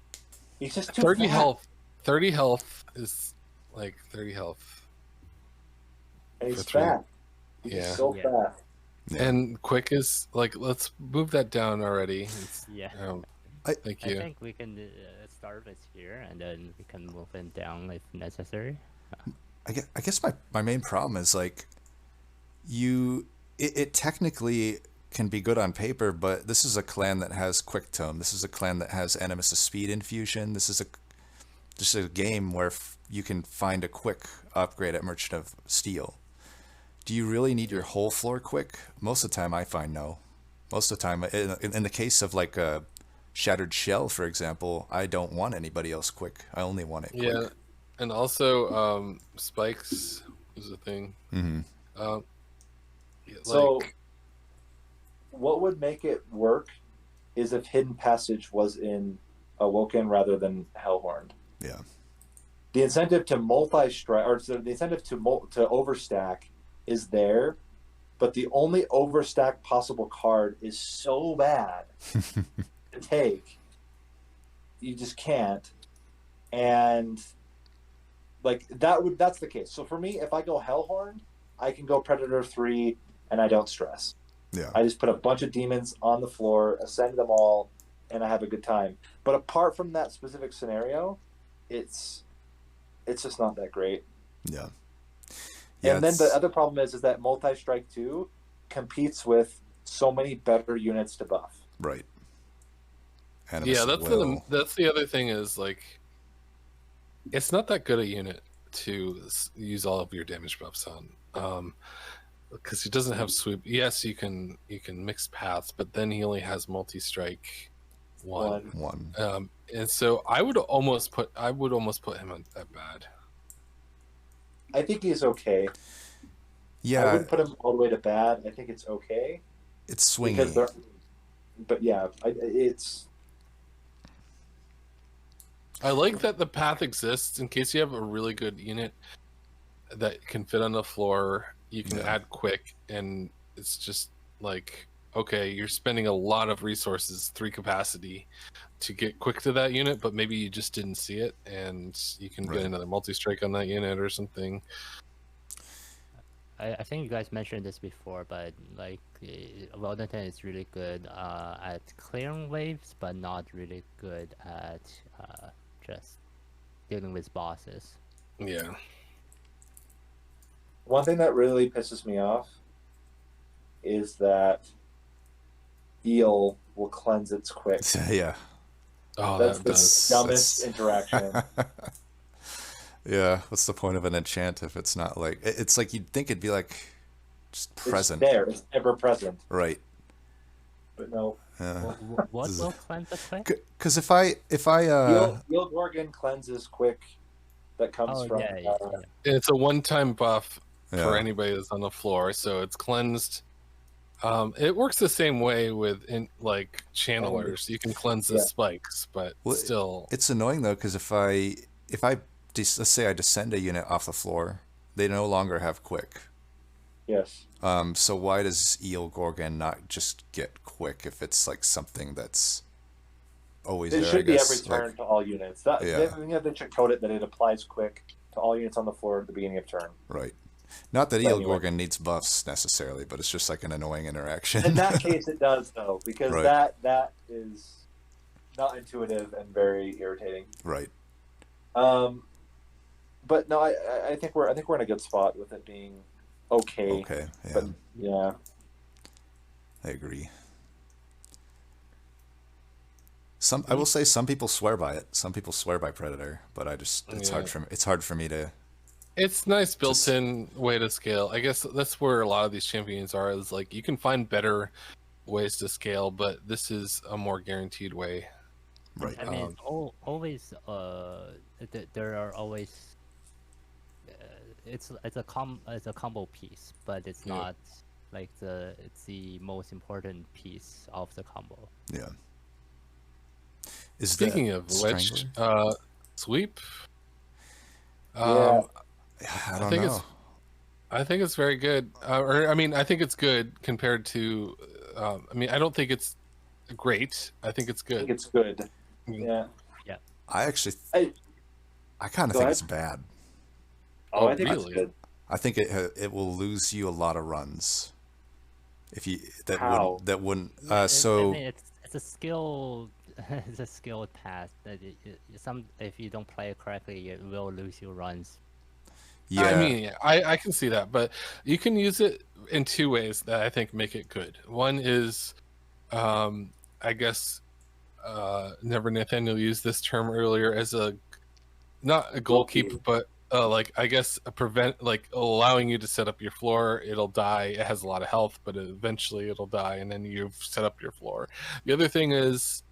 he's just too 30 fat. health. 30 health is like 30 health. And he's for three. fat. He's Yeah. so Yeah. fat. Yeah. And quick is like, let's move that down already. It's, Yeah. thank I you. think we can start with here, and then we can move it down if necessary. I guess my main problem is like it technically can be good on paper, but this is a clan that has quick tome. This is a clan that has Animus' speed infusion. This is just a game where you can find a quick upgrade at Merchant of Steel. Do you really need your whole floor quick? Most of the time I find no. Most of the time, in the case of like a Shattered Shell, for example, I don't want anybody else quick. I only want it quick. Yeah, and also spikes is a thing. Mm-hmm. Yeah, So, like, what would make it work is if Hidden Passage was in Awoken rather than Hellhorned. Yeah. The incentive to multi-strike, or the incentive to overstack is there, but the only overstack possible card is so bad to take. You just can't. And like that's the case. So for me, if I go Hellhorned, I can go Predator 3 and I don't stress. Yeah. I just put a bunch of demons on the floor, ascend them all, and I have a good time. But apart from that specific scenario, it's just not that great. Yeah. And then the other problem is that Multi-Strike 2 competes with so many better units to buff. Right. yeah, that's the other thing is like, it's not that good a unit to use all of your damage buffs on, because he doesn't have swoop. Yes, you can mix paths, but then he only has multi-strike one. And so I would almost put him at bad. I think he's okay. Yeah. I wouldn't put him all the way to bad. I think it's okay. It's swingy. But yeah, it's. I like that the path exists in case you have a really good unit that can fit on the floor. You can add quick, and it's just like, okay, you're spending a lot of resources, 3 capacity, to get quick to that unit, but maybe you just didn't see it, and you can get another multi-strike on that unit or something. I think you guys mentioned this before, but like Rodenton is really good at clearing waves, but not really good at just dealing with bosses. Yeah. One thing that really pisses me off is that Eel will cleanse its quick. Yeah. Oh, That's that the does. dumbest interaction. Yeah. What's the point of an enchant if it's not like it's like you'd think it'd be like just present. It's there. It's ever present. Right. But no. What will cleanse the quick? Because if I Eel Gorgon cleanses quick. That comes Oh from. yeah. It's a one-time buff Yeah. for anybody that's on the floor, so it's cleansed. It works the same way with like channelers. You can cleanse the spikes, but still, it's annoying though because if I let's say I descend a unit off the floor, they no longer have quick. Yes. So why does Eel Gorgon not just get quick if it's like something that's always It there? should I be guess, every turn like, to all units. That they should code it that it applies quick to all units on the floor at the beginning of turn. right. Not that But Eel anyway. Gorgon needs buffs necessarily, but it's just like an annoying interaction. In that case, it does though, because Right. that is not intuitive and very irritating. Right. But no, I think we're in a good spot with it being okay. Okay. Yeah. But yeah, I agree. I will say some people swear by it. Some people swear by Predator, but it's hard for me to. it's nice built-in way to scale. I guess that's where a lot of these champions are. Is like you can find better ways to scale, but this is a more guaranteed way. Right. I mean, always. There are always. It's a combo piece, but it's not like it's the most important piece of the combo. Yeah. Speaking of which, sweep. Yeah. I don't know. I think it's very good. I think it's good compared to. I don't think it's great. I think it's I good. think it's good. Yeah. I actually, I kind of Go think ahead. it's bad. Oh, Oh, I think really? it's good. I think it will lose you a lot of runs if you How? wouldn't. I So mean, it's a skill. It's a skill path that if you don't play it correctly, it will lose your runs. yeah, I mean, I can see that, but you can use it in two ways that I think make it good. One is, I guess, Never Nathaniel used this term earlier as not a goalkeeper, but like I guess a prevent, like allowing you to set up your floor. It'll die. It has a lot of health, but eventually it'll die, and then you've set up your floor. The other thing is,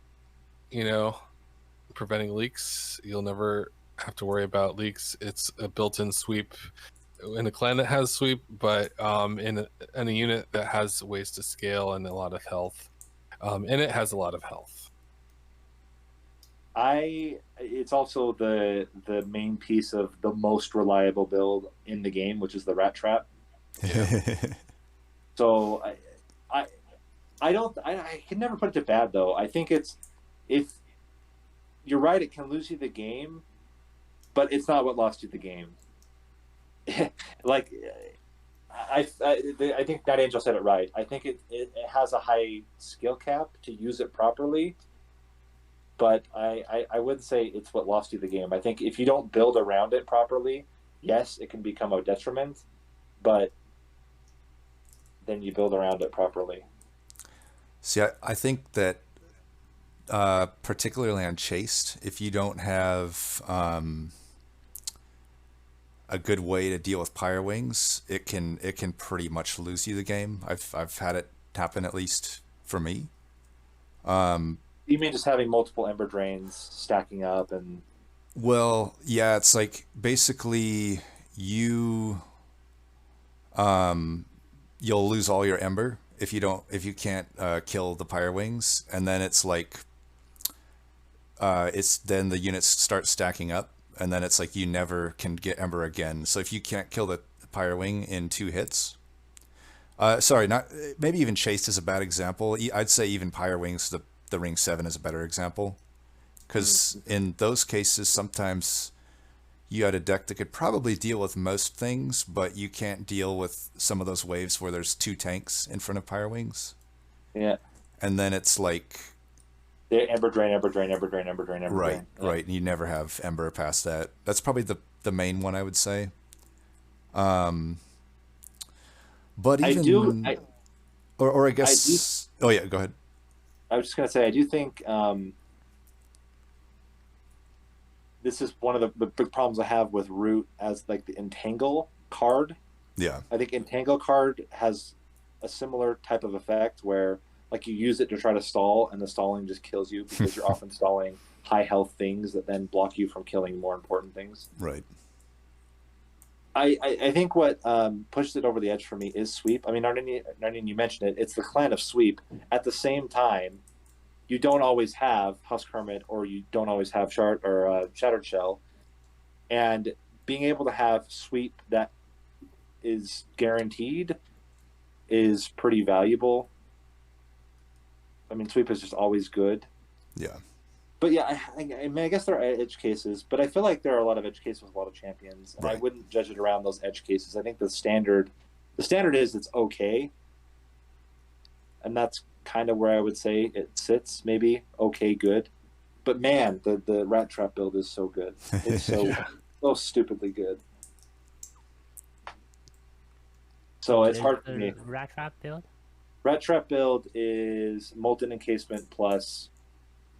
preventing leaks. You'll never have to worry about leaks. It's a built-in sweep in a clan that has sweep, but in a unit that has ways to scale and a lot of health, and it has a lot of health. It's also the main piece of the most reliable build in the game, which is the rat trap. So I can never put it to bad though. I think if you're right, it can lose you the game, but it's not what lost you the game. Like I think NightAngel said it right. I think it has a high skill cap to use it properly. But I wouldn't say it's what lost you the game. I think if you don't build around it properly, yes, it can become a detriment, but then you build around it properly. See, I think that particularly on Chased, if you don't have a good way to deal with Pyre Wings, it can pretty much lose you the game. I've had it happen, at least for me. You mean just having multiple Ember Drains stacking up and... Well, yeah, it's like basically you'll lose all your Ember if you can't kill the Pyre Wings, and then it's like then the units start stacking up, and then it's like you never can get Ember again. So if you can't kill the Pyre Wing in 2 hits, maybe even Chased is a bad example. I'd say even Pyre Wings, the Ring 7 is a better example, because in those cases sometimes you had a deck that could probably deal with most things, but you can't deal with some of those waves where there's 2 tanks in front of Pyre Wings. Yeah. And then it's like Ember Drain, Ember Drain, Ember Drain, Ember Drain, Ember right, Drain. Yeah. right. And you never have Ember past that. That's probably the main one, I would say. But even Or I guess. Oh yeah, go ahead. I was just gonna say I do think this is one of the big problems I have with Root as like the Entangle card. Yeah. I think Entangle card has a similar type of effect where like you use it to try to stall and the stalling just kills you because you're often stalling high health things that then block you from killing more important things. Right. I think what pushed it over the edge for me is Sweep. I mean, Narninian, you mentioned it. It's the clan of Sweep. At the same time, you don't always have Husk Hermit or you don't always have Shattered Shell. And being able to have Sweep that is guaranteed is pretty valuable. I mean, Sweep is just always good. Yeah. But yeah, I mean, I guess there are edge cases, but I feel like there are a lot of edge cases with a lot of champions, and Right. I wouldn't judge it around those edge cases. I think the standard is it's okay, and that's kind of where I would say it sits, maybe okay, good. But man, the Rat Trap build is so good. It's so so stupidly good. So it's hard for me. Rat Trap build? Rat Trap build is Molten Encasement plus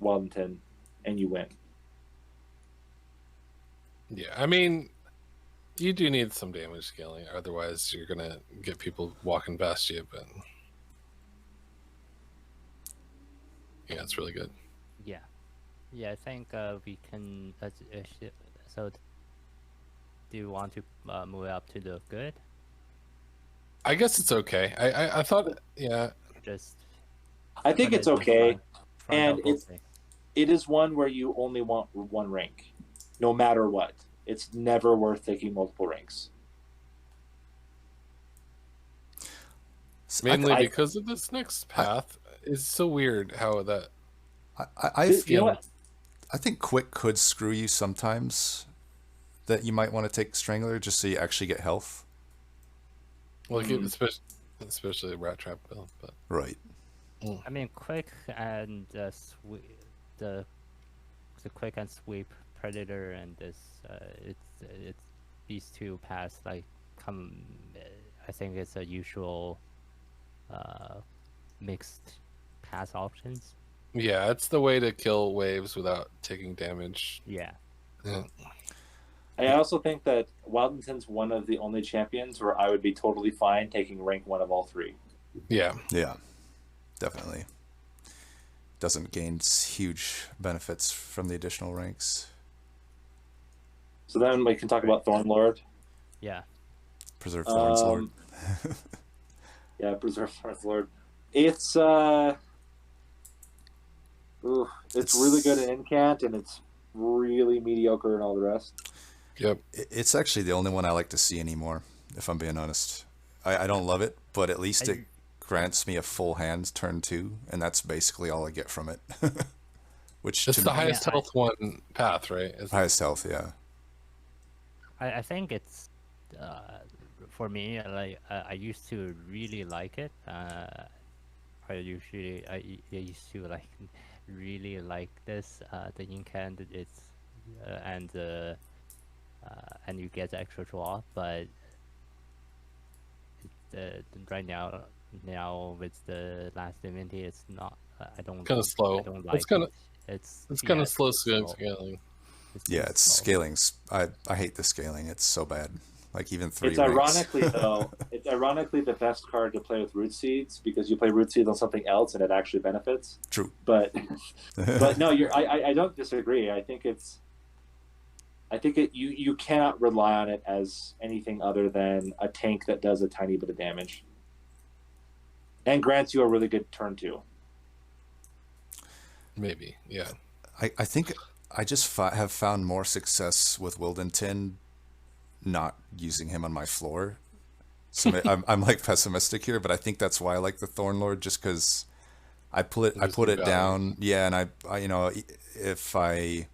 Wellington, and you win. Yeah, I mean, you do need some damage scaling, otherwise you're gonna get people walking past you. But yeah, it's really good. Yeah. Yeah, I think we can. So, do you want to move up to the good? I guess it's okay. I thought, yeah, Just. I think put it's it in okay, front and of it's both. it is one where you only want one rank, no matter what. It's never worth taking multiple ranks. mainly I- because of this next path. It's so weird how that. I You know what? I think Quick could screw you sometimes. That you might want to take Strangler just so you actually get health. Like especially a Rat Trap build, but Right. I mean, quick and the quick and sweep predator and this it's these two paths like come. I think it's a usual mixed path options. yeah, it's the way to kill waves without taking damage. Yeah. Yeah. I also think that Wildington's one of the only champions where I would be totally fine taking rank one of all three. Yeah. Yeah. Definitely. Doesn't gain huge benefits from the additional ranks. So then we can talk about Thornlord. Yeah. Preserve Thorns Lord. Yeah, Preserve Thornlord. It's it's really good in Incant, and it's really mediocre in all the rest. Yep. It's actually the only one I like to see anymore, if I'm being honest. I don't love it, but at least it grants me a full hand turn 2, and that's basically all I get from it. Which It's to the me, highest health one path, right? It's- highest health, yeah. I think it's for me like I used to really like it. I used to like really like this the incant it's and you get the extra draw, but right now with the last divinity it's not I don't Kinda slow. I don't like It's kinda- it. It's kind of yeah, slow it's scaling. Yeah, too it's slow. scaling's. I hate the scaling. It's so bad. Like even 3 It's ranks. ironically though, it's ironically the best card to play with Root Seeds because you play Root Seeds on something else and it actually benefits. True. But no, I don't disagree. I think you cannot rely on it as anything other than a tank that does a tiny bit of damage and grants you a really good turn 2. Maybe, yeah. I think I just have found more success with Wildington not using him on my floor. So I'm like pessimistic here, but I think that's why I like the Thornlord, just because I put it down. Yeah, and I you know, if I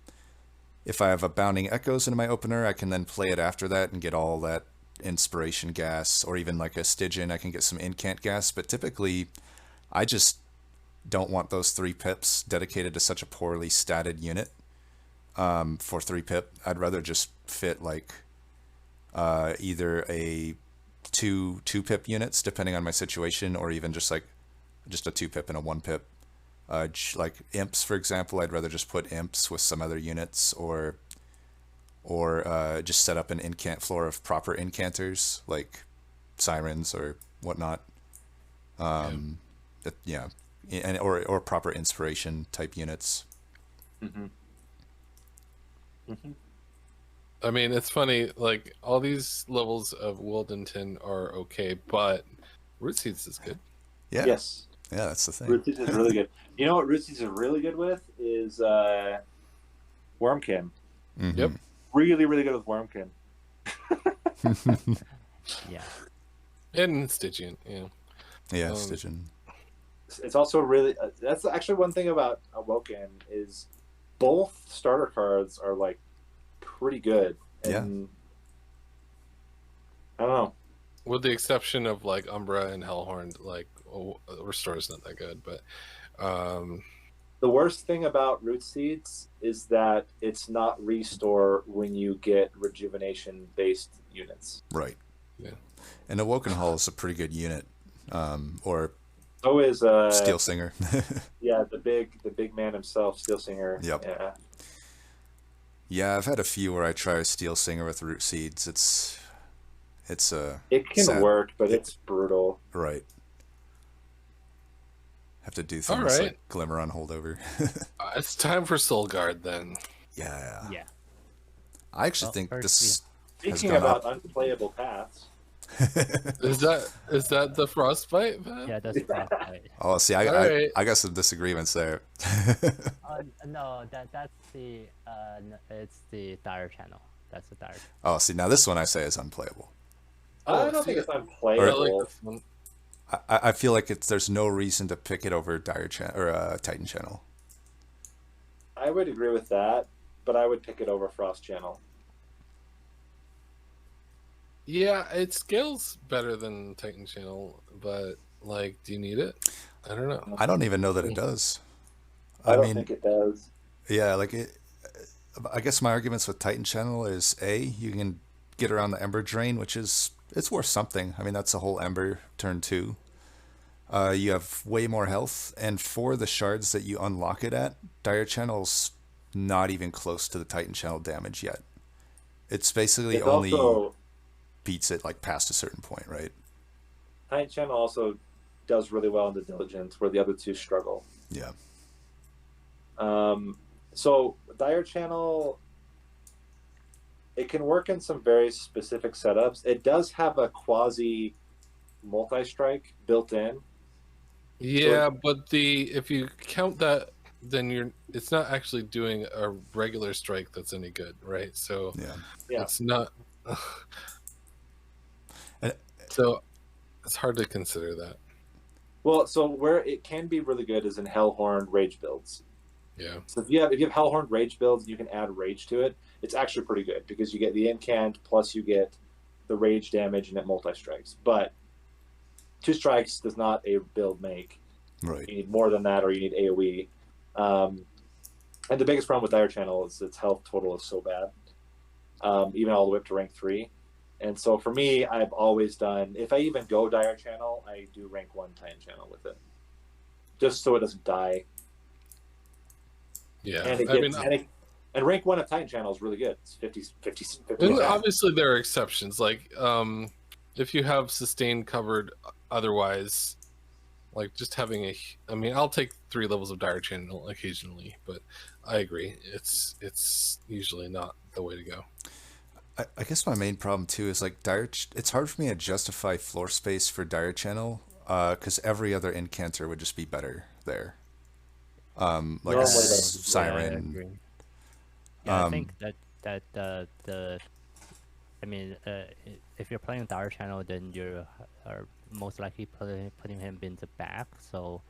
have a Bounding Echoes in my opener, I can then play it after that and get all that inspiration gas, or even like a Stygian, I can get some incant gas. But typically, I just don't want those 3 pips dedicated to such a poorly statted unit for 3 pip. I'd rather just fit like either a 2 pip units depending on my situation, or even just like just a 2-pip and a 1-pip. Like imps, for example, I'd rather just put imps with some other units, or just set up an incant floor of proper incanters like sirens or whatnot. Yeah, and or proper inspiration type units. Mm-hmm. Mm-hmm. I mean, it's funny. Like all these levels of Wildenton are okay, but Root Seeds is good. Yeah. Yes. Yeah, that's the thing. Root Seeds is really good. You know what Root Seeds is really good with is Wormkin. Mm-hmm. Yep. Really, really good with Wormkin. Yeah. And Stygian, yeah. Yeah, Stygian. It's also really that's actually one thing about Awoken is both starter cards are like pretty good. And I don't know. With the exception of like Umbra and Hellhorn, like Restore is not that good, but the worst thing about Root Seeds is that it's not Restore when you get rejuvenation based units. Right. Yeah. And Awoken Hall is a pretty good unit. Or so is Steel Singer. Yeah, the big man himself, Steel Singer. Yep. Yeah. Yeah, I've had a few where I try a Steel Singer with Root Seeds. It can sad. work, but it's brutal. Right. Have to do All things right. like Glimmer on Holdover. It's time for Soul Guard then. Yeah. Yeah. I actually think this has Speaking gone about up. unplayable paths. Is that the Frostbite? Man? Yeah, that's right. Oh, see, All right. I got some disagreements there. No, that's the it's the dire channel. That's the dire. Oh, see, now this one I say is unplayable. I don't think it's I unplayable. like this one. I feel like there's no reason to pick it over Titan Channel. I would agree with that, but I would pick it over Frost Channel. Yeah, it scales better than Titan Channel, but like, do you need it? I don't know. I don't even know that it does. I don't think it does. Yeah, like it. I guess my arguments with Titan Channel is you can get around the Ember Drain, which is it's worth something. I mean, that's a whole Ember turn 2. You have way more health, and for the shards that you unlock it at, Dire Channel's not even close to the Titan Channel damage yet. It's basically It's only also, beats it like past a certain point, right? Titan Channel also does really well in the Diligence, where the other two struggle. Yeah. So Dire Channel, it can work in some very specific setups. It does have a quasi multi-strike built in. Yeah, but if you count that, then it's not actually doing a regular strike that's any good, right? So Yeah. it's not. And- So it's hard to consider that. Well, so where it can be really good is in Hellhorn Rage builds. Yeah. So if you have Hellhorn Rage builds, you can add Rage to it. It's actually pretty good because you get the incant plus you get the Rage damage and it multi-strikes. But 2 strikes does not a build make. Right. You need more than that, or you need AoE. And the biggest problem with Dire Channel is its health total is so bad, even all the way up to rank 3. And so for me, I've always done, if I even go Dire Channel, I do rank 1 Titan Channel with it, just so it doesn't die. Yeah. And and rank 1 of Titan Channel is really good. It's 50. And obviously, there are exceptions. Like, if you have sustained covered otherwise, like just having I'll take 3 levels of Dire Channel occasionally, but I agree. It's usually not the way to go. I guess my main problem too is like it's hard for me to justify floor space for Dire Channel because every other incanter would just be better there. Like a Siren. Yeah, I think that if you're playing Dire Channel, then you are most likely putting him in the back. So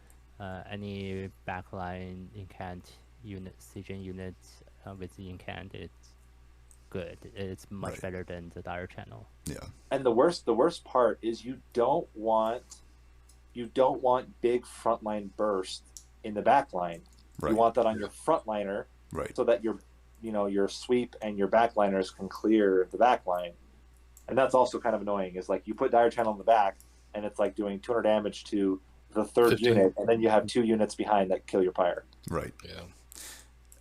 any backline incant unit, Stygian units with the incant, it's good. It's much better than the Dire Channel. Yeah. And the worst part is you don't want big frontline burst in the backline. Right. You want that on your frontliner, right? So that your sweep and your backliners can clear the backline. And that's also kind of annoying. Is like you put Dire Channel in the back, and it's like doing 200 damage to the third 15. unit, and then you have 2 units behind that kill your pyre. Right. Yeah.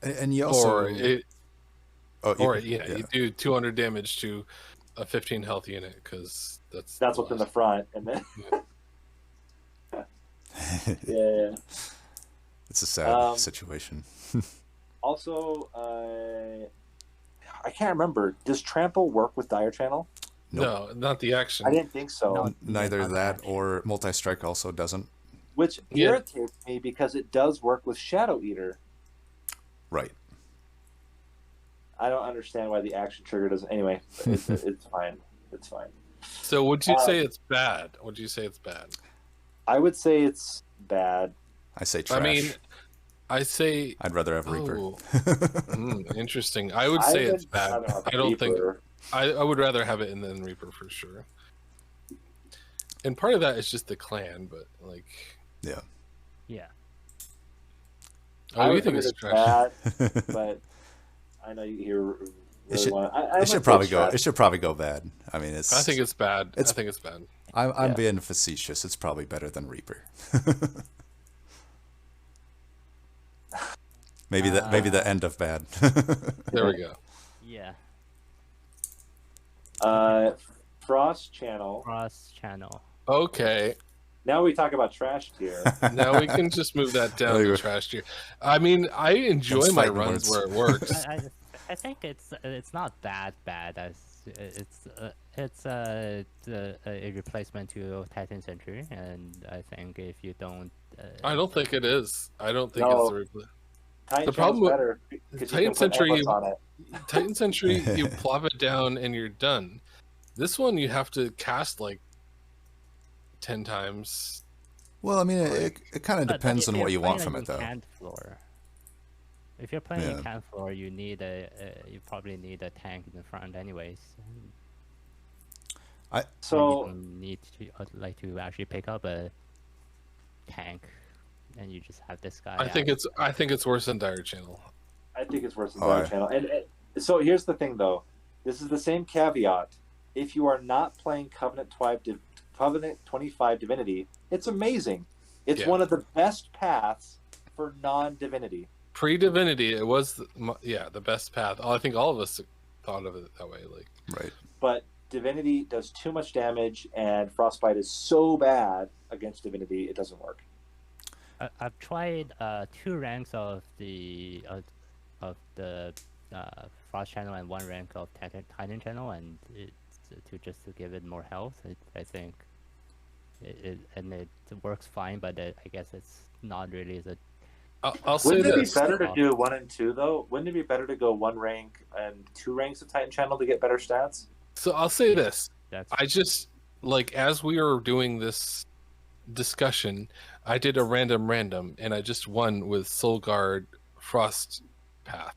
And you also You yeah. do 200 damage to a 15 health unit because That's what's in the front, and then yeah. It's a sad situation. Also, I can't remember. Does trample work with dire channel? Nope. No, not the action. I didn't think so. No. Neither Not that actually. or multi-strike also doesn't. Which Yeah. irritates me because it does work with Shadow Eater. Right. I don't understand why the action trigger doesn't. Anyway, it's fine. It's fine. So would you say it's bad? Would you say it's bad? I would say it's bad. I say trash. I mean, I say. I'd rather have Reaper. Oh, interesting. I would say it's bad. I don't think. I would rather have it in than Reaper for sure. And part of that is just the clan, but like. Yeah. Yeah. Oh, you think it's trash? bad, but I know you hear. It should, I it should probably go. It should probably go bad. I mean, it's. I think it's bad. It's- I think it's bad. I'm Yeah. being facetious. It's probably better than Reaper. maybe the end of bad. There we go. Yeah. Frost channel. Cross channel. Okay. Now we talk about trash tier. Now we can just move that down There you to go. trash tier. I mean, I enjoy Those my fighting runs words. where it works. I think it's not that bad as it's a replacement to Titan Sentry, and I think if you don't I don't think it is. I don't think No. it's the Titan The problem channel's with- better because Titan you can put Sentry, ambush on it. Titan Sentry. You plop it down and you're done. This one you have to cast like 10 times. Well, I mean, it kind of But depends if on you're what you want playing from in it, though. Canned floor, if you're playing Yeah. in canned floor, you need you probably need a tank in the front, anyways. So you don't need to to actually pick up a tank, and you just have this guy. I think it's worse than Dire Channel. I think it's worse than Oh, Dire yeah. Channel. And so here's the thing, though. This is the same caveat. If you are not playing Covenant 25 Divinity, it's amazing. It's Yeah. one of the best paths for non-divinity. Pre-Divinity, it was the best path. I think all of us thought of it that way. Like, Right. But Divinity does too much damage, and Frostbite is so bad against Divinity, it doesn't work. I've tried 2 ranks of the Frost channel and 1 rank of Titan channel, and to give it more health. I think it works fine, but I guess it's not really the. I'll say Wouldn't it be this. better to do 1 and 2, though? Wouldn't it be better to go 1 rank and 2 ranks of Titan Channel to get better stats? So I'll say this. That's I just like as we were doing this discussion, I did a random, and I just won with Soul Guard Frost Path,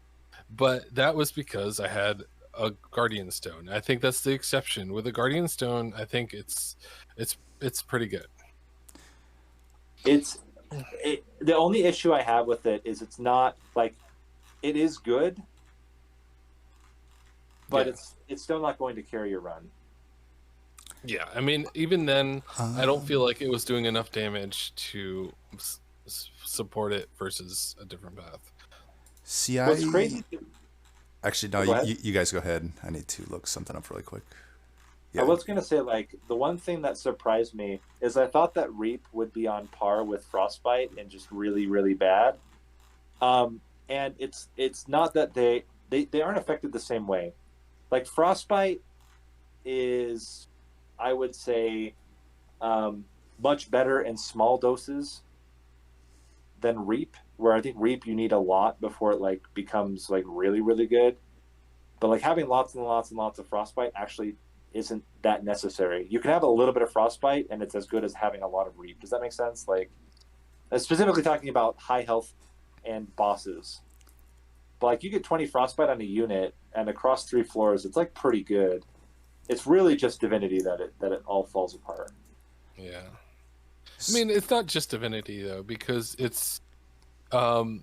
but that was because I had a Guardian Stone. I think that's the exception. With a Guardian Stone, I think it's pretty good. The only issue I have with it is it's not like it is good, but Yeah. it's still not going to carry your run. Yeah, I mean, even then, I don't feel like it was doing enough damage to support it versus a different path. See, What's crazy? Actually, Go no. ahead. You guys go ahead. I need to look something up really quick. I was gonna say, like, the one thing that surprised me is I thought that Reap would be on par with Frostbite and just really, really bad. And it's not that they aren't affected the same way. Like Frostbite is, I would say, much better in small doses than Reap, where I think Reap you need a lot before it like becomes like really, really good. But like having lots and lots and lots of Frostbite actually isn't that necessary. You can have a little bit of Frostbite and it's as good as having a lot of Reap. Does that make sense? Like, specifically talking about high health and bosses. But like you get 20 Frostbite on a unit and across 3 floors, it's like pretty good. It's really just Divinity that it all falls apart. Yeah, I mean, it's not just Divinity though, because it's The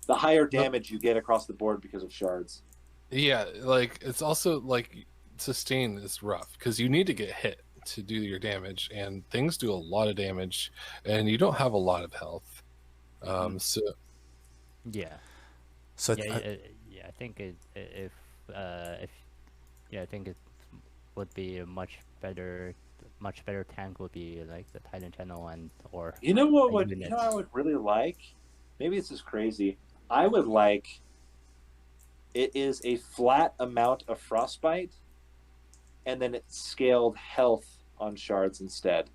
higher damage you get across the board because of shards. yeah, like it's also like sustain is rough because you need to get hit. to do your damage, and things do a lot of damage, and you don't have a lot of health. So Yeah. So Yeah, I think if I think it would be a much better tank would be like the Titan channel or You know what a would unit. I would really like? Maybe this is crazy. I would like it is a flat amount of frostbite, and then it's scaled health on shards instead.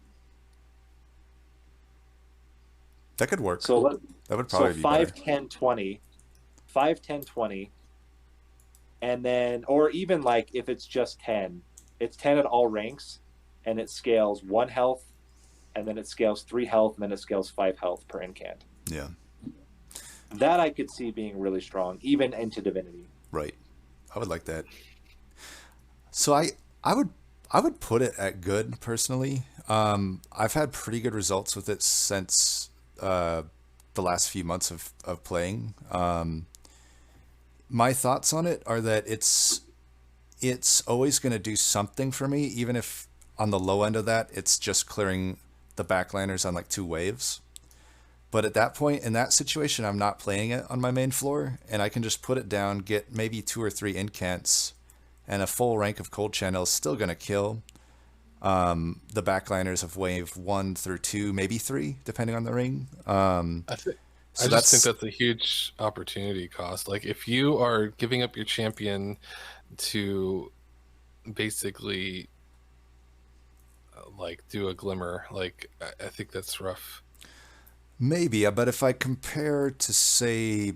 that could work. So That would probably be 5, better. 10, 20. 5, 10, 20. And then, or even like if it's just 10, it's 10 at all ranks, and it scales 1 health, and then it scales 3 health, and then it scales 5 health per incant. Yeah. That I could see being really strong, even into Divinity. Right. I would like that. So I would put it at good personally. I've had pretty good results with it since the last few months of playing. My thoughts on it are that it's always going to do something for me, even if on the low end of that it's just clearing the backliners on like 2 waves. But at that point, in that situation, I'm not playing it on my main floor, and I can just put it down, get maybe 2 or 3 incants, and a full rank of Cold Channel is still going to kill the backliners of wave 1 through 2, maybe 3, depending on the ring. I just think that's a huge opportunity cost. Like if you are giving up your champion to basically like do a glimmer, like I think that's rough. Maybe, but if I compare to say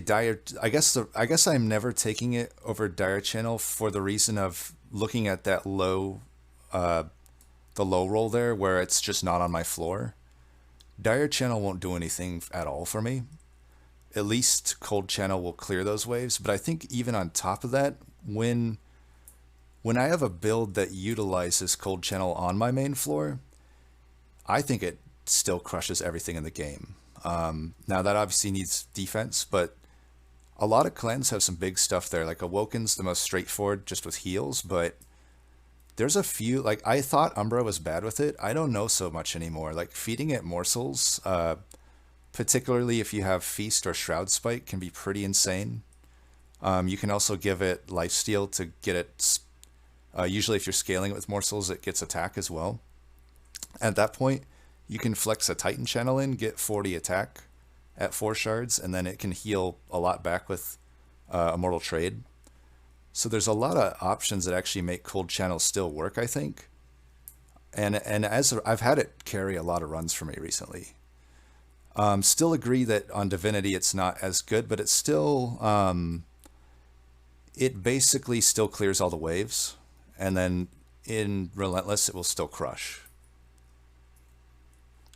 Dire, I guess I'm never taking it over Dire Channel for the reason of looking at that low, the low roll there where it's just not on my floor. Dire Channel won't do anything at all for me. At least Cold Channel will clear those waves, but I think even on top of that, when I have a build that utilizes Cold Channel on my main floor, I think it still crushes everything in the game. Now that obviously needs defense, but a lot of clans have some big stuff there. Like Awoken's the most straightforward, just with heals, but there's a few, like I thought Umbra was bad with it. I don't know so much anymore. Like feeding it morsels, particularly if you have Feast or Shroud Spike, can be pretty insane. You can also give it Lifesteal to get it, usually if you're scaling it with morsels, it gets attack as well. At that point, you can flex a Titan channel in, get 40 attack at 4 shards, and then it can heal a lot back with Immortal Trade. So there's a lot of options that actually make Cold Channel still work, I think. And as I've had it carry a lot of runs for me recently. Still agree that on Divinity it's not as good, but it's still it basically still clears all the waves, and then in Relentless it will still crush.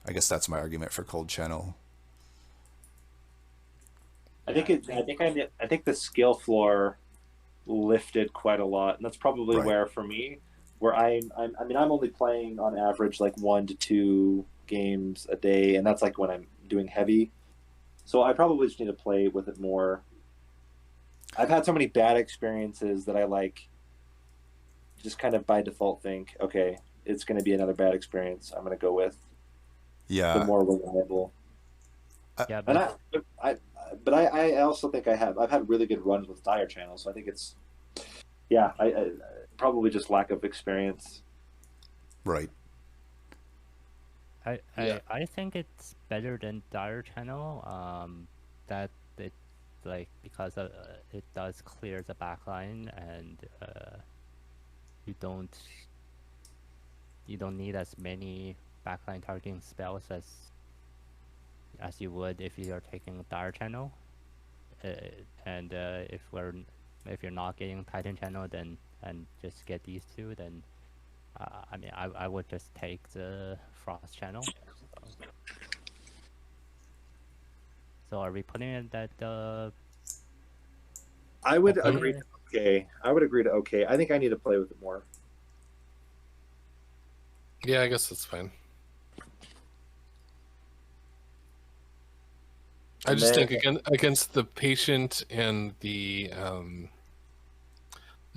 I guess that's my argument for Cold Channel. I think the skill floor lifted quite a lot, and that's probably Right. where for me, where I'm only playing on average like 1 to 2 games a day, and that's like when I'm doing heavy. So I probably just need to play with it more. I've had so many bad experiences that I like just kind of by default think, okay, it's going to be another bad experience. I'm going to go with the more reliable. Yeah, And but I also think I've had really good runs with Dire Channel, so I think it's I probably just lack of experience. Right. I think it's better than Dire Channel. That it like because it does clear the backline, and you don't need as many backline targeting spells as you would if you're taking Dire Channel. And if you're not getting Titan Channel, then and just get these 2, then I would just take the Frost Channel. So are we putting it at I would Okay. agree to okay. I would agree to okay. I think I need to play with it more. Yeah, I guess that's fine. I And just then- think against the patient and the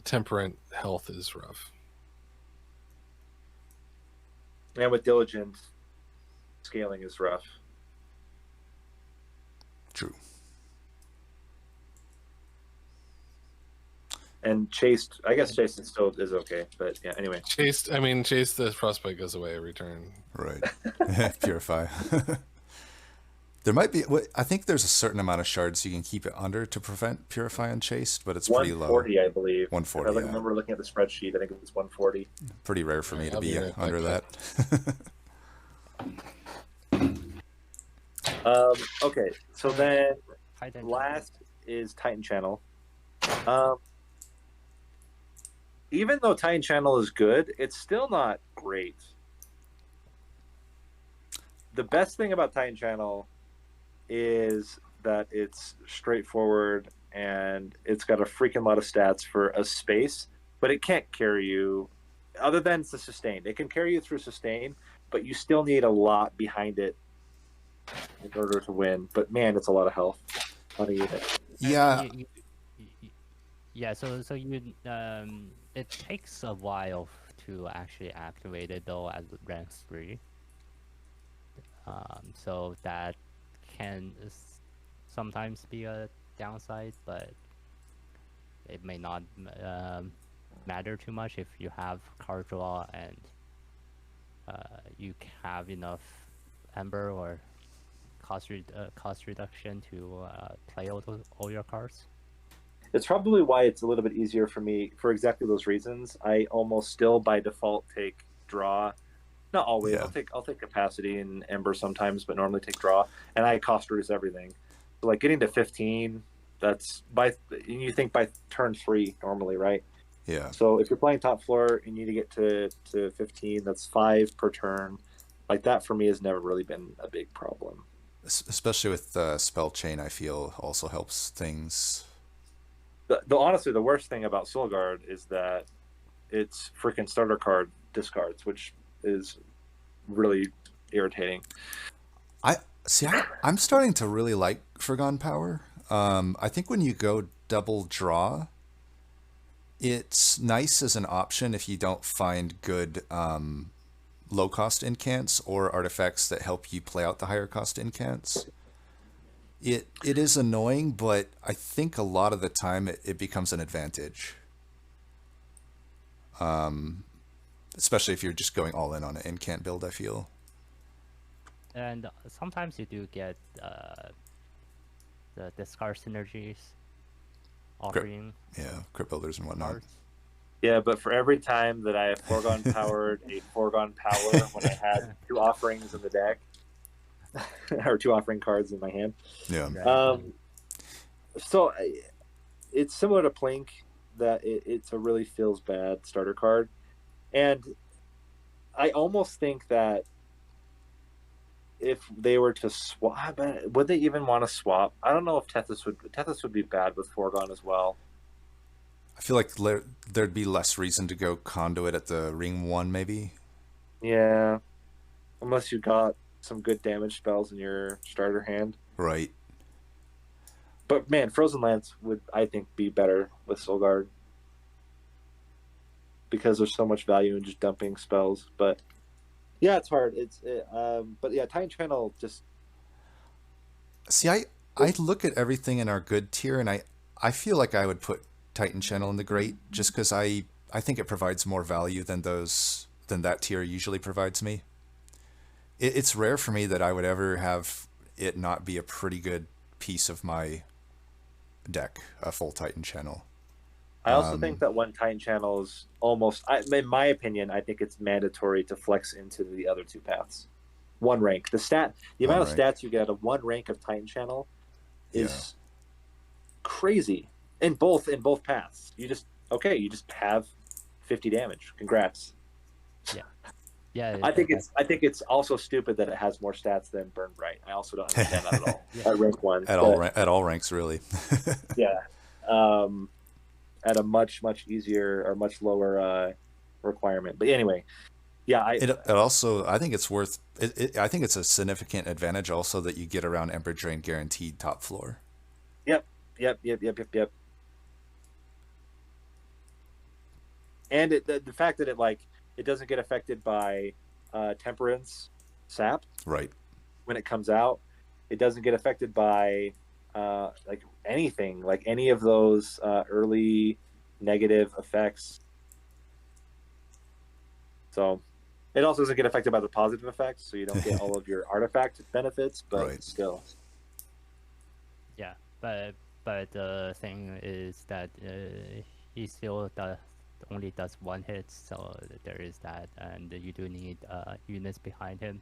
temperate health is rough. And with diligent, scaling is rough. True. And chased, I guess chased still is okay, but yeah. Anyway, Chase, the frostbite goes away every turn. Right. Purify. There might be. I think there's a certain amount of shards you can keep it under to prevent purify on chased, but it's pretty low. 140, I believe. 140. I remember looking at the spreadsheet. I think it was 140. Pretty rare for me Yeah, to I'll be be right under back. that. Okay, so then Titan last is Titan Channel. Even though Titan Channel is good, it's still not great. The best thing about Titan Channel is that it's straightforward and it's got a freaking lot of stats for a space, but it can't carry you other than it's a sustain. It can carry you through sustain, but you still need a lot behind it in order to win. But man, it's a lot of health on a unit. Yeah. Yeah, so you it takes a while to actually activate it though at rank 3. So that can sometimes be a downside, but it may not matter too much if you have card draw and you have enough Ember or cost reduction to play all your cards. It's probably why it's a little bit easier for me for exactly those reasons. I almost still by default take draw. Not always. Yeah. I'll take capacity and Ember sometimes, but normally take draw. And I cost reduce everything. So like getting to 15, that's you think by turn 3 normally, right? Yeah. So if you're playing top floor and you need to get to 15, that's 5 per turn. Like that for me has never really been a big problem. Especially with spell chain, I feel also helps things. Honestly, the worst thing about Soul Guard is that it's freaking starter card discards, which is really irritating. I'm starting to really like Forgone Power. I think when you go double draw, it's nice as an option if you don't find good low cost incants or artifacts that help you play out the higher cost incants. It is annoying, but I think a lot of the time it becomes an advantage. Especially if you're just going all in on an incant build, I feel. And sometimes you do get the discard synergies offering Crypt builders and whatnot. cards. Yeah, but for every time that I have foregone powered a foregone power when I had 2 offerings in the deck, or 2 offering cards in my hand. Yeah. Right. So it's similar to Plink that it's a really feels bad starter card. And I almost think that if they were to swap, would they even want to swap? I don't know if Tethys would be bad with foregone as well. I feel like there'd be less reason to go Conduit at the ring 1, maybe. Yeah, unless you got some good damage spells in your starter hand. Right. But man, Frozen Lance would, I think, be better with Soul Guard because there's so much value in just dumping spells. But yeah, it's hard. But yeah, Titan Channel just. See, I look at everything in our good tier, and I feel like I would put Titan Channel in the great just because I think it provides more value than that tier usually provides me. It's rare for me that I would ever have it not be a pretty good piece of my deck, a full Titan Channel. I also think that one Titan Channel is almost, in my opinion, I think it's mandatory to flex into the other 2 paths. 1 rank. The amount of stats you get out of 1 rank of Titan Channel is crazy in both paths. You just have 50 damage. Congrats. Yeah. I think it's also stupid that it has more stats than Burn Bright. I also don't understand that at all. At rank 1. At all ranks, really. Yeah. At a much easier or much lower requirement. But anyway, yeah. It also, I think it's worth. I think it's a significant advantage also that you get around Ember Drain guaranteed top floor. Yep. And the fact that it doesn't get affected by Temperance sap Right. when it comes out. It doesn't get affected by like anything, like any of those early negative effects. So it also doesn't get affected by the positive effects, so you don't get all of your artifact benefits, but Right. still. Yeah, but the thing is that he still only does one hit, so there is that, and you do need units behind him.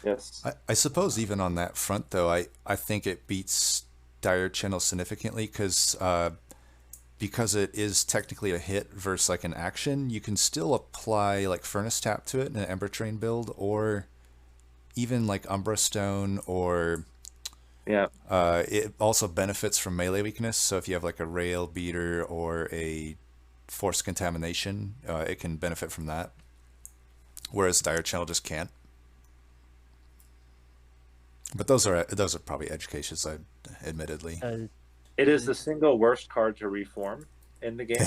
Yes. I suppose even on that front, though, I think it beats Dire Channel significantly because it is technically a hit versus like an action. You can still apply like Furnace Tap to it in an Ember Train build, or even like Umbra Stone, or Yeah. it also benefits from melee weakness. So if you have like a Rail Beater or a Force Contamination, it can benefit from that. Whereas Dire Channel just can't. But those are probably edge cases, admittedly. It is the single worst card to reform in the game.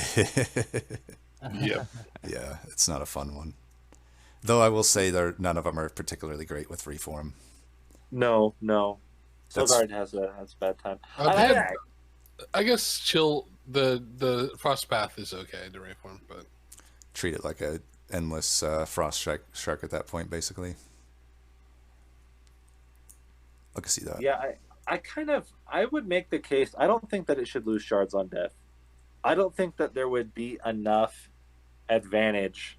Yep. Yeah, it's not a fun one. Though I will say none of them are particularly great with reform. No. That's- Silgard has a bad time. I guess chill. The Frost Path is okay to reform, but Treat it like a endless frost shark at that point, basically. I can see that. Yeah, I would make the case. I don't think that it should lose shards on death. I don't think that there would be enough advantage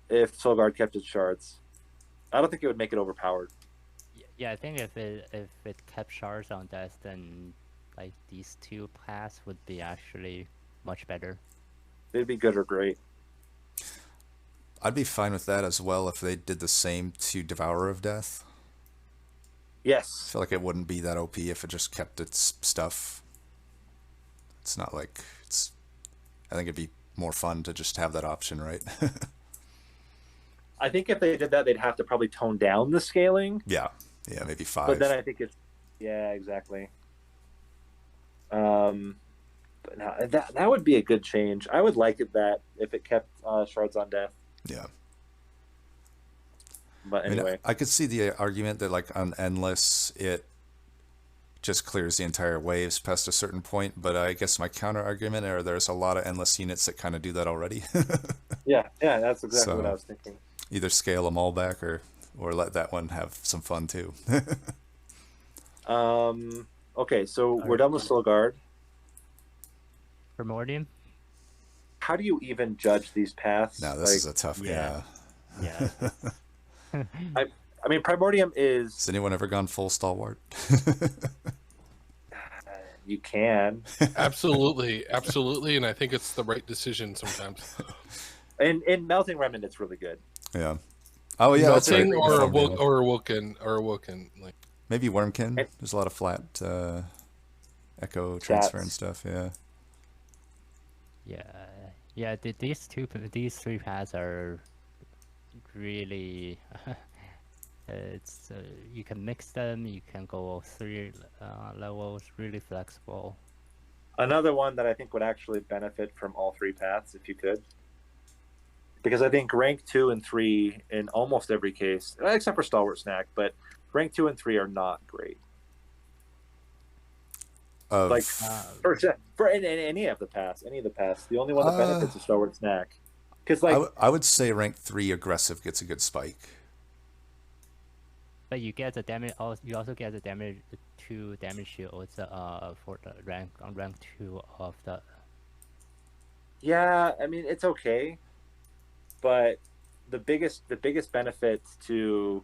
if Solgard kept its shards. I don't think it would make it overpowered. Yeah, I think if it kept shards on death, then like these two paths would be actually much better. It'd be good or great. I'd be fine with that as well if they did the same to Devourer of Death. I Yes. feel like it wouldn't be that OP if it just kept its stuff. It's not like it's. I think it'd be more fun to just have that option, right? I think if they did that, they'd have to probably tone down the scaling. Yeah, maybe 5. But then I think it's exactly. But no, that would be a good change. I would like it that if it kept shards on death. Yeah. But I mean, anyway, I could see the argument that like on Endless it just clears the entire waves past a certain point, but I guess my counter argument are there's a lot of Endless units that kind of do that already. yeah, that's exactly what So- I was thinking. Either scale them all back or let that one have some fun too. Okay, so we're done with Solgard. Primordium? How do you even judge these paths? Now this is a tough. yeah. Yeah. Yeah. I mean, Primordium is Has anyone ever gone full stalwart? you can, absolutely, and I think it's the right decision sometimes. and in Melting Remnant, it's really good. Yeah. Oh yeah, that's right. Melting or awoken. Like Maybe Wormkin. There's a lot of flat echo transfer and stuff. Yeah. Yeah. These three paths are really. It's you can mix them. You can go 3 levels. Really flexible. Another one that I think would actually benefit from all three paths, if you could, because I think rank 2 and 3 in almost every case, except for Stalwart Snack, but rank 2 and 3 are not great. Of, Like for any of the paths, the only one that benefits is Stalwart Snack, because like I would say rank 3 aggressive gets a good spike. But you get the damage. You also get the damage 2 damage shields for the rank 2 of the. yeah, I mean it's okay, but the biggest benefit to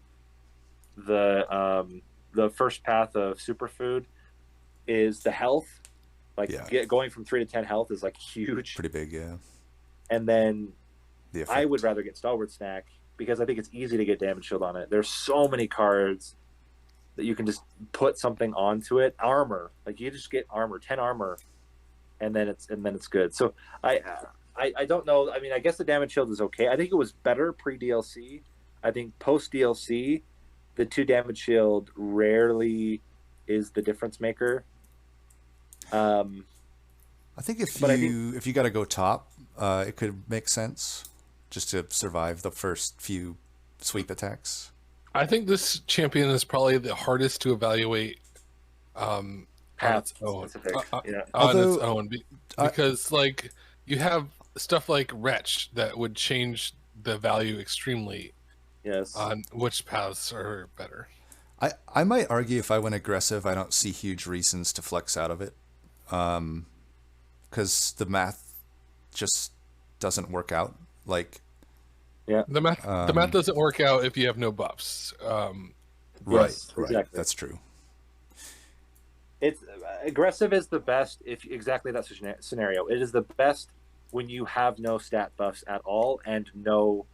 the first path of Superfood is the health. Like going from 3 to 10 health is like huge. Pretty big, yeah. And then The I would rather get Stalwart Snack because I think it's easy to get damage shield on it. There's so many cards that you can just put something onto it. Armor, like you just get armor, 10 armor, and then it's good. So I don't know. I mean, I guess the damage shield is okay. I think it was better pre DLC. I think post DLC, the 2 damage shield rarely is the difference maker. I think if you got to go top, it could make sense just to survive the first few sweep attacks. I think this champion is probably the hardest to evaluate on its own. On its own, because like you have stuff like Wretch that would change the value extremely. Yes. On which paths are better. I might argue if I went aggressive, I don't see huge reasons to flex out of it, because the math just doesn't work out. Like, yeah, the math doesn't work out if you have no buffs. Right, yes, right. Exactly. That's true. It's aggressive is the best if exactly that scenario. It is the best when you have no stat buffs at all and no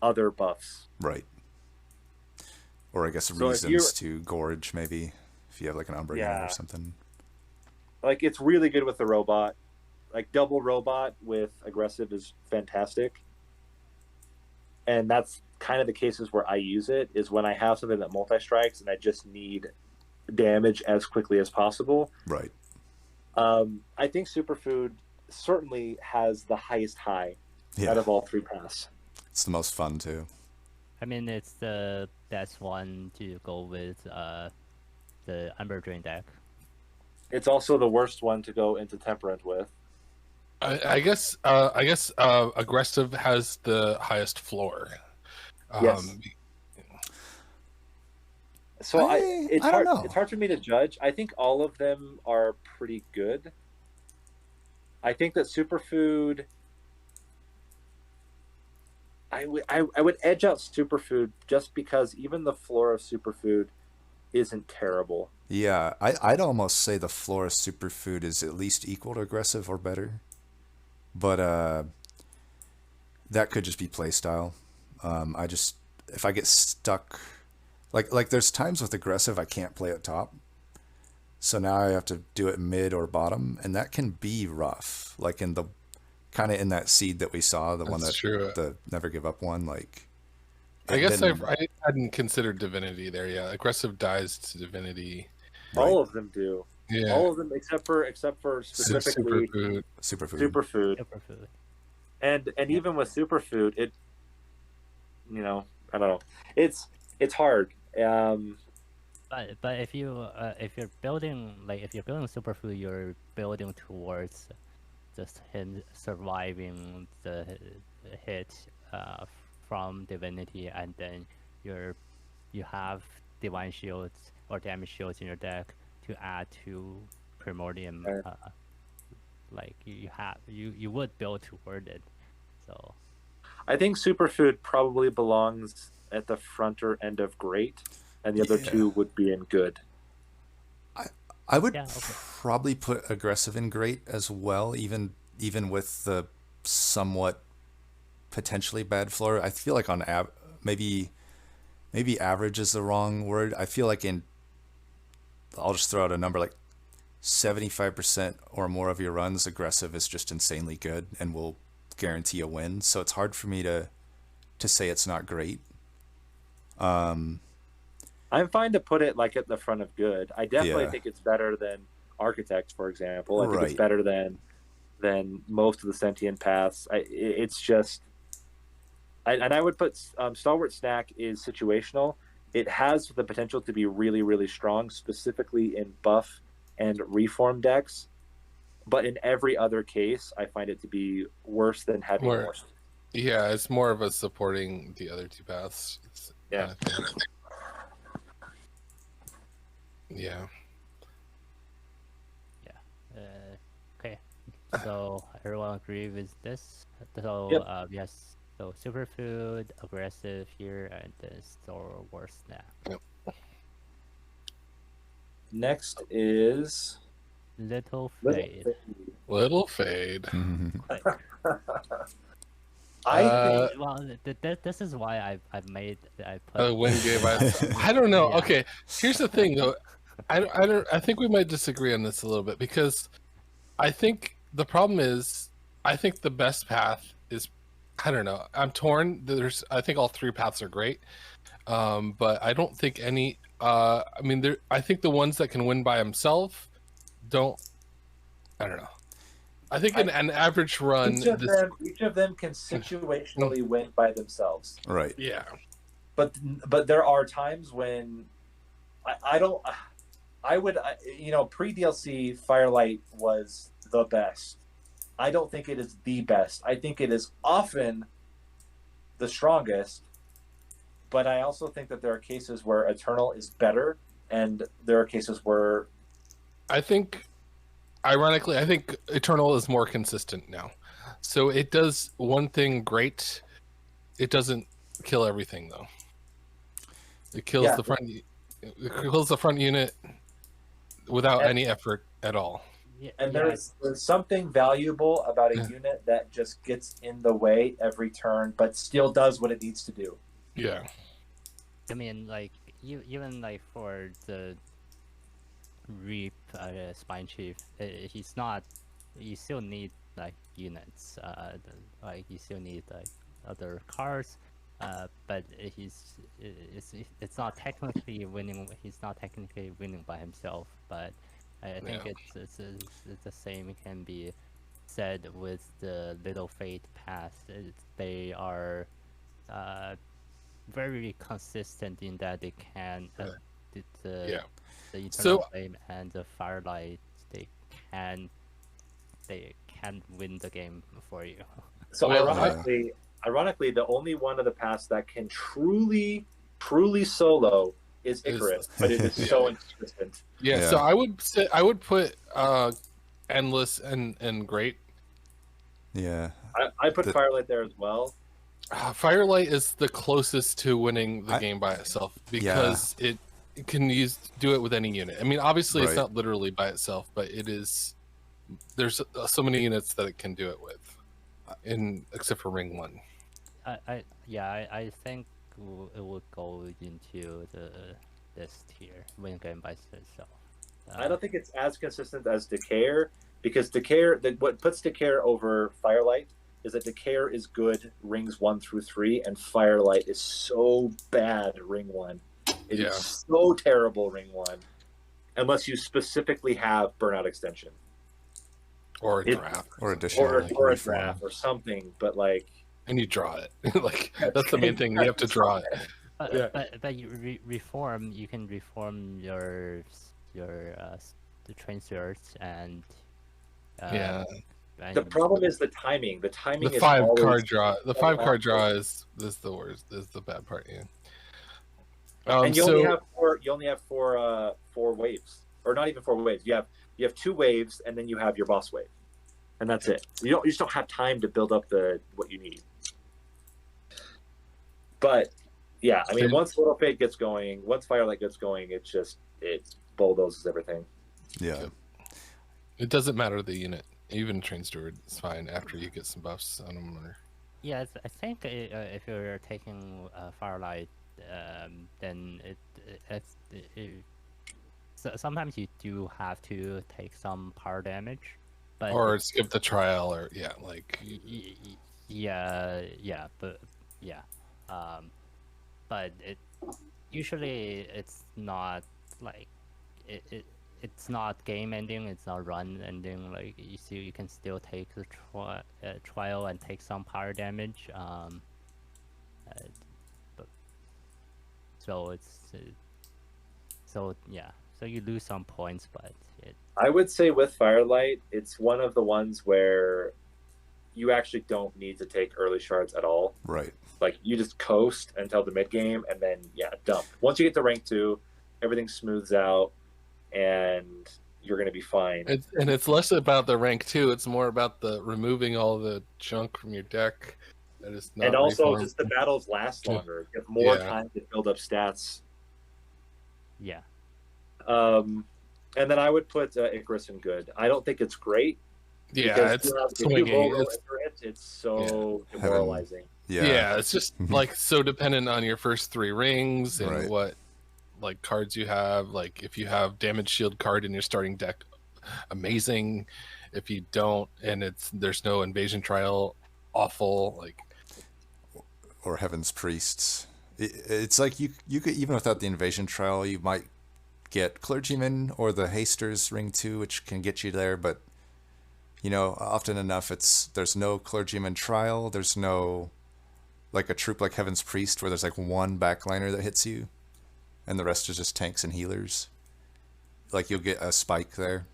other buffs. Right. Or I guess reasons to gorge, maybe, if you have like an Umbra unit or something. Like, it's really good with the robot. Like, double robot with aggressive is fantastic. And that's kind of the cases where I use it, is when I have something that multi-strikes and I just need damage as quickly as possible. Right. I think Superfood certainly has the highest high out of all three paths. It's the most fun, too. I mean, it's the best one to go with the Umber Drain deck. It's also the worst one to go into Temperament with. I guess aggressive has the highest floor. Yes. So it's I hard. don't know. It's hard for me to judge. I think all of them are pretty good. I think that Superfood. I would edge out Superfood just because even the floor of Superfood isn't terrible. Yeah, I'd almost say the floor of Superfood is at least equal to aggressive or better. But that could just be playstyle. If I get stuck, like there's times with aggressive I can't play at top. So now I have to do it mid or bottom, and that can be rough. Like in the kind of in that seed that we saw, the one that the Never Give Up one, like. I guess I hadn't considered Divinity there. Yeah, aggressive dies to Divinity. Right. All of them do. Yeah. All of them except for specifically Superfood. And even with Superfood, it, I don't know. It's hard. But if you're building Superfood, you're building towards just him surviving the hit from Divinity, and then you have Divine Shields or Damage Shields in your deck to add to Primordium. Like you would build toward it. So I think Superfood probably belongs at the fronter end of great, and the other two would be in good. I would probably put aggressive in great as well, even with the somewhat potentially bad floor. I feel like on maybe average is the wrong word. I feel like I'll just throw out a number, like 75% or more of your runs, aggressive is just insanely good and will guarantee a win. So it's hard for me to say it's not great. I'm fine to put it like at the front of good. I definitely think it's better than Architect, for example. I think it's better than most of the sentient paths. It's just, and I would put Stalwart Snack is situational. It has the potential to be really, really strong, specifically in buff and reform decks. But in every other case, I find it to be worse than having more. Yeah, it's more of a supporting the other two paths. Yeah. Yeah. Okay. So everyone agree with this? So yes. So Superfood, aggressive here, and Stalwart Snack. Yep. Next is Little Fade. Little Fade. I think this is why I put I don't know. Yeah. Okay, here's the thing though. I think we might disagree on this a little bit, because I think the problem is I think the best path is, I don't know. I'm torn. I think all three paths are great, but I don't think any. I think the ones that can win by himself don't. I don't know. I think an average run. Each of them can situationally win by themselves. Right. Yeah. But there are times when I don't. I would, pre DLC Firelight was the best. I don't think it is the best. I think it is often the strongest. But I also think that there are cases where Eternal is better, and there are cases where ironically, I think Eternal is more consistent now. So it does one thing great. It doesn't kill everything though. It kills the front. It kills the front unit without any effort at all. And there's something valuable about a unit that just gets in the way every turn, but still does what it needs to do. Yeah. I mean, like, even like for the Reap Spine Chief, he's not. You still need like units. Like you still need like other cards. But it's not technically winning. He's not technically winning by himself. But I think it's the same can be said with the Little Fate Path. They are very consistent in that they can the Eternal Flame and the Firelight. They can win the game for you. So ironically, the only one of the paths that can truly solo is Icarus, but it is so inconsistent. Yeah, so I would put Endless and Great. Yeah. I put Firelight there as well. Firelight is the closest to winning the game by itself because it can do it with any unit. I mean, obviously it's not literally by itself, but it is. There's so many units that it can do it with, except for Ring 1. I think it would go into this tier win game by itself. I don't think it's as consistent as Decayer, because what puts Decayer over Firelight is that Decayer is good rings 1 through 3, and Firelight is so bad ring 1. It is so terrible ring 1, unless you specifically have Burnout Extension. Or a draft. Or additional. Or a draft or something, but like... And you draw it. Like, that's the main thing. You have to draw it. But you reform. You can reform your the train swords and the problem is the timing. The timing. The 5-card draw. The 5-card draw is the worst. Is the bad part. Yeah. And you only have four waves, or not even 4 waves. You have 2 waves, and then you have your boss wave, and that's it. You just don't have time to build up what you need. But yeah, I mean, once Little Fate gets going, once Firelight gets going, it bulldozes everything. Yeah. It doesn't matter the unit. Even Train Steward is fine after you get some buffs on them. Yeah, I think if you're taking Firelight, then so sometimes you do have to take some power damage, or skip the trial, or but usually it's not like it's not game ending, it's not run ending. Like you can still take the trial and take some power damage. So you lose some points, but I would say with Firelight, it's one of the ones where you actually don't need to take early shards at all. Right. Like you just coast until the mid game, and then dump. Once you get to rank 2, everything smooths out, and you're going to be fine. And it's less about the rank 2; it's more about the removing all the junk from your deck. That is not. And also, reformed. just the battles last longer. You have more time to build up stats. Yeah. And then I would put Icarus in good. I don't think it's great. Yeah, if you roll it's so demoralizing. Yeah, it's just like so dependent on your first 3 rings and what like cards you have. Like if you have damage shield card in your starting deck, amazing. If you don't, and there's no invasion trial, awful. Like or Heaven's Priests. It's like you could, even without the invasion trial, you might get Clergyman or the Hasters ring 2, which can get you there, but You know, often enough, there's no clergyman trial. There's no like a troop like Heaven's Priest where there's like one backliner that hits you, and the rest is just tanks and healers. Like you'll get a spike there,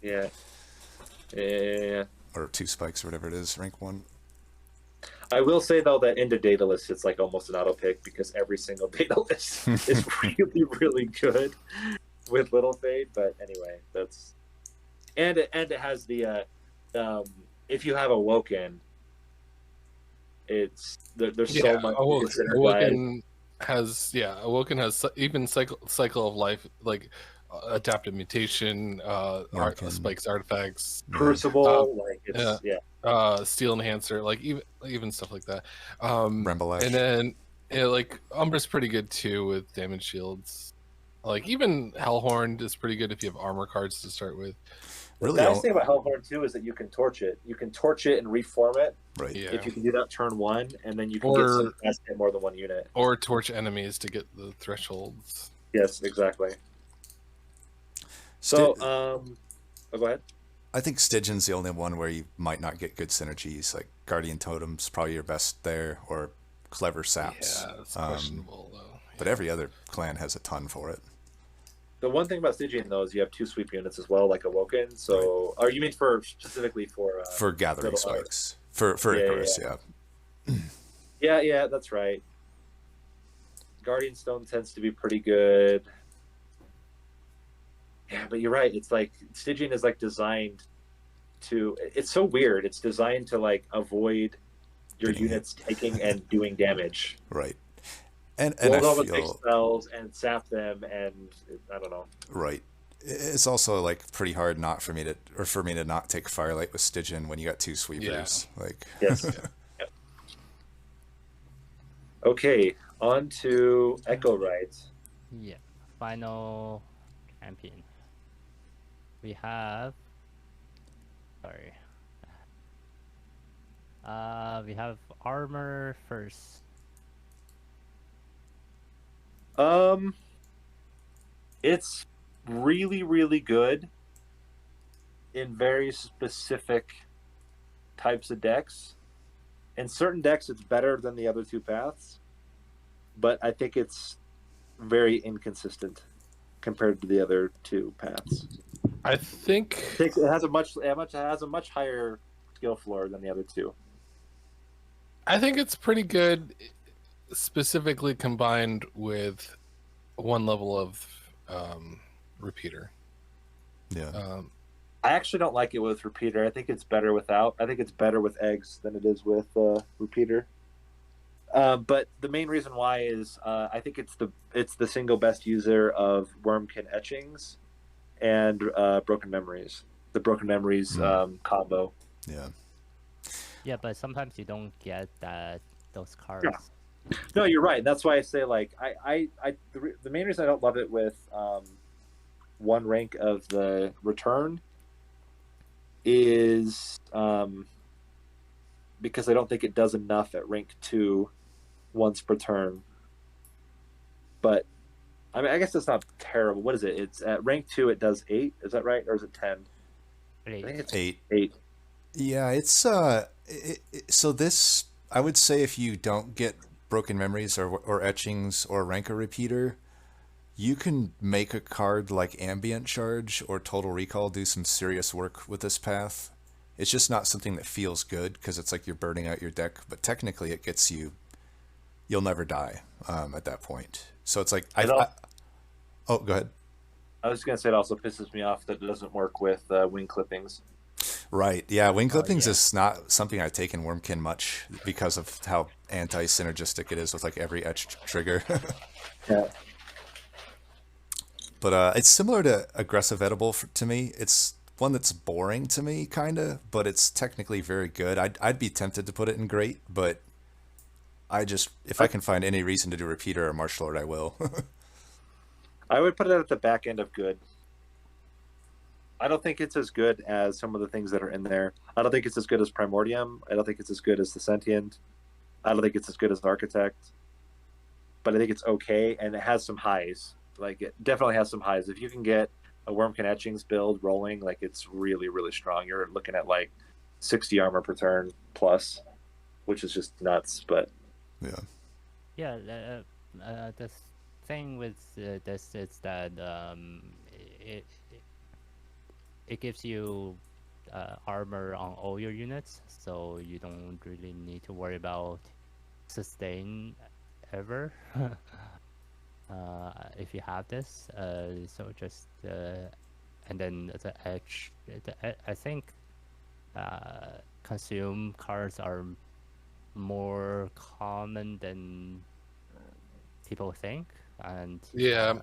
Yeah. Yeah. or 2 spikes or whatever it is, rank 1. I will say though that into data list it's like almost an auto pick because every single data list is really really good with Little Fade. But anyway, that's and it has the if you have Awoken, it's there's so much. Awoken has even cycle of life, like adaptive mutation, spikes, artifacts, Crucible, like it's steel enhancer, like even stuff like that. Rembalash. And then like Umbra's pretty good too with damage shields. Like even Hellhorn is pretty good if you have armor cards to start with. The nice thing about Hellhorn too is that you can torch it. You can torch it and reform it. Right. Yeah. If you can do that turn 1, and then you can get some hit more than 1 unit. Or torch enemies to get the thresholds. Yes, exactly. So, go ahead. I think Stygian's the only one where you might not get good synergies. Like Guardian Totem's probably your best there, or Clever Saps. Yeah, it's questionable though. Yeah. But every other clan has a ton for it. The one thing about Stygian though is you have 2 sweep units as well, like Awoken. So, or you mean specifically for gathering spikes for Icarus, yeah. Yeah, that's right. Guardian Stone tends to be pretty good. Yeah, but you're right. It's like Stygian is like designed to. It's so weird. It's designed to like avoid your units taking and doing damage. Right. And I feel take spells and sap them, and I don't know. Right. It's also like pretty hard for me to not take Firelight with Stygian when you got 2 sweepers. Yeah. Like yes. Yep. Okay, on to Echo Right. Yeah, final champion. We have. Sorry. We have armor first. It's really, really good in very specific types of decks. In certain decks, it's better than the other 2 paths, but I think it's very inconsistent compared to the other 2 paths. I think it has a much higher skill floor than the other 2. I think it's pretty good, specifically combined with 1 level of repeater. Yeah. I actually don't like it with repeater. I think it's better without. I think it's better with eggs than it is with repeater. But the main reason why is I think it's the single best user of Wormkin etchings and Broken Memories. The Broken Memories combo. Yeah. Yeah, but sometimes you don't get those cards. Yeah. No, you're right. That's why I say like the main reason I don't love it with 1 rank of the return is because I don't think it does enough at rank 2 once per turn. But I mean, I guess it's not terrible. What is it? It's at rank 2. It does 8. Is that right, or is it 10? 8. I think it's 8. 8. Yeah, it's so this, I would say, if you don't get Broken Memories or etchings or Rancor Repeater, you can make a card like Ambient Charge or Total Recall do some serious work with this path. It's just not something that feels good because it's like you're burning out your deck, but technically it gets you'll never die at that point. So it's like oh, go ahead. I was just gonna say it also pisses me off that it doesn't work with wing clippings. Right. Yeah, wing clippings is not something I take in Wormkin much because of how anti-synergistic it is with like every etched trigger. Yeah. But it's similar to Aggressive Edible to me. It's one that's boring to me, kind of, but it's technically very good. I'd be tempted to put it in Great, but if I can find any reason to do Repeater or Martial Lord, I will. I would put it at the back end of good. I don't think it's as good as some of the things that are in there. I don't think it's as good as Primordium. I don't think it's as good as the Sentient. I don't think it's as good as Architect. But I think it's okay, and it has some highs. Like, it definitely has some highs. If you can get a Wormkin Etchings build rolling, like it's really, really strong. You're looking at like 60 armor per turn plus, which is just nuts. But Yeah. Yeah, the thing with this is that it it gives you armor on all your units, so you don't really need to worry about sustain ever. If you have this, so just and then the edge. I think consume cards are more common than people think, and Yeah.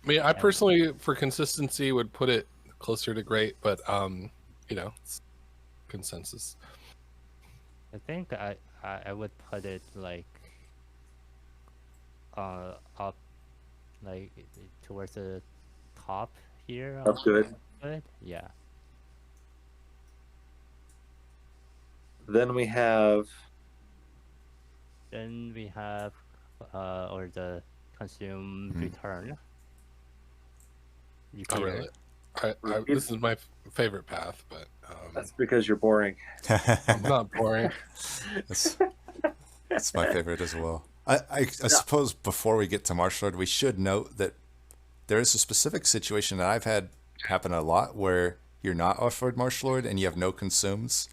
I mean, I personally, for consistency, would put it closer to great, but it's consensus. I think I would put it like up, like towards the top here. that's good. Good, yeah. Then we have Then we have or the consume return. Oh, really? This is my favorite path, but that's because you're boring. I'm not boring. That's my favorite as well. I suppose before we get to Martial Lord, we should note that there is a specific situation that I've had happen a lot where you're not offered Martial Lord and you have no consumes,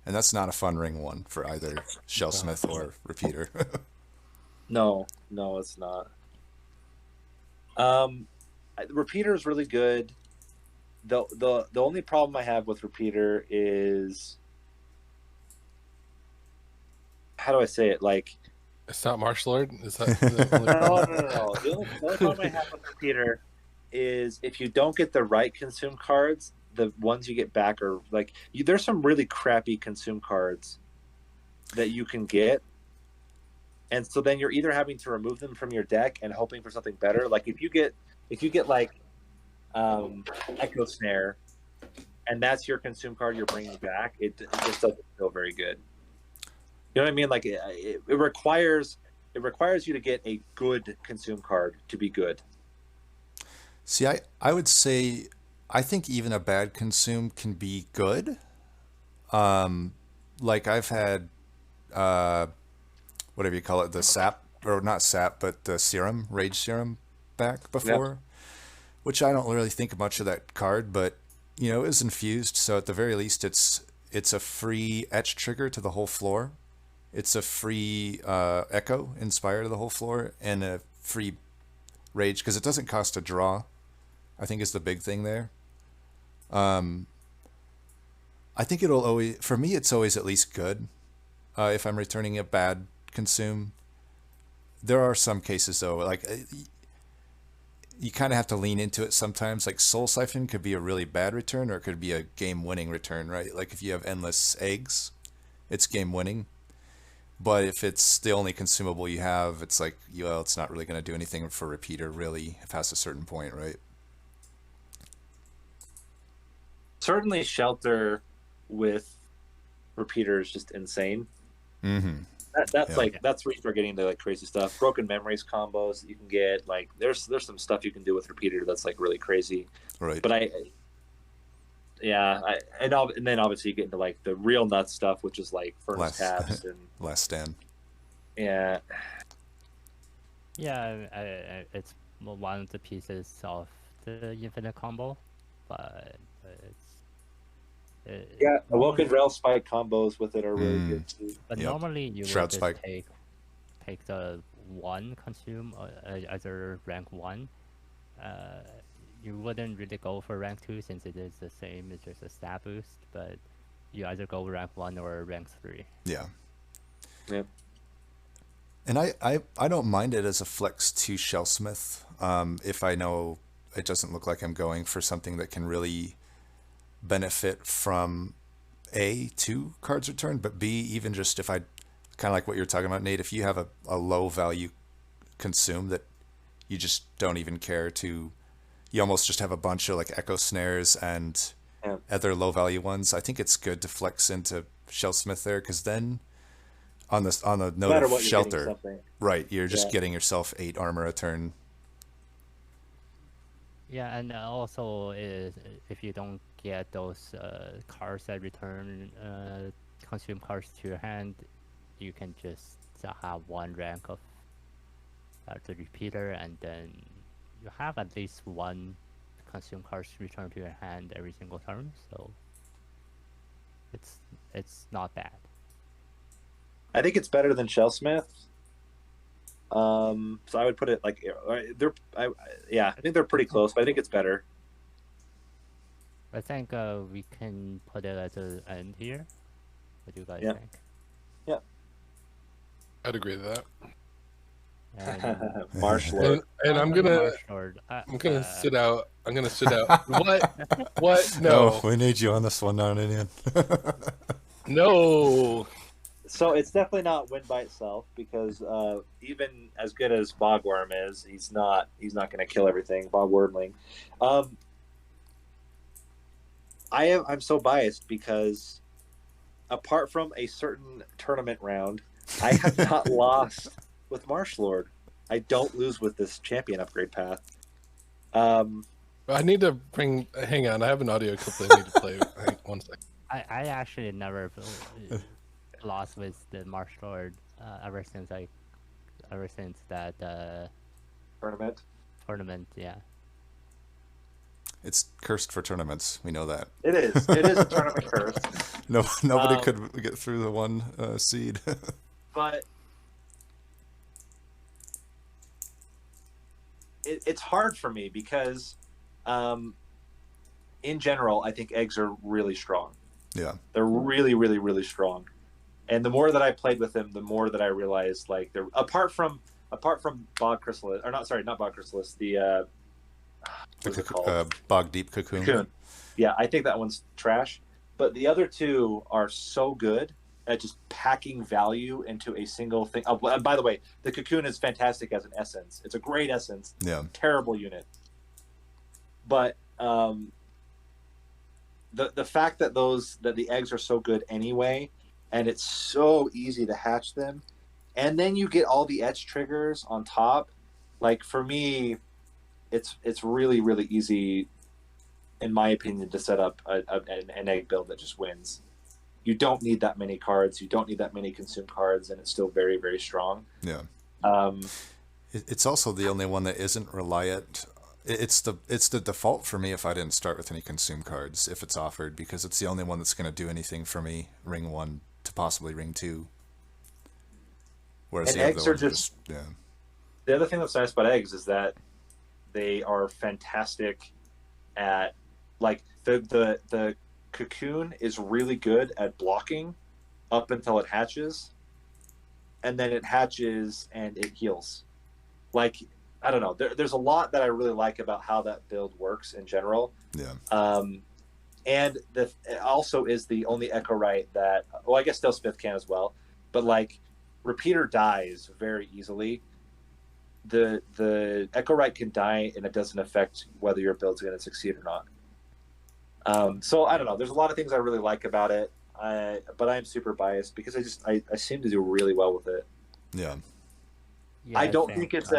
and that's not a fun ring one for either Shellsmith or Repeater. No, it's not. Repeater is really good. The only problem I have with Repeater is, how do I say it? Like, It's not Martial Lord? Is that the only problem? no. The only problem I have with Repeater is if you don't get the right consume cards, the ones you get back are like there's some really crappy consume cards that you can get, and so then you're either having to remove them from your deck and hoping for something better. Like if you get like Echo Snare, and that's your consume card you're bringing back, it just doesn't feel very good. You know what I mean? Like it requires you to get a good consume card to be good. See, I would say I think even a bad consume can be good. Like I've had whatever you call it, the sap, or not sap, but the serum, rage serum back before, which I don't really think much of that card, but it was infused, so at the very least it's a free etch trigger to the whole floor. It's a free echo inspire to the whole floor, and a free rage because it doesn't cost a draw, I think is the big thing there. I think it'll always, for me, it's always at least good. If I'm returning a bad consume, there are some cases though, like you kind of have to lean into it sometimes. Like Soul Siphon could be a really bad return, or it could be a game-winning return, right? Like if you have endless eggs, it's game-winning. But if it's the only consumable you have, it's like, it's not really going to do anything for Repeater, really, past a certain point, right? Certainly, Shelter with Repeater is just insane. Mm-hmm. That's that's where you start getting into like crazy stuff. Broken Memories combos that you can get. Like there's some stuff you can do with Repeater that's like really crazy. Right. But and then obviously you get into like the real nuts stuff, which is like Furnace Tabs and Last Stand. Yeah, it's one of the pieces of the Infinite combo, but it's Awoken Rail Spike combos with it are really good too. But normally you Shroud would just Spike. take the one consume, either rank 1. You wouldn't really go for rank 2 since it is the same, it's just a stat boost, but you either go rank 1 or rank 3. Yeah. Yeah. And I don't mind it as a flex to Shellsmith, if I know it doesn't look like I'm going for something that can really benefit from A, 2 cards returned, but B, even just if I, kind of like what you're talking about, Nate, if you have a low value consume that you just don't even care to, you almost just have a bunch of like Echo Snares and other low value ones, I think it's good to flex into Shellsmith there, because then on the note of Shelter, right, you're just getting yourself 8 armor a turn. Yeah, and also is if you don't get those cards that return consume cards to your hand, you can just have one rank of the repeater, and then you have at least one consume cards return to your hand every single turn. So it's not bad. I think it's better than Shellsmith. So I would put it like I think they're pretty close, but I think it's better. I think we can put it at the end here. What do you guys think? Yeah. I'd agree to that. And, Marsh Lord. And I'm gonna sit out. I'm gonna sit out. What? What? No. we need you on this one, Narninian. No. So it's definitely not win by itself because even as good as Bogworm is, he's not going to kill everything. Bogwormling. I'm so biased because apart from a certain tournament round, I have not lost with Marsh Lord. I don't lose with this champion upgrade path. I need to bring. Hang on, I have an audio clip I need to play. Hang, 1 second. I actually never lost with the Marsh Lord ever since that tournament. Yeah. It's cursed for tournaments. We know that. It is a tournament curse. Nobody could get through the one seed. But it's hard for me because in general, I think eggs are really strong. Yeah. They're really, really, really strong. And the more that I played with them, the more that I realized, like, they're apart from Bog Chrysalis, or not Bog Chrysalis, the Bog Deep Cocoon. Yeah, I think that one's trash. But the other two are so good at just packing value into a single thing. Oh, by the way, the Cocoon is fantastic as an essence. It's a great essence. Yeah. Terrible unit. But the fact that the eggs are so good anyway, and it's so easy to hatch them, and then you get all the etch triggers on top. Like, for me, it's really, really easy, in my opinion, to set up an egg build that just wins. You don't need that many cards. You don't need that many consume cards, and it's still very, very strong. Yeah. It's also the only one that isn't reliant. It's the default for me if I didn't start with any consume cards, if it's offered, because it's the only one that's going to do anything for me, ring 1 to possibly ring 2. Whereas and the eggs other are ones just yeah. The other thing that's nice about eggs is that they are fantastic at, like, the Cocoon is really good at blocking up until it hatches, and then it hatches and it heals. Like, I don't know. There's a lot that I really like about how that build works in general. Yeah. And it also is the only Echo Right that, well, I guess Still Smith can as well, but, like, Repeater dies very easily. The Echo Right can die, and it doesn't affect whether your build's going to succeed or not. So I don't know. There's a lot of things I really like about it, but I'm super biased because I seem to do really well with it. Yeah. Yeah, I don't think it's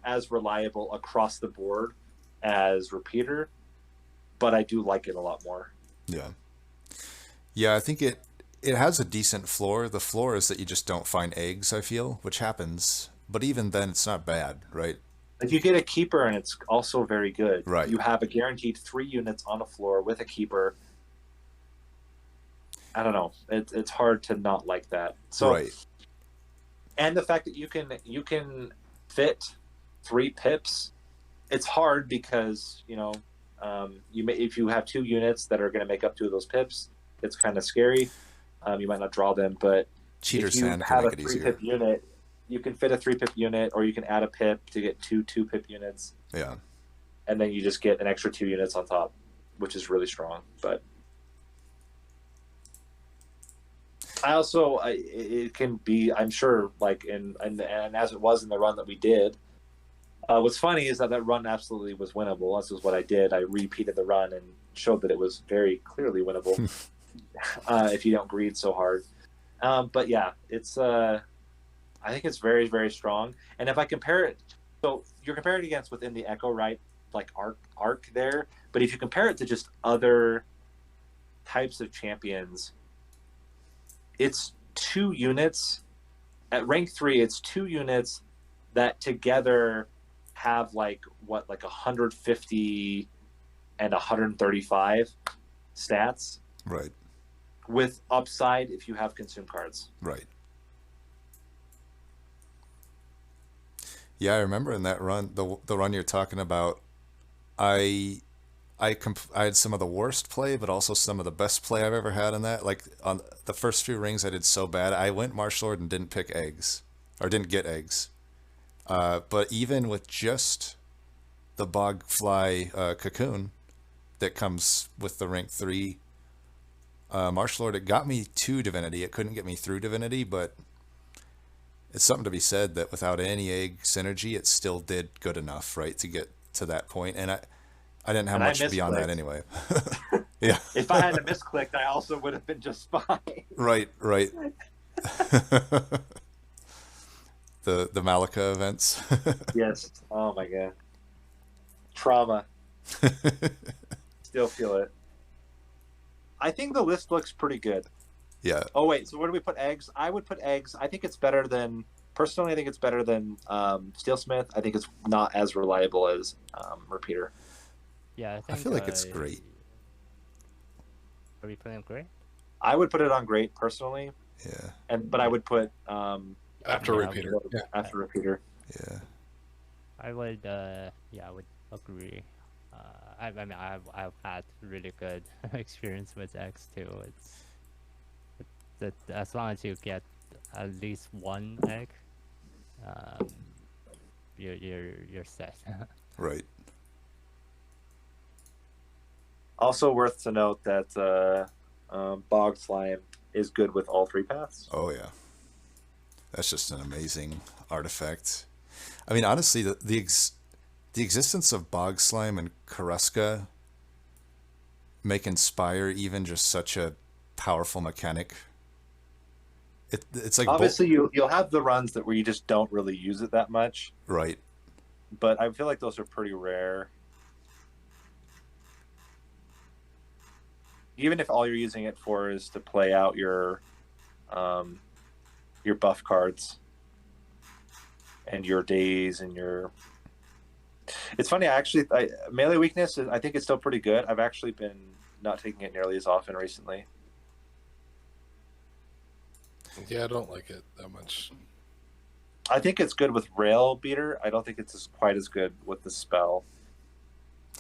as reliable across the board as Repeater, but I do like it a lot more. Yeah. Yeah, I think it has a decent floor. The floor is that you just don't find eggs, I feel, which happens. But even then, it's not bad, right? Like, you get a keeper, and it's also very good. Right. You have a guaranteed 3 units on a floor with a keeper. I don't know. It's hard to not like that. So, right. And the fact that you can fit 3 pips, it's hard because, if you have 2 units that are going to make up 2 of those pips, it's kind of scary. You might not draw them, but Cheater's if you hand have can a make it 3 easier. pip unit, you can fit a 3 pip unit, or you can add a pip to get 2 pip units. Yeah. And then you just get an extra 2 units on top, which is really strong. But I also, it can be, I'm sure, like, and as it was in the run that we did, what's funny is that run absolutely was winnable. This is what I did. I repeated the run and showed that it was very clearly winnable if you don't greed so hard. But yeah, it's I think it's very, very strong. And if I compare it, so you're comparing it against within the Echo, right? like arc there. But if you compare it to just other types of champions, it's 2 units at rank 3. It's 2 units that together have like 150 and 135 stats, Right. with upside if you have consume cards. Right. Yeah, I remember in that run, the run you're talking about, I had some of the worst play, but also some of the best play I've ever had in that. Like on the first few rings, I did so bad. I went Marsh Lord and didn't pick eggs, or didn't get eggs. But even with just the Bogfly cocoon that comes with the rank 3 Marsh Lord, it got me to Divinity. It couldn't get me through Divinity, but it's something to be said that without any egg synergy, it still did good enough, right, to get to that point. And I didn't have much beyond that anyway. Yeah. If I hadn't misclicked, I also would have been just fine. Right. The Malika events. Yes. Oh my god. Trauma. Still feel it. I think the list looks pretty good. Yeah. Oh wait, so where do we put eggs? I would put eggs. I think it's better than personally. I think it's better than Steelsmith. I think it's not as reliable as Repeater. Yeah, I feel like it's great. Are we putting it great? I would put it on great personally. Yeah. But I would put After Repeater. Yeah. after Repeater. Yeah. I would I would agree. I mean I've had really good experience with X too. It's that as long as you get at least 1 egg, you're set. Right. Also worth to note that Bog Slime is good with all 3 paths. Oh yeah. That's just an amazing artifact. I mean, honestly, the existence of Bog Slime and Karuska make Inspire even just such a powerful mechanic. It's like obviously you'll have the runs where you just don't really use it that much. Right. But I feel like those are pretty rare. Even if all you're using it for is to play out your buff cards and your days and your. It's funny. Melee weakness. I think it's still pretty good. I've actually been not taking it nearly as often recently. Yeah, I don't like it that much. I think it's good with Rail Beater. I don't think it's quite as good with the spell.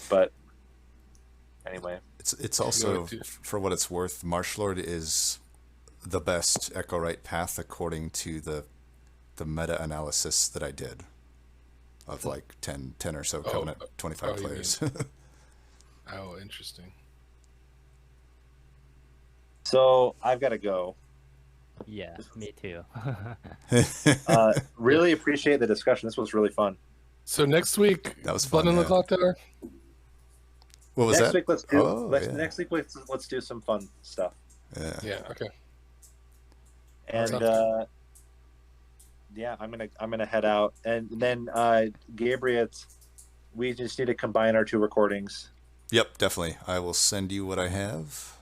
But anyway. It's also, for what it's worth, Marsh Lord is the best Echo Right path according to the meta-analysis that I did of like 10 or so Covenant 25 players. Oh, interesting. So I've got to go. Yeah, me too. Really appreciate the discussion. This was really fun. So next week, that was fun. On the clock tower. What was next that? Week, let's do. Next week, let's do some fun stuff. Yeah. Yeah. Okay. And yeah, I'm gonna head out, and then Gabriot, we just need to combine our 2 recordings. Yep, definitely. I will send you what I have.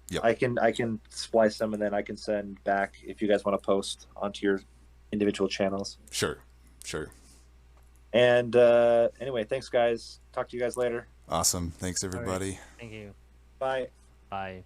Yep. I can splice them, and then I can send back if you guys want to post onto your individual channels. Sure. And anyway, thanks guys. Talk to you guys later. Awesome. Thanks everybody. Right. Thank you. Bye. Bye.